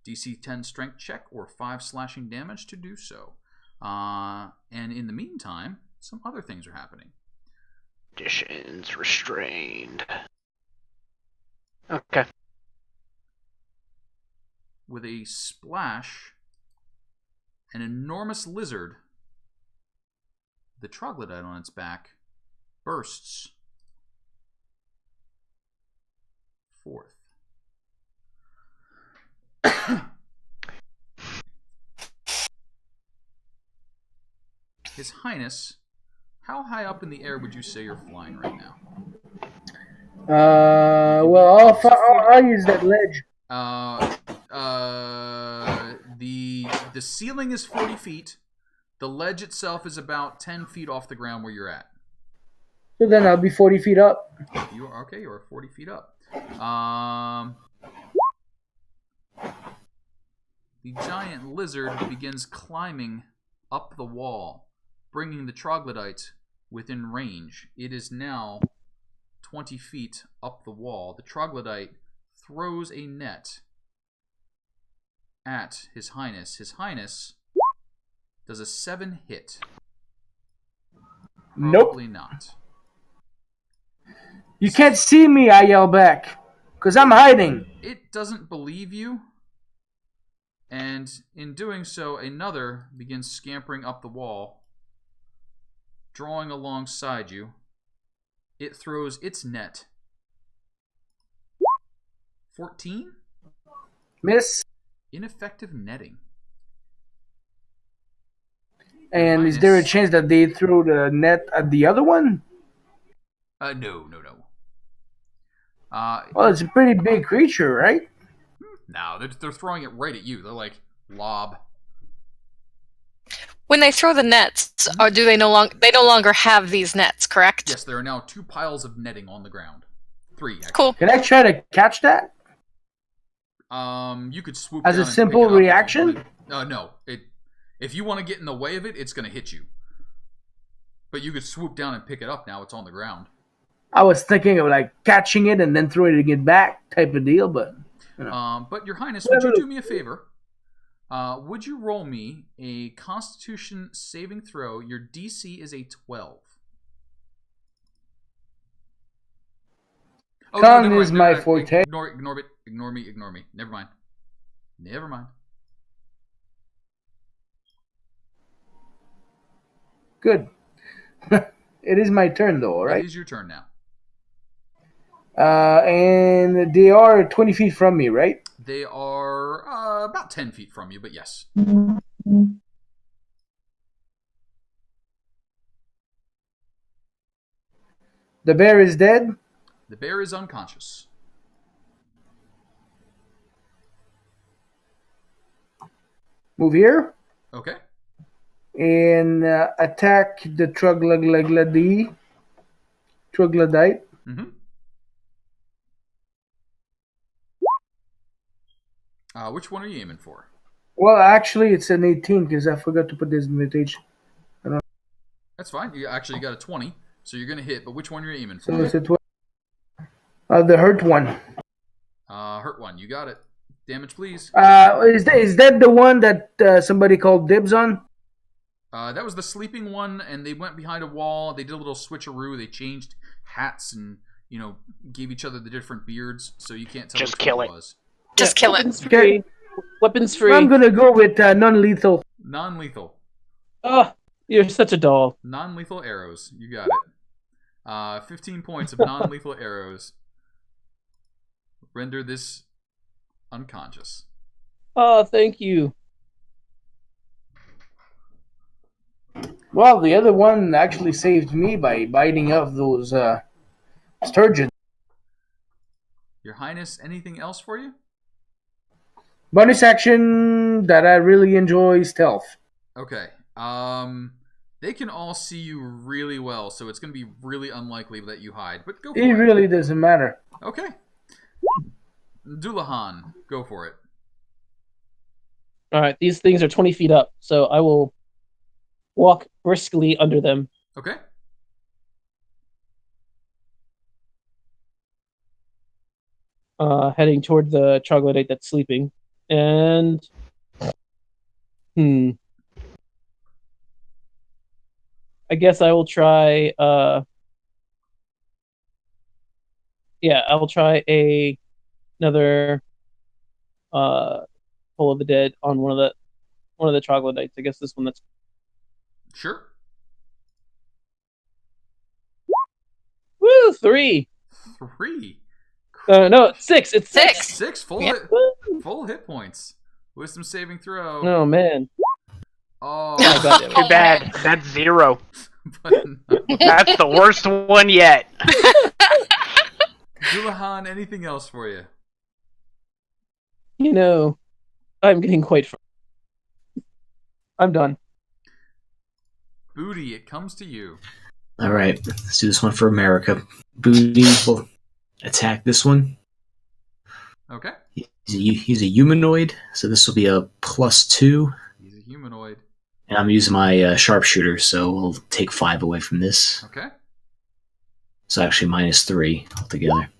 DC 10 strength check or 5 slashing damage to do so. And in the meantime, some other things are happening. Conditions restrained. Okay. With a splash, an enormous lizard, the troglodyte on its back, bursts forth. His Highness, how high up in the air would you say you're flying right now? Well, I'll use that ledge. The ceiling is 40 feet. The ledge itself is about 10 feet off the ground where you're at. So then I'll be 40 feet up. You are okay. You are 40 feet up. The giant lizard begins climbing up the wall, bringing the troglodyte within range. It is now 20 feet up the wall. The troglodyte throws a net at His Highness. His Highness does a 7 hit. Probably not. You can't see me, I yell back, because I'm hiding. It doesn't believe you, and in doing so, another begins scampering up the wall, drawing alongside you. It throws its net. 14? Miss. Ineffective netting. And is there a chance that they throw the net at the other one? No. Well, it's a pretty big creature, right? No, they're throwing it right at you. They're like, lob. When they throw the nets, or do they no longer have these nets, correct? Yes, there are now 2 piles of netting on the ground. 3, actually. Cool. Can I try to catch that? You could swoop as down a and simple pick it up reaction? No. If you want to get in the way of it, it's going to hit you. But you could swoop down and pick it up now. It's on the ground. I was thinking of like catching it and then throwing it back type of deal, but... You know. But Your Highness, would you do me a favor? Would you roll me a Constitution saving throw? Your DC is a 12. Oh, Con is my forte. Ignore me. Never mind. Good. It is my turn, though, all right? It is your turn now. And they are 20 feet from me, right? They are about 10 feet from you, but yes. The bear is dead. The bear is unconscious. Move here. Okay. And attack the troglodyte. Mm-hmm. Which one are you aiming for? Well, actually, it's an 18 because I forgot to put this invitation. That's fine. You got a 20, so you're going to hit, but which one are you aiming for? So it's a 20. The hurt one. Hurt one. You got it. Damage, please. Is that the one that somebody called dibs on? That was the sleeping one, and they went behind a wall. They did a little switcheroo. They changed hats and, gave each other the different beards, so you can't tell Just which kill one it. it was. Just kill it. Weapons free. Weapons free. I'm going to go with non-lethal. Non-lethal. Oh, you're such a doll. Non-lethal arrows. You got it. 15 points of non-lethal arrows. Render this unconscious. Oh, thank you. Well, the other one actually saved me by biting off those sturgeons. Your Highness, anything else for you? Bonus action that I really enjoy, stealth. Okay. They can all see you really well, so it's going to be really unlikely that you hide. But go for it. It really doesn't matter. Okay. Dullahan, go for it. All right, these things are 20 feet up, so I will walk briskly under them. Okay. Heading toward the troglodyte that's sleeping. And... I guess I will try... I will try another Pull of the Dead on one of the troglodytes. I guess this one that's... Sure. Woo! 3! 3? No, 6. It's 6. 6 full hit points. Wisdom saving throw. Oh, man. Oh, Too bad. That's 0. That's the worst one yet. Dullahan, anything else for you? I'm getting quite... I'm done. Boody, it comes to you. All right, let's do this one for America. Boody will attack this one. Okay. He's a humanoid, so this will be a +2. He's a humanoid. And I'm using my sharpshooter, so we'll take 5 away from this. Okay. So actually -3 altogether.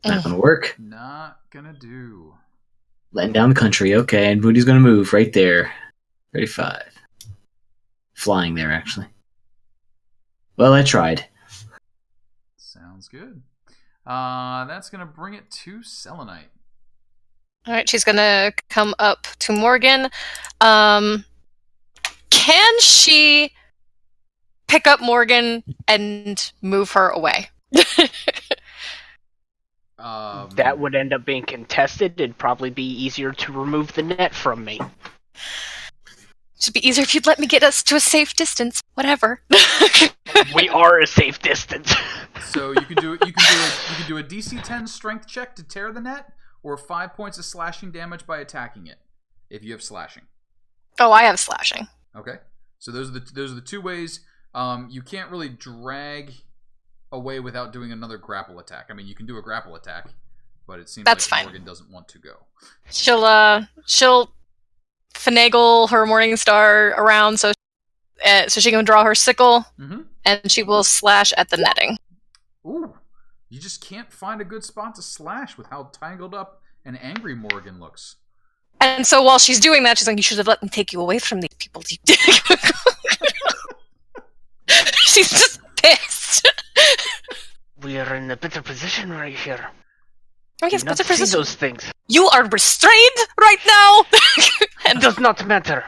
Not gonna work. Not gonna do. Letting down the country, okay, and Booty's gonna move right there. 35. Flying there, actually. Well, I tried. Sounds good. That's gonna bring it to Selenite. All right, she's gonna come up to Morrigan. Can she pick up Morrigan and move her away? That would end up being contested. It'd probably be easier to remove the net from me. It'd be easier if you'd let me get us to a safe distance. Whatever. We are a safe distance. So you can do a DC 10 strength check to tear the net, or 5 points of slashing damage by attacking it, if you have slashing. Oh, I have slashing. Okay. So those are the two ways. You can't really drag away without doing another grapple attack. I mean, you can do a grapple attack, but it seems That's like fine. Morgan doesn't want to go. She'll finagle her Morning Star around so she can draw her sickle, and she will slash at the netting. Ooh, you just can't find a good spot to slash with how tangled up and angry Morrigan looks. And so while she's doing that, she's like, "You should have let me take you away from these people." She's just pissed. We are in a better position right here. Oh yes, Do not better see position. those things. You are restrained right now. It does not matter.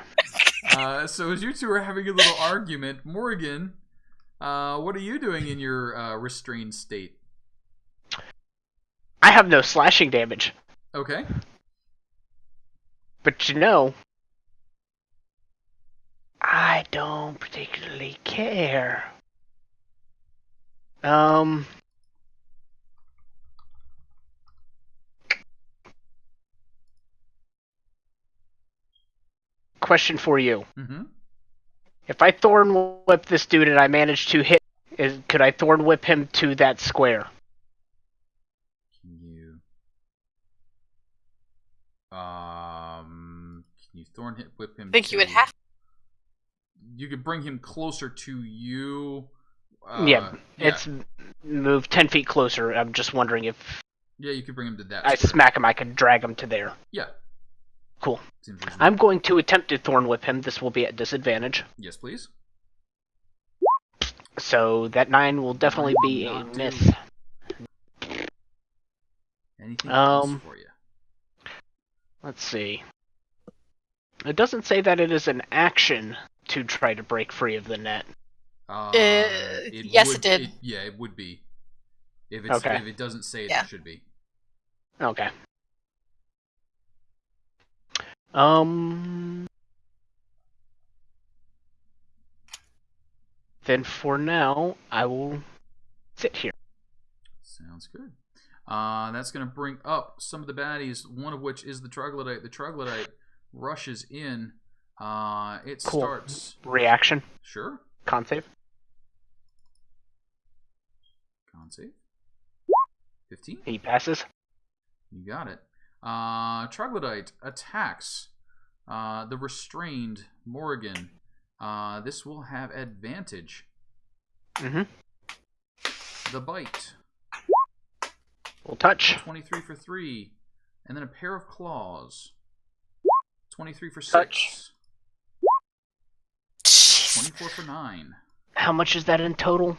So as you two are having a little argument, Morrigan, what are you doing in your restrained state? I have no slashing damage. Okay. But I don't particularly care. Question for you. If I thorn whip this dude and I manage to hit, could I thorn whip him to that square? Can you thorn whip him? I think you would have. You could bring him closer to you. It's moved 10 feet closer. I'm just wondering if... Yeah, you could bring him to that I square. smack him, I could drag him to there. Yeah. Cool. I'm going to attempt to thorn whip him. This will be at disadvantage. Yes, please. So that 9 will definitely be a miss. Anything else for you? Let's see. It doesn't say that it is an action to try to break free of the net. Yes, it did. It would be. If it doesn't say it, it should be. Okay. Then for now, I will sit here. Sounds good. That's going to bring up some of the baddies, one of which is the Troglodyte. The Troglodyte rushes in. It starts... Reaction? Sure. Con save? Con save. 15? He passes. You got it. Troglodyte attacks the restrained Morrigan. This will have advantage. The bite. We'll touch. 23 for 3. And then a pair of claws. 23 for 6. Touch. 24 for 9. How much is that in total?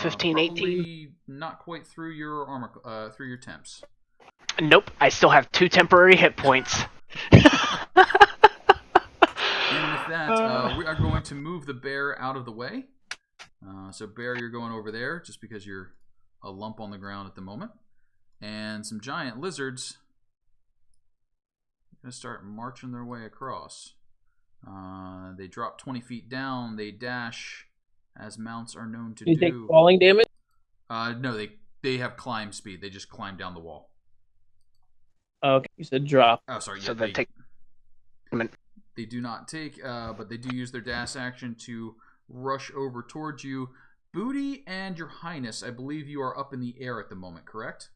15, 18? Not quite through your armor, through your temps. Nope, I still have 2 temporary hit points. And with that, we are going to move the bear out of the way. So bear, you're going over there just because you're a lump on the ground at the moment. And some giant lizards are going to start marching their way across. They drop 20 feet down. They dash, as mounts are known to do. You take falling damage? No, they have climb speed. They just climb down the wall. Okay, you said drop. Oh, sorry. So Yeah, they take... They do not take, but they do use their dash action to rush over towards you. Boody and your Highness, I believe you are up in the air at the moment, correct?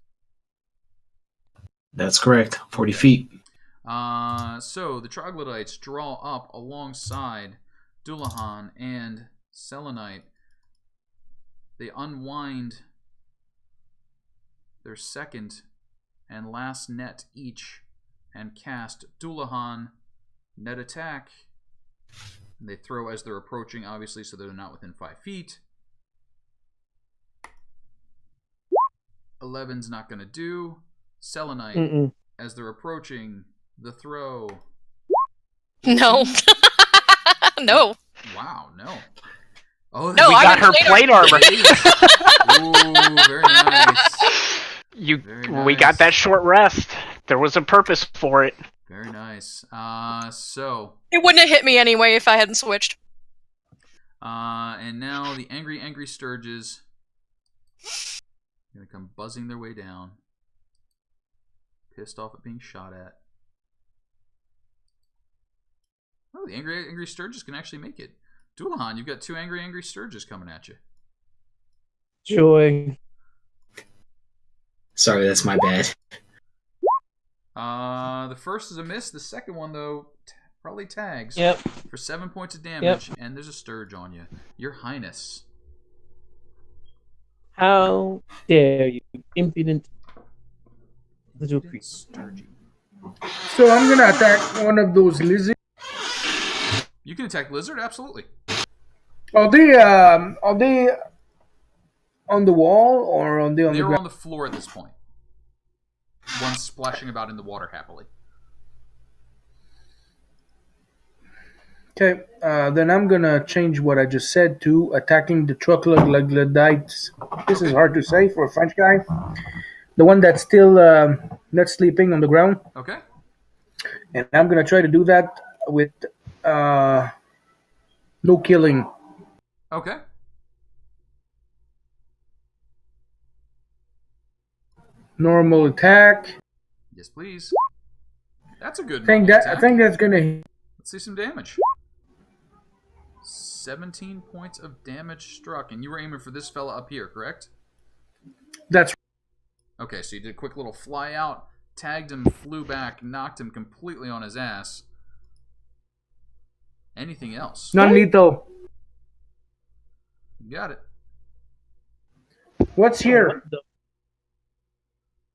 That's correct. 40 feet. So the Troglodytes draw up alongside Dullahan and Selenite. They unwind their second and last net each and cast Dullahan net attack. And they throw as they're approaching, obviously, so they're not within 5 feet. 11's not going to do. Selenite, as they're approaching, the throw. No. No. Wow, no. Oh, No, we I got her plate armor. Ooh, very nice. We got that short rest. There was a purpose for it. Very nice. So. It wouldn't have hit me anyway if I hadn't switched. And now the angry Sturges Gonna come buzzing their way down. Pissed off at being shot at. Oh, the angry Sturges can actually make it. Dullahan, you've got 2 angry Sturges coming at you. Joy. Sorry, that's my bad. The first is a miss. The second one, though, probably tags. Yep. For 7 points of damage, and there's a Sturge on you. Your Highness. How dare you, impudent little creature. Sturgy. So I'm gonna attack one of those lizards. You can attack Lizard, absolutely. Are they on the wall or on the They're ground? on the floor at this point. One's splashing about in the water happily. Okay, then I'm gonna change what I just said to attacking the troglodytes. This is hard to say for a French guy. The one that's still not sleeping on the ground. Okay. And I'm gonna try to do that with no killing. Okay. Normal attack. Yes, please. That's a good I think that's gonna. Let's see some damage. 17 points of damage struck, and you were aiming for this fella up here, correct? That's okay. So you did a quick little fly out, tagged him, flew back, knocked him completely on his ass. Anything else? non-lethal. You got it. What's here?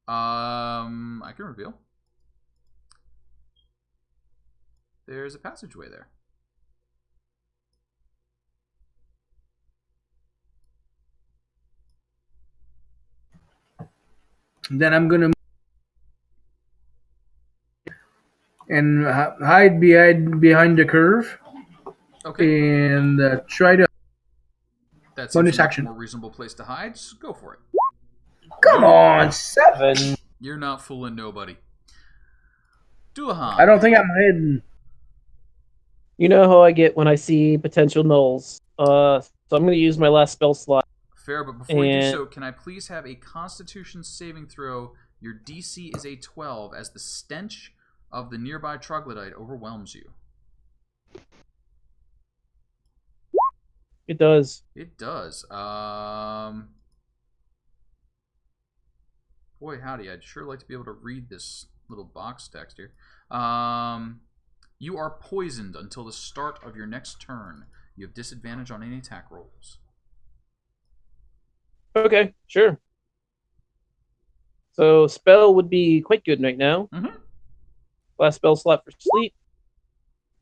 I can reveal. There's a passageway there. Then I'm gonna and hide behind the curve. Okay. And try to. That's bonus a much action. more reasonable place to hide. Just go for it. Come on, 7. You're not fooling nobody. Dullahan. I don't think I'm hidden. You know how I get when I see potential nulls. So I'm going to use my last spell slot. Fair, but before you do so, can I please have a Constitution saving throw? Your DC is a 12 as the stench of the nearby troglodyte overwhelms you. It does. It does. Boy, howdy, I'd sure like to be able to read this little box text here. You are poisoned until the start of your next turn. You have disadvantage on any attack rolls. Okay, sure. So spell would be quite good right now. Mm-hmm. Last spell slot for sleep.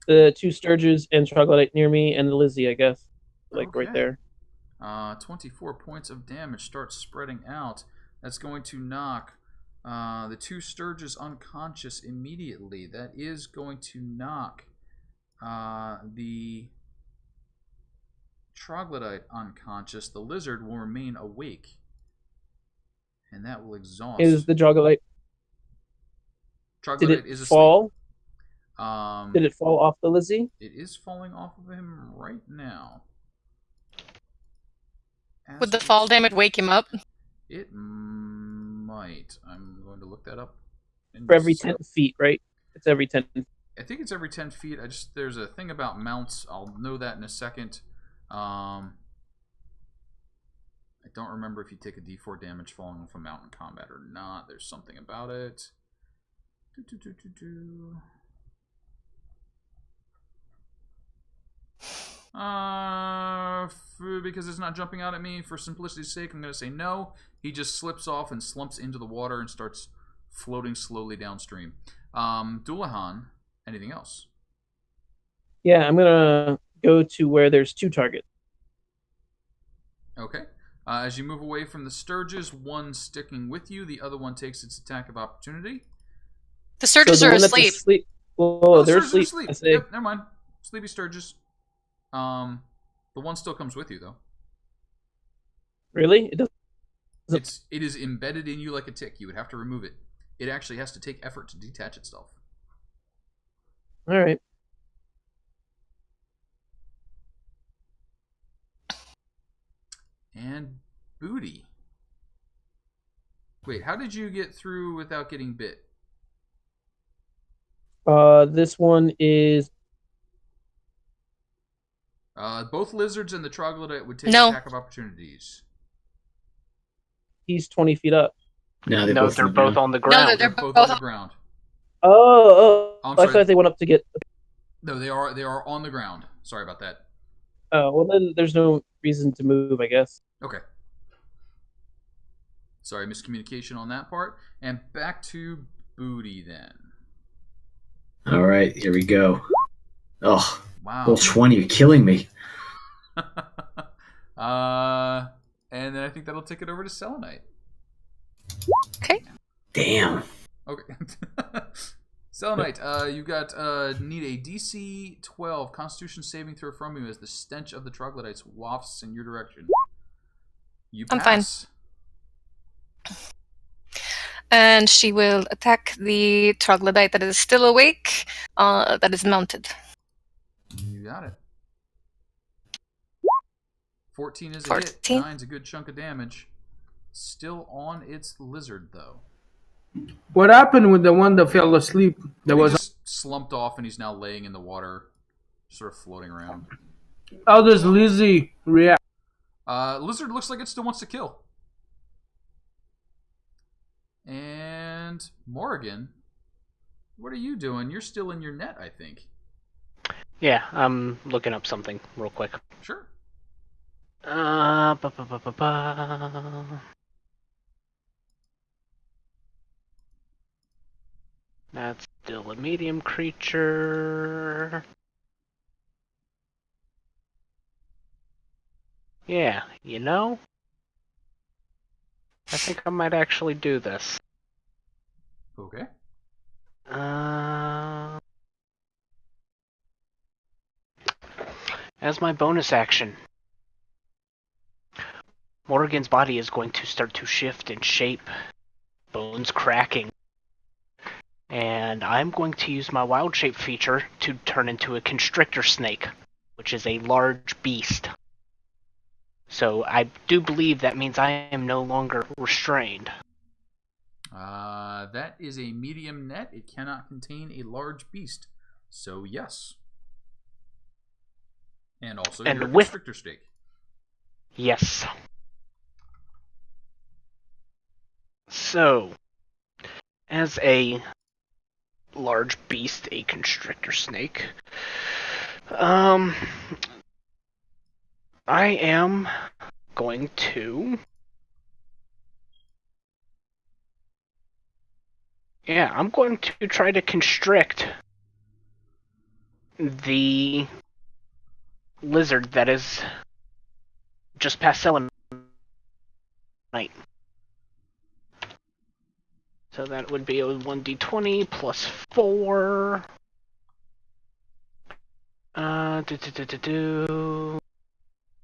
The 2 Sturges and Troglodyte near me, and the Lizzie, I guess. Like okay. right there. 24 points of damage starts spreading out. That's going to knock the 2 Sturges unconscious immediately. That is going to knock the Troglodyte unconscious. The Lizard will remain awake. And that will exhaust. Is the Troglodyte... Troglodyte Did is it asleep. fall? Um, Did it fall off the Lizzie? It is falling off of him right now. Would the fall damage wake him up? It might. I'm going to look that up. For every 10 feet, right? It's every 10. I think it's every 10 feet. There's a thing about mounts. I'll know that in a second. I don't remember if you take a d4 damage falling off a mount in combat or not. There's something about it. Because it's not jumping out at me, for simplicity's sake, I'm going to say no. He just slips off and slumps into the water and starts floating slowly downstream. Dullahan, anything else? Yeah, I'm going to go to where there's 2 targets. Okay. As you move away from the Sturges, one sticking with you, the other one takes its attack of opportunity. The Sturges are asleep. Whoa, they're asleep. Yep, never mind. Sleepy Sturges. The one still comes with you, though. Really? It doesn't... It is embedded in you like a tick. You would have to remove it. It actually has to take effort to detach itself. All right. And Boody. Wait, how did you get through without getting bit? This one is Both lizards and the troglodyte would take No. attack of opportunities. he's 20 feet up. No, they're No, both they're on the both ground. on the No, ground. They're They're both both on the ground. Oh, I'm I sorry. thought they went up to get. No, they are on the ground. Sorry about that. Oh, well then there's no reason to move, I guess. Okay. Sorry, miscommunication on that part. And back to Boody then. All right, here we go. Oh, Wow. roll 20. You're killing me. And then I think that'll take it over to Selenite. Okay. Damn. Okay. Selenite, you got need a DC 12 Constitution saving throw from you as the stench of the troglodytes wafts in your direction. You I'm fine. pass. And she will attack the troglodyte that is still awake, that is mounted. You got it. 14 is a 14. hit. 9's a good chunk of damage. Still on its lizard, though. What happened with the one that fell asleep? That He was. just slumped off and he's now laying in the water, sort of floating around. How does Lizzie react? Lizard looks like it still wants to kill. And Morrigan, what are you doing? You're still in your net, I think. Yeah, I'm looking up something real quick. Sure. Ba, ba, ba, ba, ba. That's still a medium creature. Yeah, you know? I think I might actually do this. Okay. As my bonus action, Morrigan's body is going to start to shift and shape, bones cracking. And I'm going to use my wild shape feature to turn into a constrictor snake, which is a large beast. So I do believe that means I am no longer restrained. That is a medium net. It cannot contain a large beast. So yes. And also And your with- constrictor stake. Yes. So, as a large beast, a constrictor snake, I am going to... Yeah, I'm going to try to constrict the lizard that is just past Selenite. So that would be a 1d20 plus 4.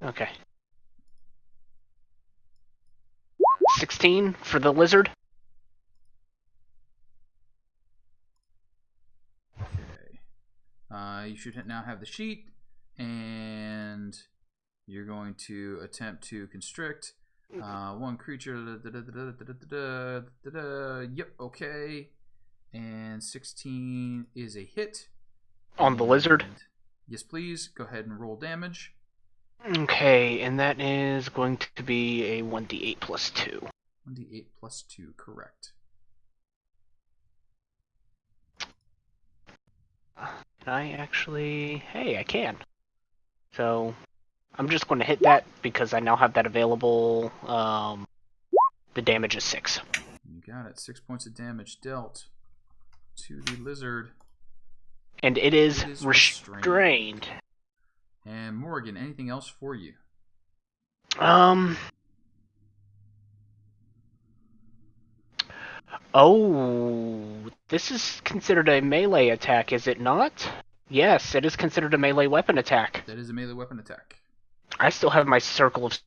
Okay. 16 for the lizard. Okay. You should now have the sheet, and you're going to attempt to constrict one creature. Yep, okay. And 16 is a hit. On the lizard? Yes, please. Go ahead and roll damage. Okay, and that is going to be a 1d8 plus 2. 1d8 plus 2, correct. Can I actually... Hey, I can. So, I'm just going to hit that because I now have that available. The damage is 6. You got it. 6 points of damage dealt to the lizard. And it is restrained. And Morrigan, anything else for you? Oh, this is considered a melee attack, is it not? Yes, it is considered a melee weapon attack. That is a melee weapon attack. I still have my circle of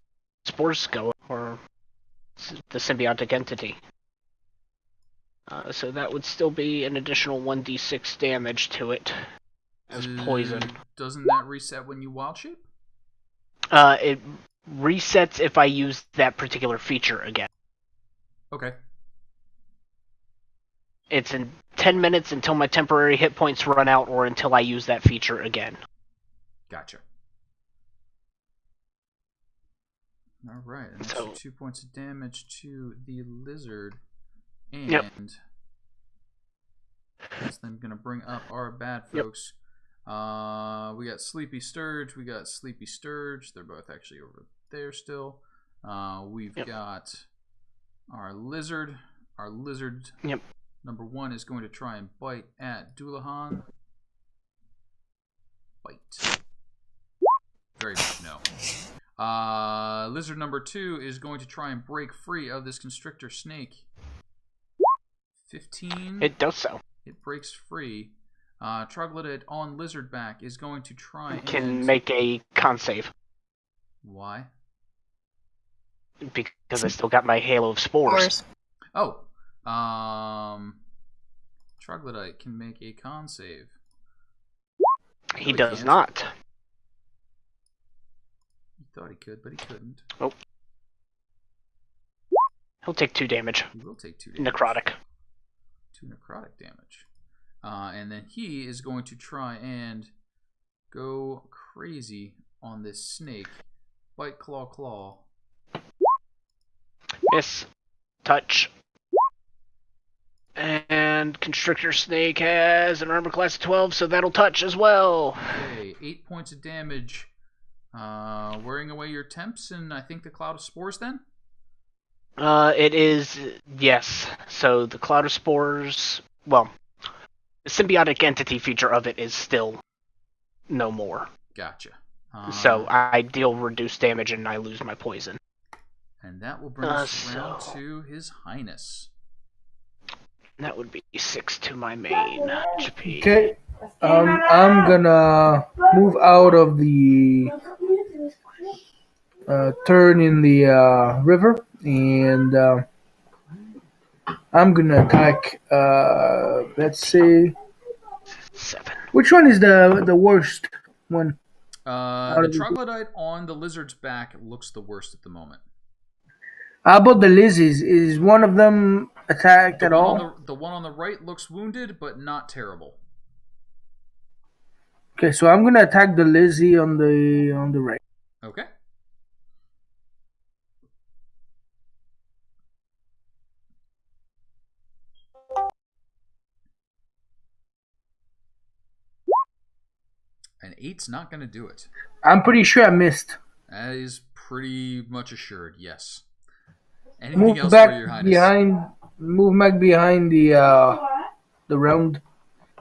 spores going, or the symbiotic entity. So that would still be an additional 1d6 damage to it as poison. Doesn't that reset when you wild shape? It resets if I use that particular feature again. Okay. It's in 10 minutes until my temporary hit points run out or until I use that feature again. Gotcha. All right, and that's So, 2 points of damage to the lizard. And Yep. that's then going to bring up our bad folks. We got Sleepy Sturge. They're both actually over there still. We've got our lizard. Our lizard number 1 is going to try and bite at Dullahan. Bite. Very much no. Lizard number 2 is going to try and break free of this constrictor snake. 15. It does so. It breaks free. Troglodyte on lizard back is going to try Can make a con save. Why? Because I still got my halo of spores. Oh. Troglodyte can make a con save. He does not. He thought he could, but he couldn't. Oh. He'll take 2 damage. He will take 2 damage. Necrotic. 2 necrotic damage. And then he is going to try and go crazy on this snake. Bite, claw, claw. Miss. Touch. And Constrictor Snake has an armor class of 12, so that'll touch as well. Okay, 8 points of damage. Wearing away your temps and I think the Cloud of Spores then? It is, yes. So the Cloud of Spores, well, the symbiotic entity feature of it is still no more. Gotcha. So I deal reduced damage and I lose my poison. And that will bring us round to His Highness. That would be 6 to my main HP. Okay. I'm gonna move out of the turn in the river, and I'm gonna attack. Let's see. 7. Which one is the worst one? The troglodyte on the lizard's back looks the worst at the moment. How about the lizzies? Is one of them attacked at all? The one on the right looks wounded, but not terrible. Okay, so I'm gonna attack the Lizzie on the right. Okay. An 8's not gonna do it. I'm pretty sure I missed. That is pretty much assured. Yes. Anything else for your Highness? Move back behind the round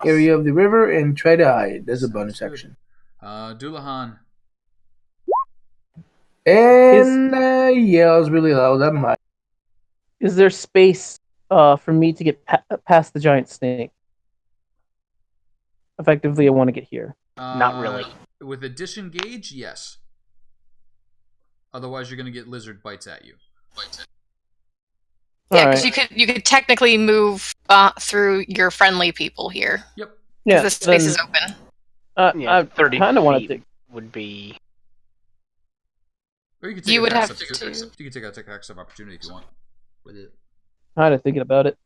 area of the river and try to hide. There's a bonus action. Dullahan. And yells really loud. I'm high. Is there space for me to get past the giant snake? Effectively, I want to get here. Not really. With a disengage, yes. Otherwise, you're going to get lizard bites at you. Yeah, because you could technically move through your friendly people here. Yep. Yeah, the space is open. I 30 kind of wanted feet to. would be. Or you could take You would have to. You could take a attacks of opportunity if you want. With it. Kind of thinking about it.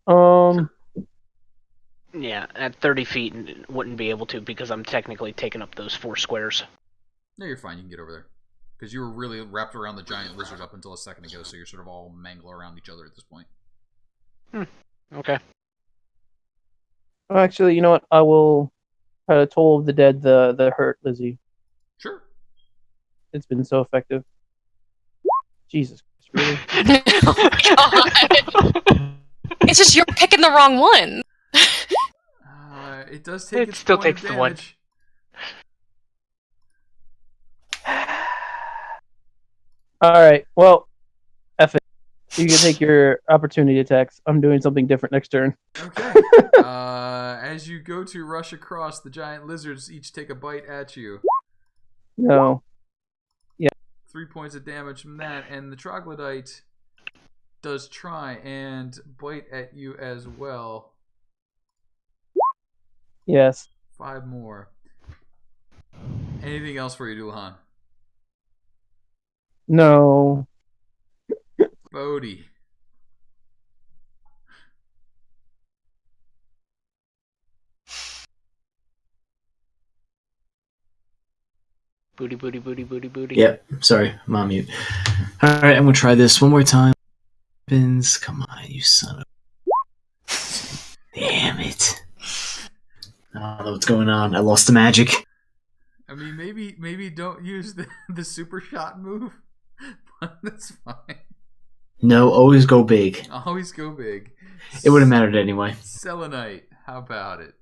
Yeah, at 30 feet, wouldn't be able to because I'm technically taking up those 4 squares. No, you're fine. You can get over there. Because you were really wrapped around the giant lizard up until a second ago, so you're sort of all mangled around each other at this point. Okay. Well, actually, you know what? I will try to toll of the dead the hurt Lizzie. Sure. It's been so effective. Jesus Christ, really? Oh my God. It's just you're picking the wrong one. It does take. It still takes the one. Alright, well, F it. You can take your opportunity attacks. I'm doing something different next turn. Okay. As you go to rush across, the giant lizards each take a bite at you. No. 3 points of damage from that, and the troglodyte does try and bite at you as well. Yes. 5 more. Anything else for you, Dullahan? No. Boody. Booty, booty, booty, booty, booty. Yep. Sorry, I'm on mute. All right, I'm gonna try this one more time. Come on, you son of... Damn it. I don't know what's going on. I lost the magic. I mean, maybe don't use the super shot move, but that's fine. No, always go big. Always go big. It would have mattered anyway. Selenite, how about it?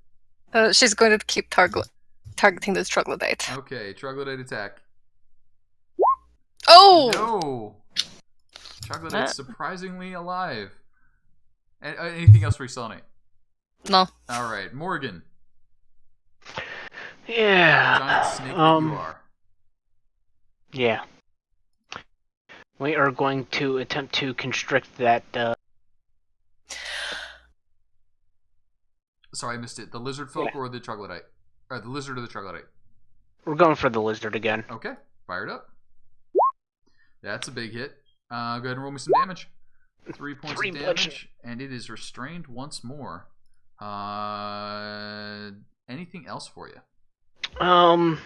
She's going to keep targeting this troglodyte. Okay, troglodyte attack. Oh! No! Troglodyte's surprisingly alive. Anything else for you, Selenite? No. Alright, Morrigan. Yeah. Giant snake that you are. Yeah. We are going to attempt to constrict that. Sorry, I missed it. The lizard folk or the troglodyte? Or the lizard or the troglodyte? We're going for the lizard again. Okay, fired up. That's a big hit. Go ahead and roll me some damage. 3 points of damage, and it is restrained once more. Anything else for you? I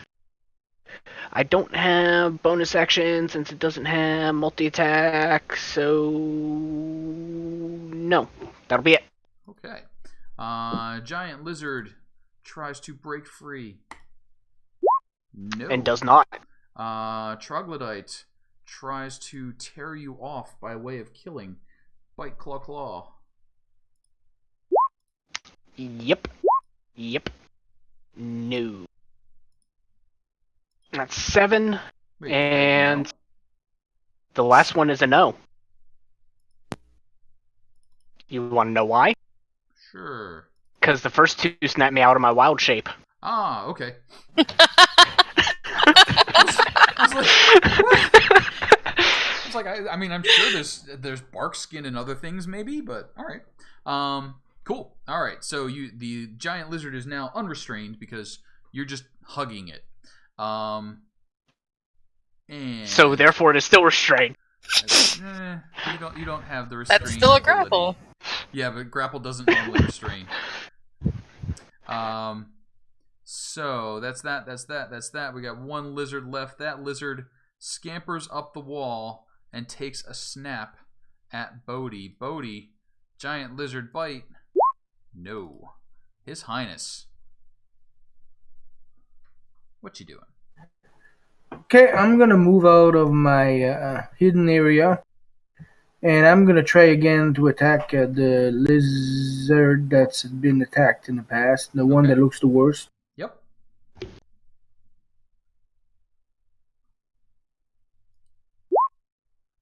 don't have bonus action since it doesn't have multi-attack, so no, that'll be it. Okay. Giant lizard tries to break free. No. And does not. Troglodyte tries to tear you off by way of killing. Bite, claw, claw. Yep. No. That's 7. Wait, and no. The last one is a no. You want to know why? Sure. Because the first 2 snapped me out of my wild shape. Ah, okay. I was like, I mean, I'm sure there's bark skin and other things maybe, but all right. Cool. All right. So the giant lizard is now unrestrained because you're just hugging it. And so therefore it is still restrained. You don't have the restraint. That's still a ability. grapple. Yeah, but grapple doesn't normally restrain. So that's that. We got one lizard left. That lizard scampers up the wall and takes a snap at Boody. Boody, giant lizard bite. No. His Highness. What you doing? Okay, I'm gonna move out of my hidden area, and I'm gonna try again to attack the lizard that's been attacked in the past, the one that looks the worst. Yep.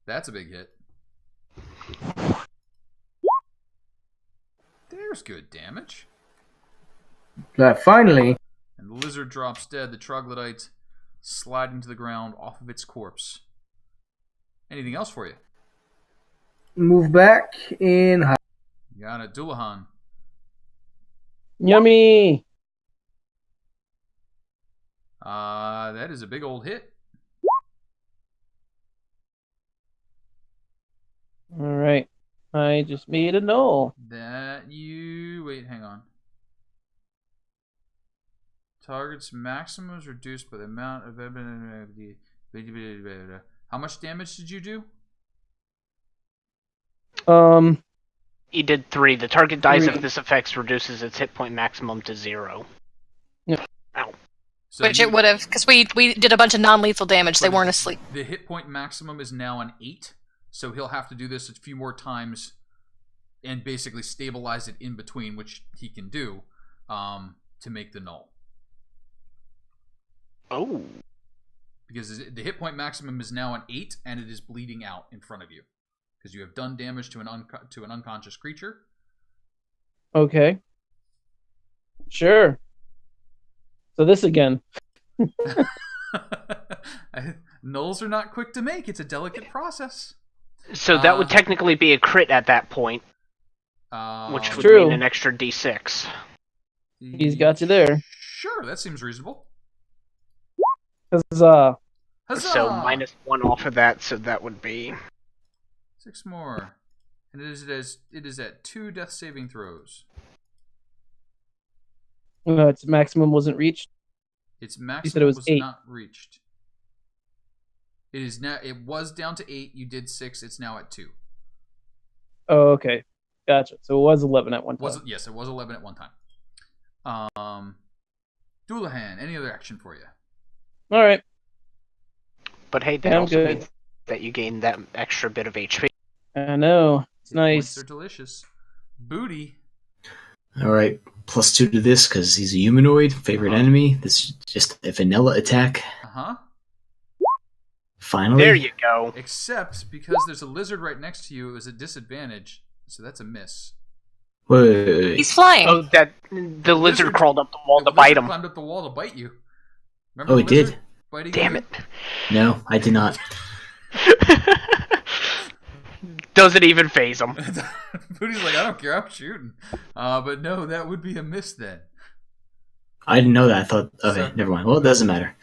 That's a big hit. There's good damage. Finally. And the lizard drops dead. The troglodyte sliding to the ground off of its corpse. Anything else for you? Move back in. You got it, Dullahan. Yummy! That is a big old hit. Alright. I just made a null. Wait, hang on. Target's maximum is reduced by the amount of... How much damage did you do? He did 3. The target dies 3. if this effect reduces its hit point maximum to 0. Yeah. Ow. So Which it would have, because we did a bunch of non-lethal damage. They weren't asleep. The hit point maximum is now an 8, so he'll have to do this a few more times and basically stabilize it in between, which he can do, to make the null. Oh. Because the hit point maximum is now an 8, and it is bleeding out in front of you. Because you have done damage to an unconscious creature. Okay. Sure. So this again. Nulls are not quick to make. It's a delicate process. So that would technically be a crit at that point. Which would True. mean an extra d6. He's got you there. Sure, that seems reasonable. Huzzah. Huzzah! So -1 off of that, so that would be... 6 more. And it is at 2 death saving throws. Its maximum wasn't reached. Its You said it maximum was was 8. not reached. It is now. It was down to 8. You did 6. It's now at 2. Oh, okay. Gotcha. So it was 11 at one time. Yes, it was 11 at one time. Dullahan, any other action for you? All right. But hey, that also means that you gain that extra bit of HP. I know. It's Hit nice. Points are delicious. Booty. All right, +2 to this because he's a humanoid. Favorite enemy. This is just a vanilla attack. Finally. There you go. Except because there's a lizard right next to you, it was a disadvantage. So that's a miss. Wait. He's flying. Oh, that the lizard crawled up the wall to bite him. Climbed up the wall to bite you. Remember Oh, it did? Damn it. No, I did not. Doesn't even phase him. Booty's like, I don't care, I'm shooting. But no, that would be a miss then. I didn't know that. I thought, okay, never mind. Well, it doesn't matter.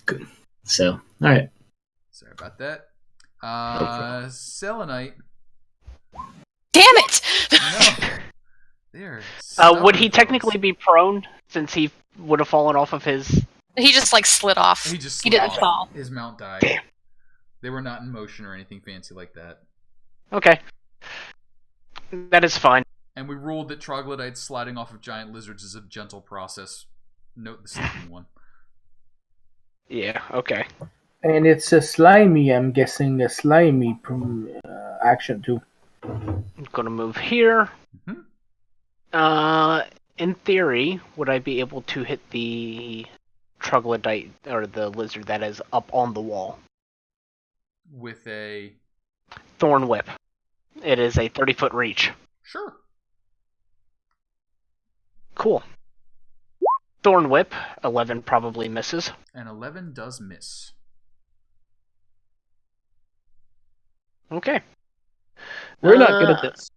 Good. So, all right. Sorry about that. Selenite. Damn it! No. There. Would he technically be prone since he would have fallen off of his... He just like slid off. He didn't fall. His mount died. Damn. They were not in motion or anything fancy like that. Okay. That is fine. And we ruled that troglodytes sliding off of giant lizards is a gentle process. Note the sleeping one. Yeah, okay. And it's a slimy, I'm guessing, a slimy action too. I'm gonna move here. In theory, would I be able to hit the troglodyte, or the lizard that is up on the wall? With a... Thorn Whip. It is a 30-foot reach. Sure. Cool. Thorn Whip, 11 probably misses. And 11 does miss. Okay. We're not good at this.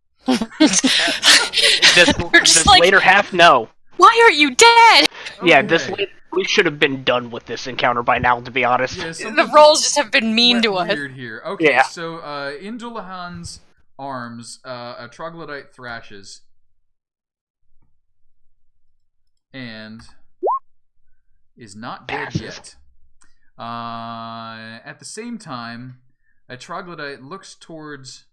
This later half, no. Why aren't you dead? Yeah, we should have been done with this encounter by now, to be honest. Yeah, the rolls just have been mean to us. Weird here. Okay, yeah. So in Dullahan's arms, a troglodyte thrashes. And is not dead yet. At the same time, a troglodyte looks towards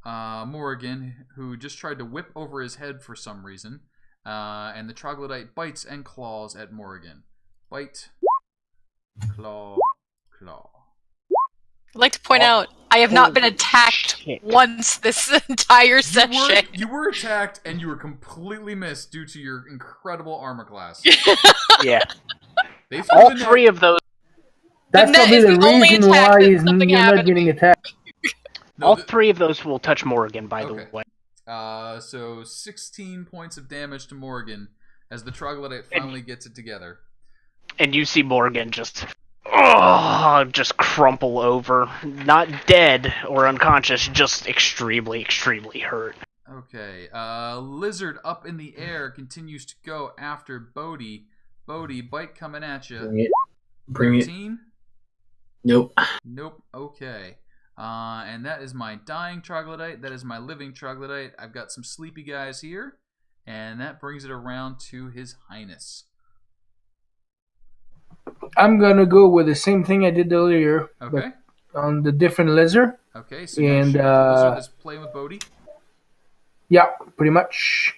Morrigan, who just tried to whip over his head for some reason. And the troglodyte bites and claws at Morrigan. Bite, claw, claw. I'd like to point out, I have not been attacked once this entire session. You were attacked, and you were completely missed due to your incredible armor class. Yeah. All three of those... That's probably the reason why you're not getting attacked. All three of those will touch Morrigan, by the way. So 16 points of damage to Morrigan as the troglodyte finally gets it together. And you see Morrigan just crumple over. Not dead or unconscious, just extremely, extremely hurt. Okay. Lizard up in the air continues to go after Boody. Boody, bite coming at you. Bring 13? it. Nope. Nope. Okay. And that is my dying troglodyte. That is my living troglodyte. I've got some sleepy guys here. And that brings it around to His Highness. I'm going to go with the same thing I did earlier. Okay. On the different lizard. Okay, so you're the lizard that's playing with Boody? Yeah, pretty much.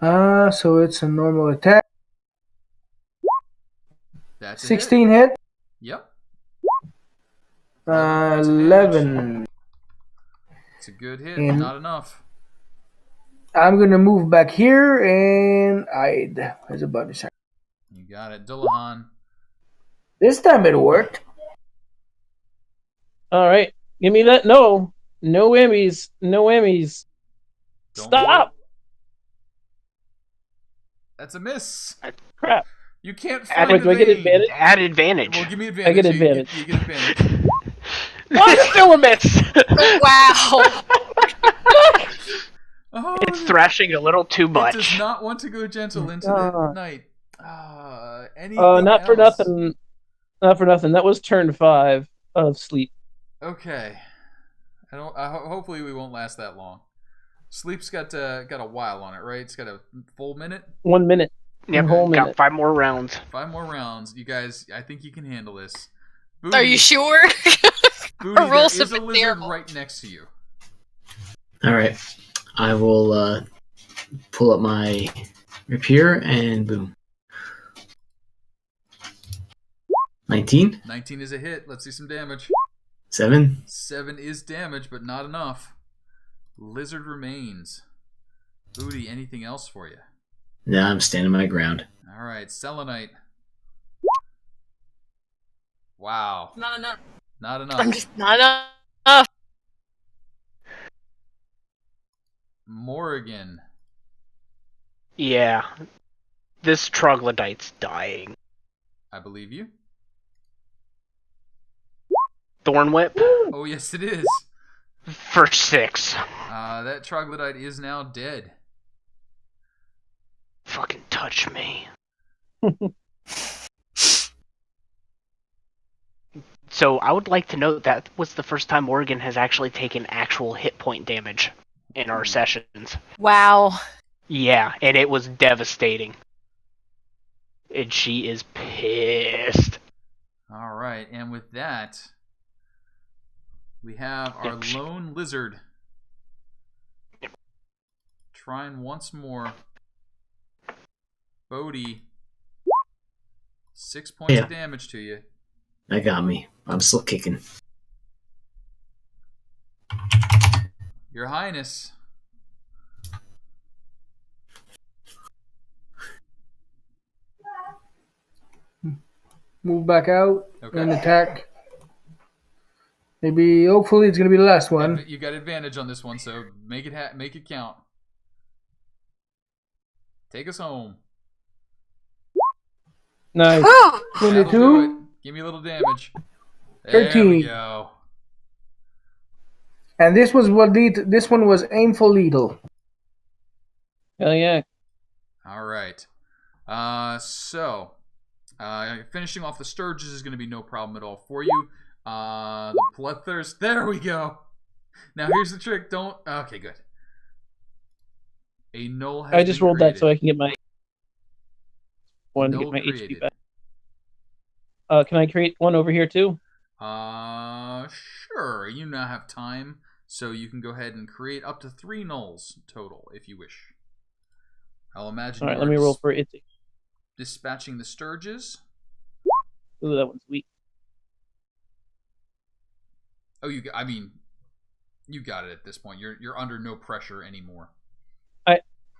So it's a normal attack. That's 16 hit. Yep. 11. It's a good hit, And not enough. I'm going to move back here and hide. There's a bunny sign. You got it. Dullahan. This time it worked. Alright. Give me that. No. No whammies. No whammies. Stop! That's a miss. Crap. You can't find do I get advantage? Add advantage. Well, give me advantage. I get advantage. You get advantage. What? Still a miss! Wow! Oh, it's thrashing a little too much. It does not want to go gentle into the night. Not for nothing. Not for nothing. That was turn 5 of sleep. Okay. Hopefully we won't last that long. Sleep's got a while on it, right? It's got a full minute. 1 minute. Yep, got 5 more rounds. 5 more rounds. You guys, I think you can handle this. Boody, Are you sure? Boody, Our there rolls is have a been lizard terrible. right next to you. All right. I will pull up my rapier and boom. 19? 19 is a hit. Let's see some damage. 7? 7 is damage, but not enough. Lizard remains. Boody, anything else for you? Nah, I'm standing my ground. All right, Selenite. Wow. Not enough. Not I'm enough. just not enough. Morrigan. Yeah. This troglodyte's dying. I believe you. Thorn Whip Oh, yes, it is. for 6. That troglodyte is now dead. Fucking touch me. So I would like to note that was the first time Morrigan has actually taken actual hit point damage in our sessions. Wow. Yeah, and it was devastating. And she is pissed. All right, and with that, we have our lone lizard trying once more. Boody, 6 points of damage to you. That got me. I'm still kicking. Your Highness. Move back out Okay. and attack. Maybe, hopefully, it's gonna be the last one. You got advantage on this one, so make it count. Take us home. Nice. Woo! That'll 22. do it. Give me a little damage. There 13. we go. And this was what this one was aim for lethal. Hell yeah. All right. So finishing off the Sturges is going to be no problem at all for you. The Bloodthirst. There we go. Now here's the trick. Don't. Okay, good. A null has I just been rolled created. that so I can get my one to Null get my created. HP back. Can I create one over here too? Sure. You now have time, so you can go ahead and create up to 3 nulls total if you wish. I'll imagine. All right, you let are me roll for it. dispatching the Sturges. Ooh, that one's weak. Oh, you got it at this point. You're under no pressure anymore.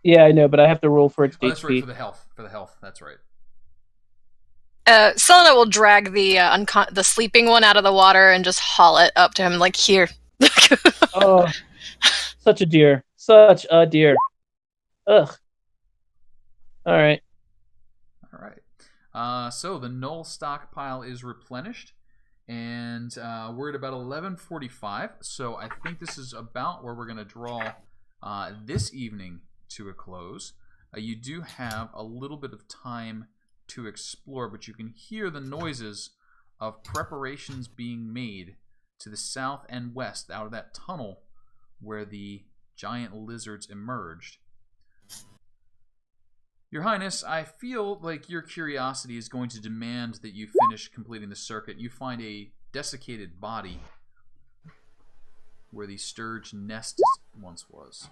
Yeah, I know, but I have to roll for its Oh, that's right, HP. for the health. For the health, that's right. Selena will drag the sleeping one out of the water and just haul it up to him, like, here. Oh, such a dear. Such a dear. Ugh. All right. All right. So the null stockpile is replenished, and we're at about 11:45. So I think this is about where we're going to draw this evening to a close. You do have a little bit of time to explore, but you can hear the noises of preparations being made to the south and west out of that tunnel where the giant lizards emerged. Your Highness, I feel like your curiosity is going to demand that you finish completing the circuit. You find a desiccated body where the sturge nest once was.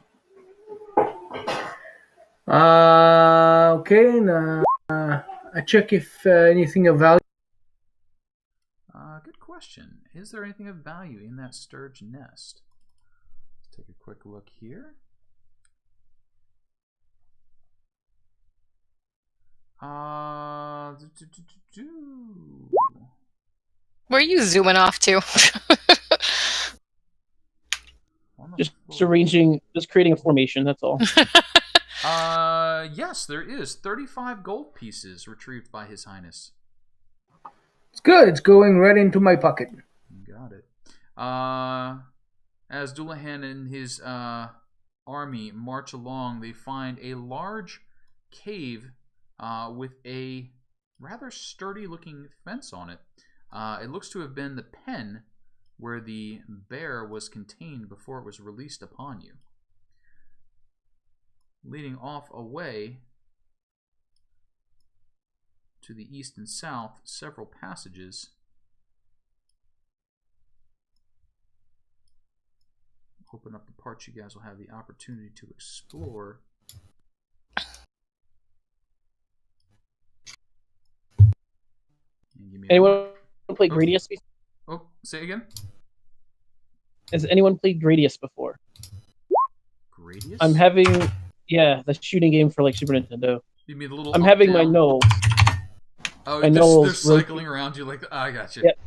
Okay. I check if anything of value. Good question. Is there anything of value in that sturge nest? Let's take a quick look here. Where are you zooming off to? Just creating a formation, that's all. Yes, there is 35 gold pieces retrieved by His Highness. It's good. It's going right into my pocket. Got it. As Dullahan and his army march along, they find a large cave with a rather sturdy-looking fence on it. It looks to have been the pen where the bear was contained before it was released upon you. Leading off away to the east and south, several passages open up the parts you guys will have the opportunity to explore. And give me Anyone play Gradius? Oh, say again? Has anyone played Gradius before? Gradius? I'm having, the shooting game for like Super Nintendo. You mean the little I'm having my up-down? nose. Oh, My they're nose cycling around you like. I got you. Yep.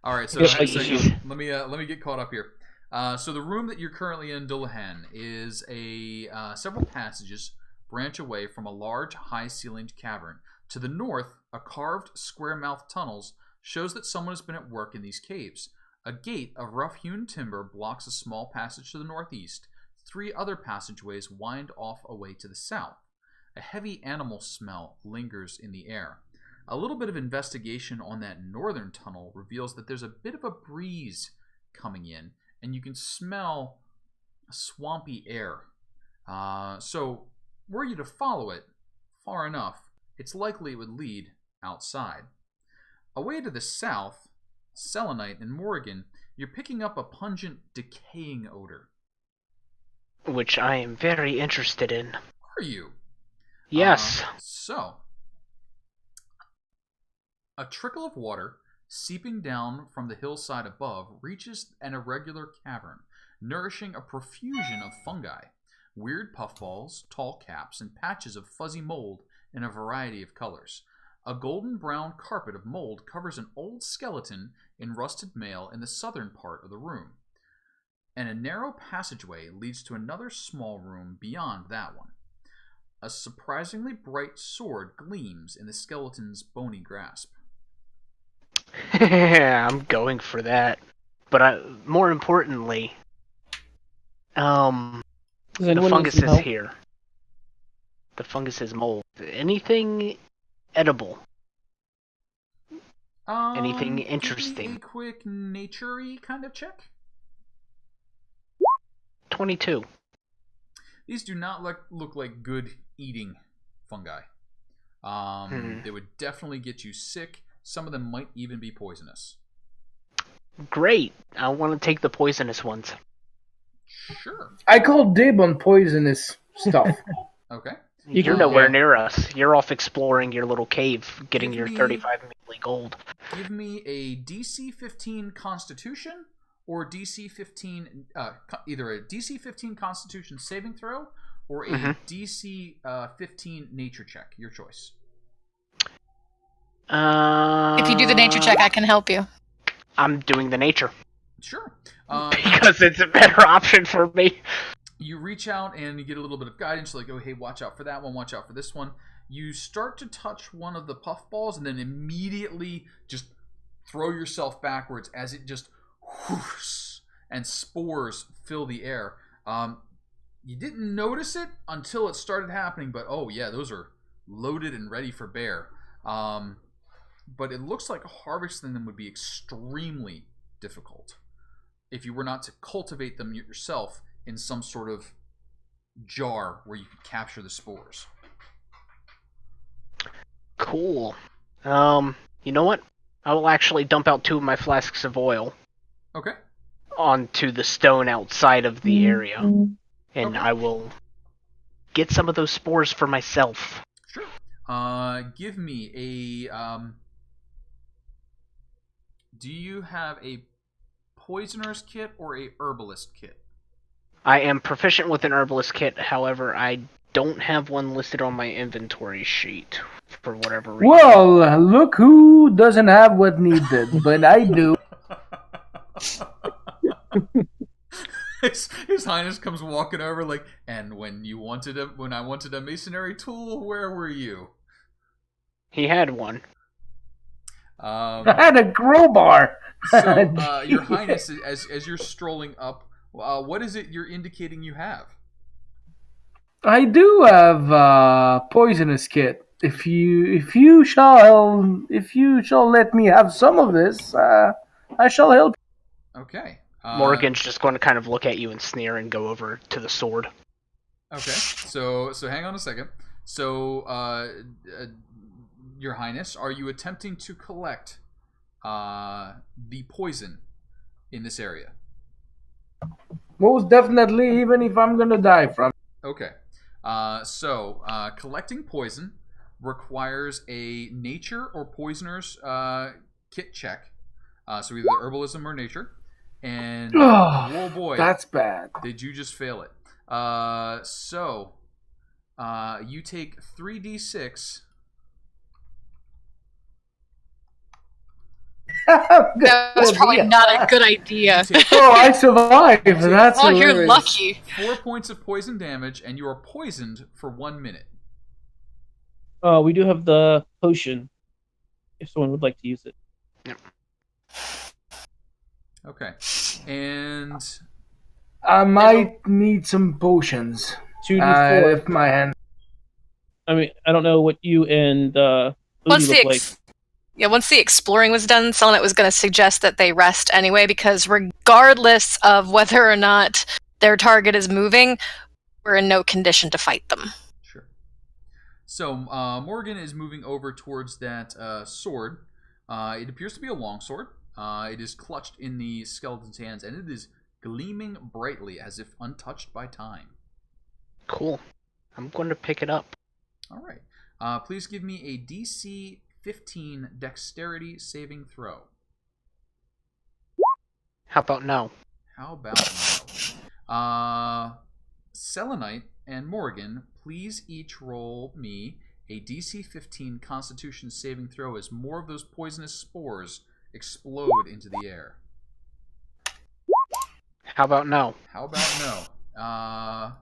All right, so Yep, hang on a like- second. Let me get caught up here. So the room that you're currently in, Dullahan, is several passages branch away from a large, high-ceilinged cavern. To the north, a carved, square-mouthed tunnels shows that someone has been at work in these caves. A gate of rough-hewn timber blocks a small passage to the northeast. 3 other passageways wind off away to the south. A heavy animal smell lingers in the air. A little bit of investigation on that northern tunnel reveals that there's a bit of a breeze coming in, and you can smell swampy air. So, were you to follow it far enough, it's likely it would lead outside. Away to the south, Selenite and Morrigan, you're picking up a pungent, decaying odor. Which I am very interested in. Are you? Yes. A trickle of water seeping down from the hillside above reaches an irregular cavern, nourishing a profusion of fungi, weird puffballs, tall caps, and patches of fuzzy mold in a variety of colors. A golden brown carpet of mold covers an old skeleton in rusted mail in the southern part of the room, and a narrow passageway leads to another small room beyond that one. A surprisingly bright sword gleams in the skeleton's bony grasp. I'm going for that. But more importantly, the fungus is here. The fungus is mold. Anything edible? Anything interesting? Give me a quick nature-y kind of check. 22. These do not look like good eating fungi. They would definitely get you sick. Some of them might even be poisonous. Great. I want to take the poisonous ones. Sure. I call dib on poisonous stuff. Okay. You're nowhere near us. You're off exploring your little cave, getting your 35 mealy gold. Give me a DC 15 Constitution or DC 15, either a DC 15 Constitution saving throw or a DC 15 nature check. Your choice. If you do the nature check, I can help you. I'm doing the nature. Sure. Because it's a better option for me. You reach out and you get a little bit of guidance, like, oh, hey, watch out for that one, watch out for this one. You start to touch one of the puffballs and then immediately just throw yourself backwards as it just whoos and spores fill the air. You didn't notice it until it started happening, but oh yeah, those are loaded and ready for bear. But it looks like harvesting them would be extremely difficult if you were not to cultivate them yourself in some sort of jar where you could capture the spores. Cool. You know what? I will actually dump out 2 of my flasks of oil. Okay. Onto the stone outside of the area. And I will get some of those spores for myself. Sure. Give me a... do you have a poisoner's kit or a herbalist kit? I am proficient with an herbalist kit, however, I don't have one listed on my inventory sheet for whatever reason. Well, look who doesn't have what needed, but I do. His Highness comes walking over like, and when I wanted a masonry tool, where were you? He had one. I had a crowbar. So, Your Highness, as you're strolling up, what is it you're indicating you have? I do have a poisonous kit. If you shall let me have some of this, I shall help. Okay. Morrigan's just going to kind of look at you and sneer and go over to the sword. Okay. So hang on a second. So, Your Highness, are you attempting to collect the poison in this area? Most definitely, even if I'm gonna die from it. Okay. Collecting poison requires a nature or poisoner's kit check. So either herbalism or nature. And whoa boy, That's bad. did you just fail it? You take 3d6. That was probably not a good idea. Oh, I survived. That's Oh, hilarious. you're lucky. 4 points of poison damage, and you are poisoned for 1 minute. We do have the potion, if someone would like to use it. Yep. Okay. And I might need some potions. 2d4. If my hand. I mean, I don't know what you and Boody look like. Once the exploring was done, Selenite was going to suggest that they rest anyway, because regardless of whether or not their target is moving, we're in no condition to fight them. sure. So Morrigan is moving over towards that sword. It appears to be a longsword. It is clutched in the skeleton's hands, and it is gleaming brightly as if untouched by time. Cool. I'm going to pick it up. All right. Please give me a DC 15 dexterity saving throw. How about no? How about no? Selenite and Morrigan, please each roll me a DC 15 Constitution saving throw as more of those poisonous spores explode into the air. How about no? How about no?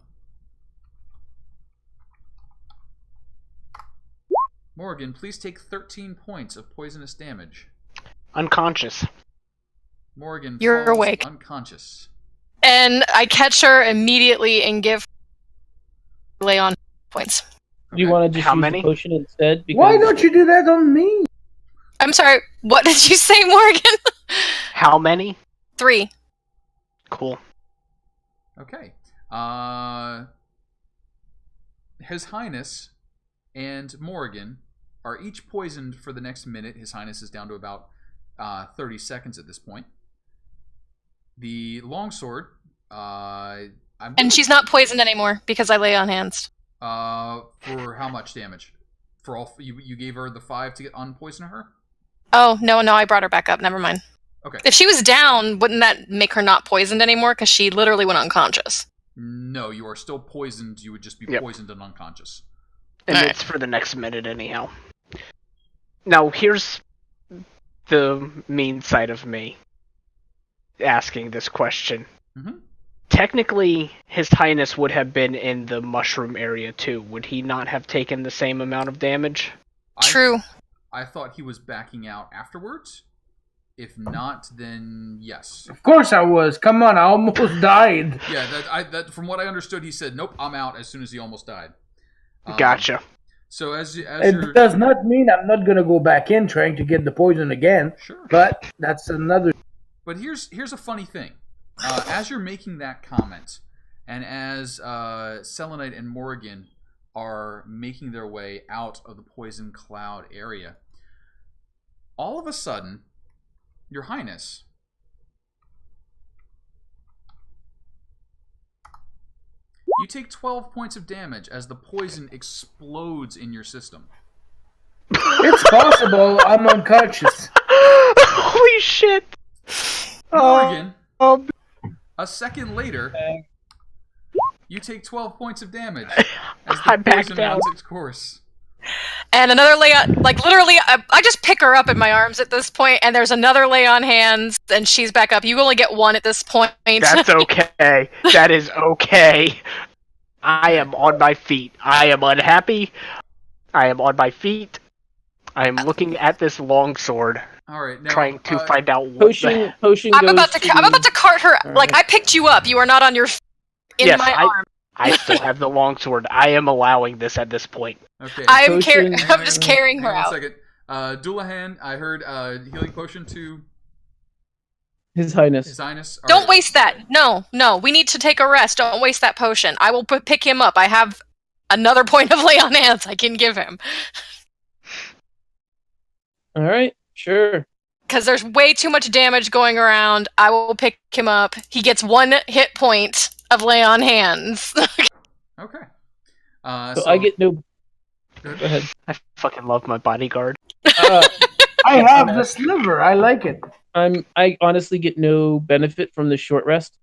Morrigan, please take 13 points of poisonous damage. Unconscious. Morrigan, You're falls awake. unconscious. And I catch her immediately and give lay on points. Do you want to just How use many? the potion instead? Because Why don't you do that on me? I'm sorry, what did you say, Morrigan? How many? 3. Cool. Okay. His Highness and Morrigan are each poisoned for the next minute. His Highness is down to about 30 seconds at this point. The longsword, And she's not poisoned anymore because I lay on hands. for how much damage? For all you gave her the 5 to get unpoison her? Oh, no, I brought her back up. Never mind. Okay. If she was down, wouldn't that make her not poisoned anymore? Because she literally went unconscious. No, you are still poisoned. You would just be Yep. poisoned and unconscious. And Alright. it's for the next minute anyhow. Now, here's the mean side of me asking this question. Mhm. Technically, His Highness would have been in the mushroom area too. Would he not have taken the same amount of damage? True. I thought he was backing out afterwards. If not, then yes. Of course I was. Come on, I almost died. Yeah, that from what I understood, he said, "Nope, I'm out." As soon as he almost died. Gotcha. So as you're It does not mean I'm not gonna go back in trying to get the poison again. sure, But that's another. but here's a funny thing. As you're making that comment, and as Selenite and Morrigan are making their way out of the poison cloud area, all of a sudden, Your Highness, you take 12 points of damage as the poison explodes in your system. It's possible. I'm unconscious. Holy shit! Morrigan, Oh, a second later, you take 12 points of damage as I the backed poison out. runs its course. And another lay on, like literally, I just pick her up in my arms at this point, and there's another lay on hands, and she's back up. You only get one at this point. that's okay. That is okay. I am on my feet. I am unhappy. I am on my feet. I am looking at this longsword, All right, now, trying to find out what potion I'm goes about to cart her. All Like right. I picked you up. You are not on your in Yes, my arm. I still have the longsword. I am allowing this at this point. Okay. Potion- I'm just carrying her Hang on out. a second. Dullahan, I heard healing potion to His Highness. His Highness. All Don't right. waste that. No. We need to take a rest. Don't waste that potion. I will pick him up. I have another point of lay on hands I can give him. All right, sure. because there's way too much damage going around. I will pick him up. He gets 1 hit point of lay on hands. Okay. So I get no. Go ahead. I fucking love my bodyguard. I have the sliver. I like it. I honestly get no benefit from the short rest.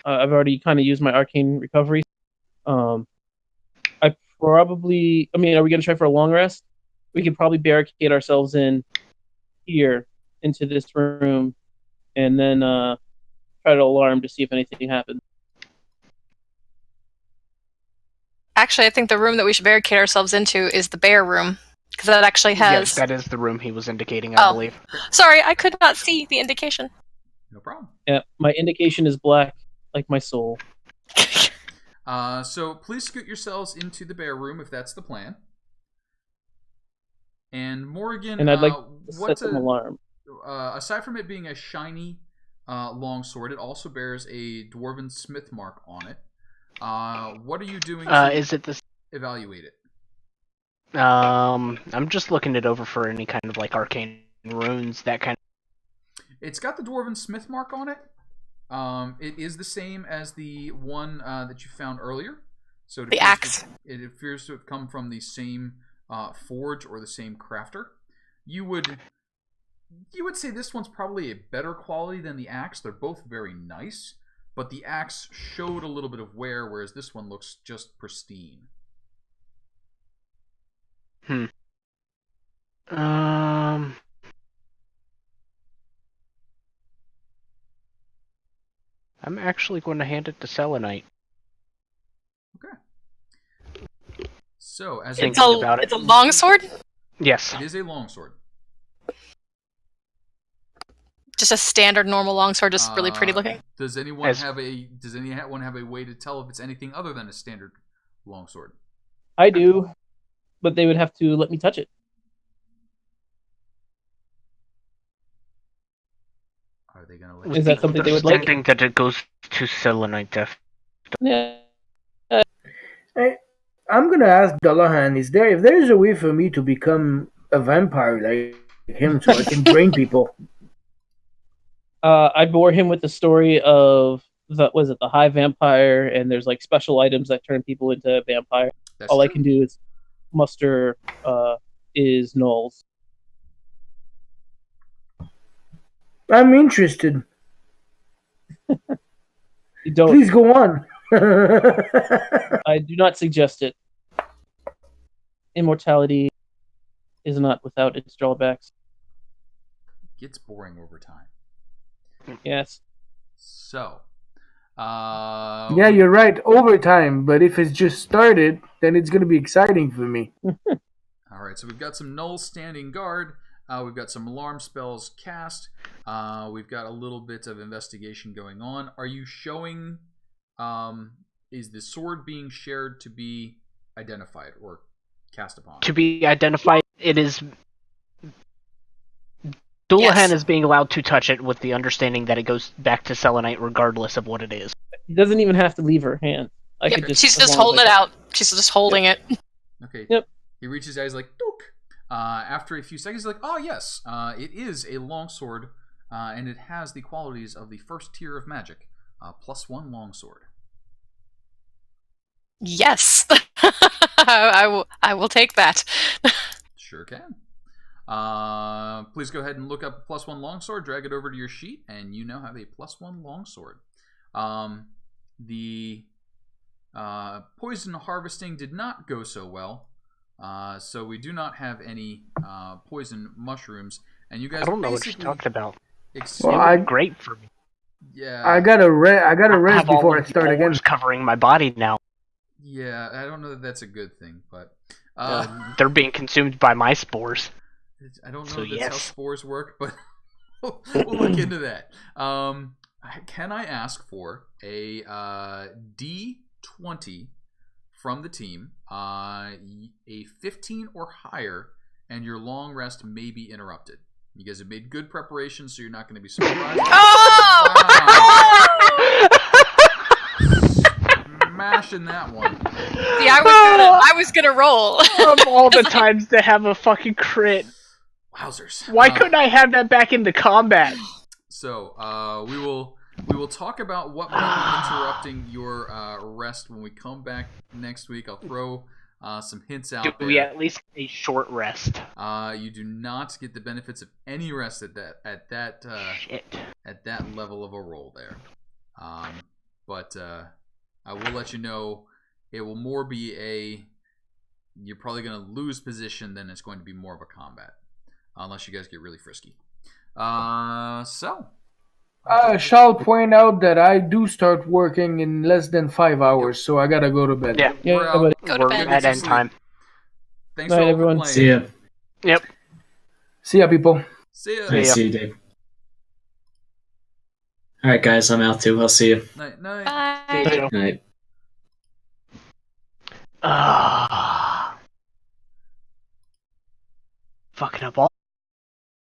I've already kind of used my arcane recovery. I mean, are we gonna try for a long rest? We could probably barricade ourselves in here into this room, and then try to alarm to see if anything happens. Actually, I think the room that we should barricade ourselves into is the bear room, because that actually has... Yes, that is the room he was indicating, I believe. Sorry, I could not see the indication. No problem. Yeah, my indication is black, like my soul. So please scoot yourselves into the bear room if that's the plan. And Morrigan, and I'd like to set an alarm. Aside from it being a shiny longsword, it also bears a dwarven smith mark on it. What are you doing to is it this? evaluate it? I'm just looking it over for any kind of like arcane runes, that kind of... It's got the dwarven smith mark on it. It is the same as the one that you found earlier. So the axe. It appears to have come from the same forge or the same crafter. You would say this one's probably a better quality than the axe. They're both very nice, but the axe showed a little bit of wear, whereas this one looks just pristine. I'm actually going to hand it to Selenite. Okay. So, as it's a longsword? Yes. It is a longsword. Just a standard normal longsword, just really pretty looking. Does anyone have a way to tell if it's anything other than a standard longsword? I do, but they would have to let me touch it. Are they gonna let? Is that something they would like? Understanding that it goes to Selenite, def. Yeah. I'm gonna ask Dullahan: if there's a way for me to become a vampire like him, so I can drain people? I bore him with the story of the high vampire, and there's like special items that turn people into vampire. All I can do is muster is nulls. I'm interested. You don't. Please go on. I do not suggest it. Immortality is not without its drawbacks. It gets boring over time. Yes. So, yeah, you're right. Overtime, but if it's just started, then it's gonna be exciting for me. All right. So we've got some nulls standing guard. We've got some alarm spells cast. We've got a little bit of investigation going on. Are you showing? Is the sword being shared to be identified or cast upon? To be identified, it is. Dullahan is being allowed to touch it with the understanding that it goes back to Selenite regardless of what it is. He doesn't even have to leave her hand. She's just holding it out. She's just holding it. Okay. Yep. He reaches out. He's like, "Dook." After a few seconds, he's like, "Oh yes, it is a longsword, and it has the qualities of the first tier of magic, +1 longsword." Yes, I will take that. Sure can. Please go ahead and look up +1 longsword. Drag it over to your sheet, and you now have a +1 longsword. The poison harvesting did not go so well. So we do not have any poison mushrooms, and you guys. I don't know what you're talking about. Well, great for me. Yeah. I gotta rest before I start again. Covering my body now. Yeah, I don't know that that's a good thing, but they're being consumed by my spores. I don't know if that's how spores work, but we'll look into that. Can I ask for a D20 from the team, a 15 or higher, and your long rest may be interrupted? You guys have made good preparation, so you're not going to be surprised. Oh! Smashing that one. See, I was gonna roll. Of all the times to have a fucking crit. Wowzers. Why couldn't I have that back into combat? So, we will talk about what might be interrupting your rest when we come back next week. I'll throw some hints out Do there. we at least get a short rest? You do not get the benefits of any rest at that level of a roll there. But I will let you know it will more be you're probably going to lose position than it's going to be more of a combat, unless you guys get really frisky. So. I shall point out that I do start working in less than 5 hours, so I gotta go to bed. Yeah, we're out. But Go to we're bed. at end time. Thanks Night, for all everyone. for playing. See ya. Yep. See ya, people. See ya. All right, ya. see you, Dave. All right, guys, I'm out too. I'll see you. Night, night. Bye. All right. Fucking up all.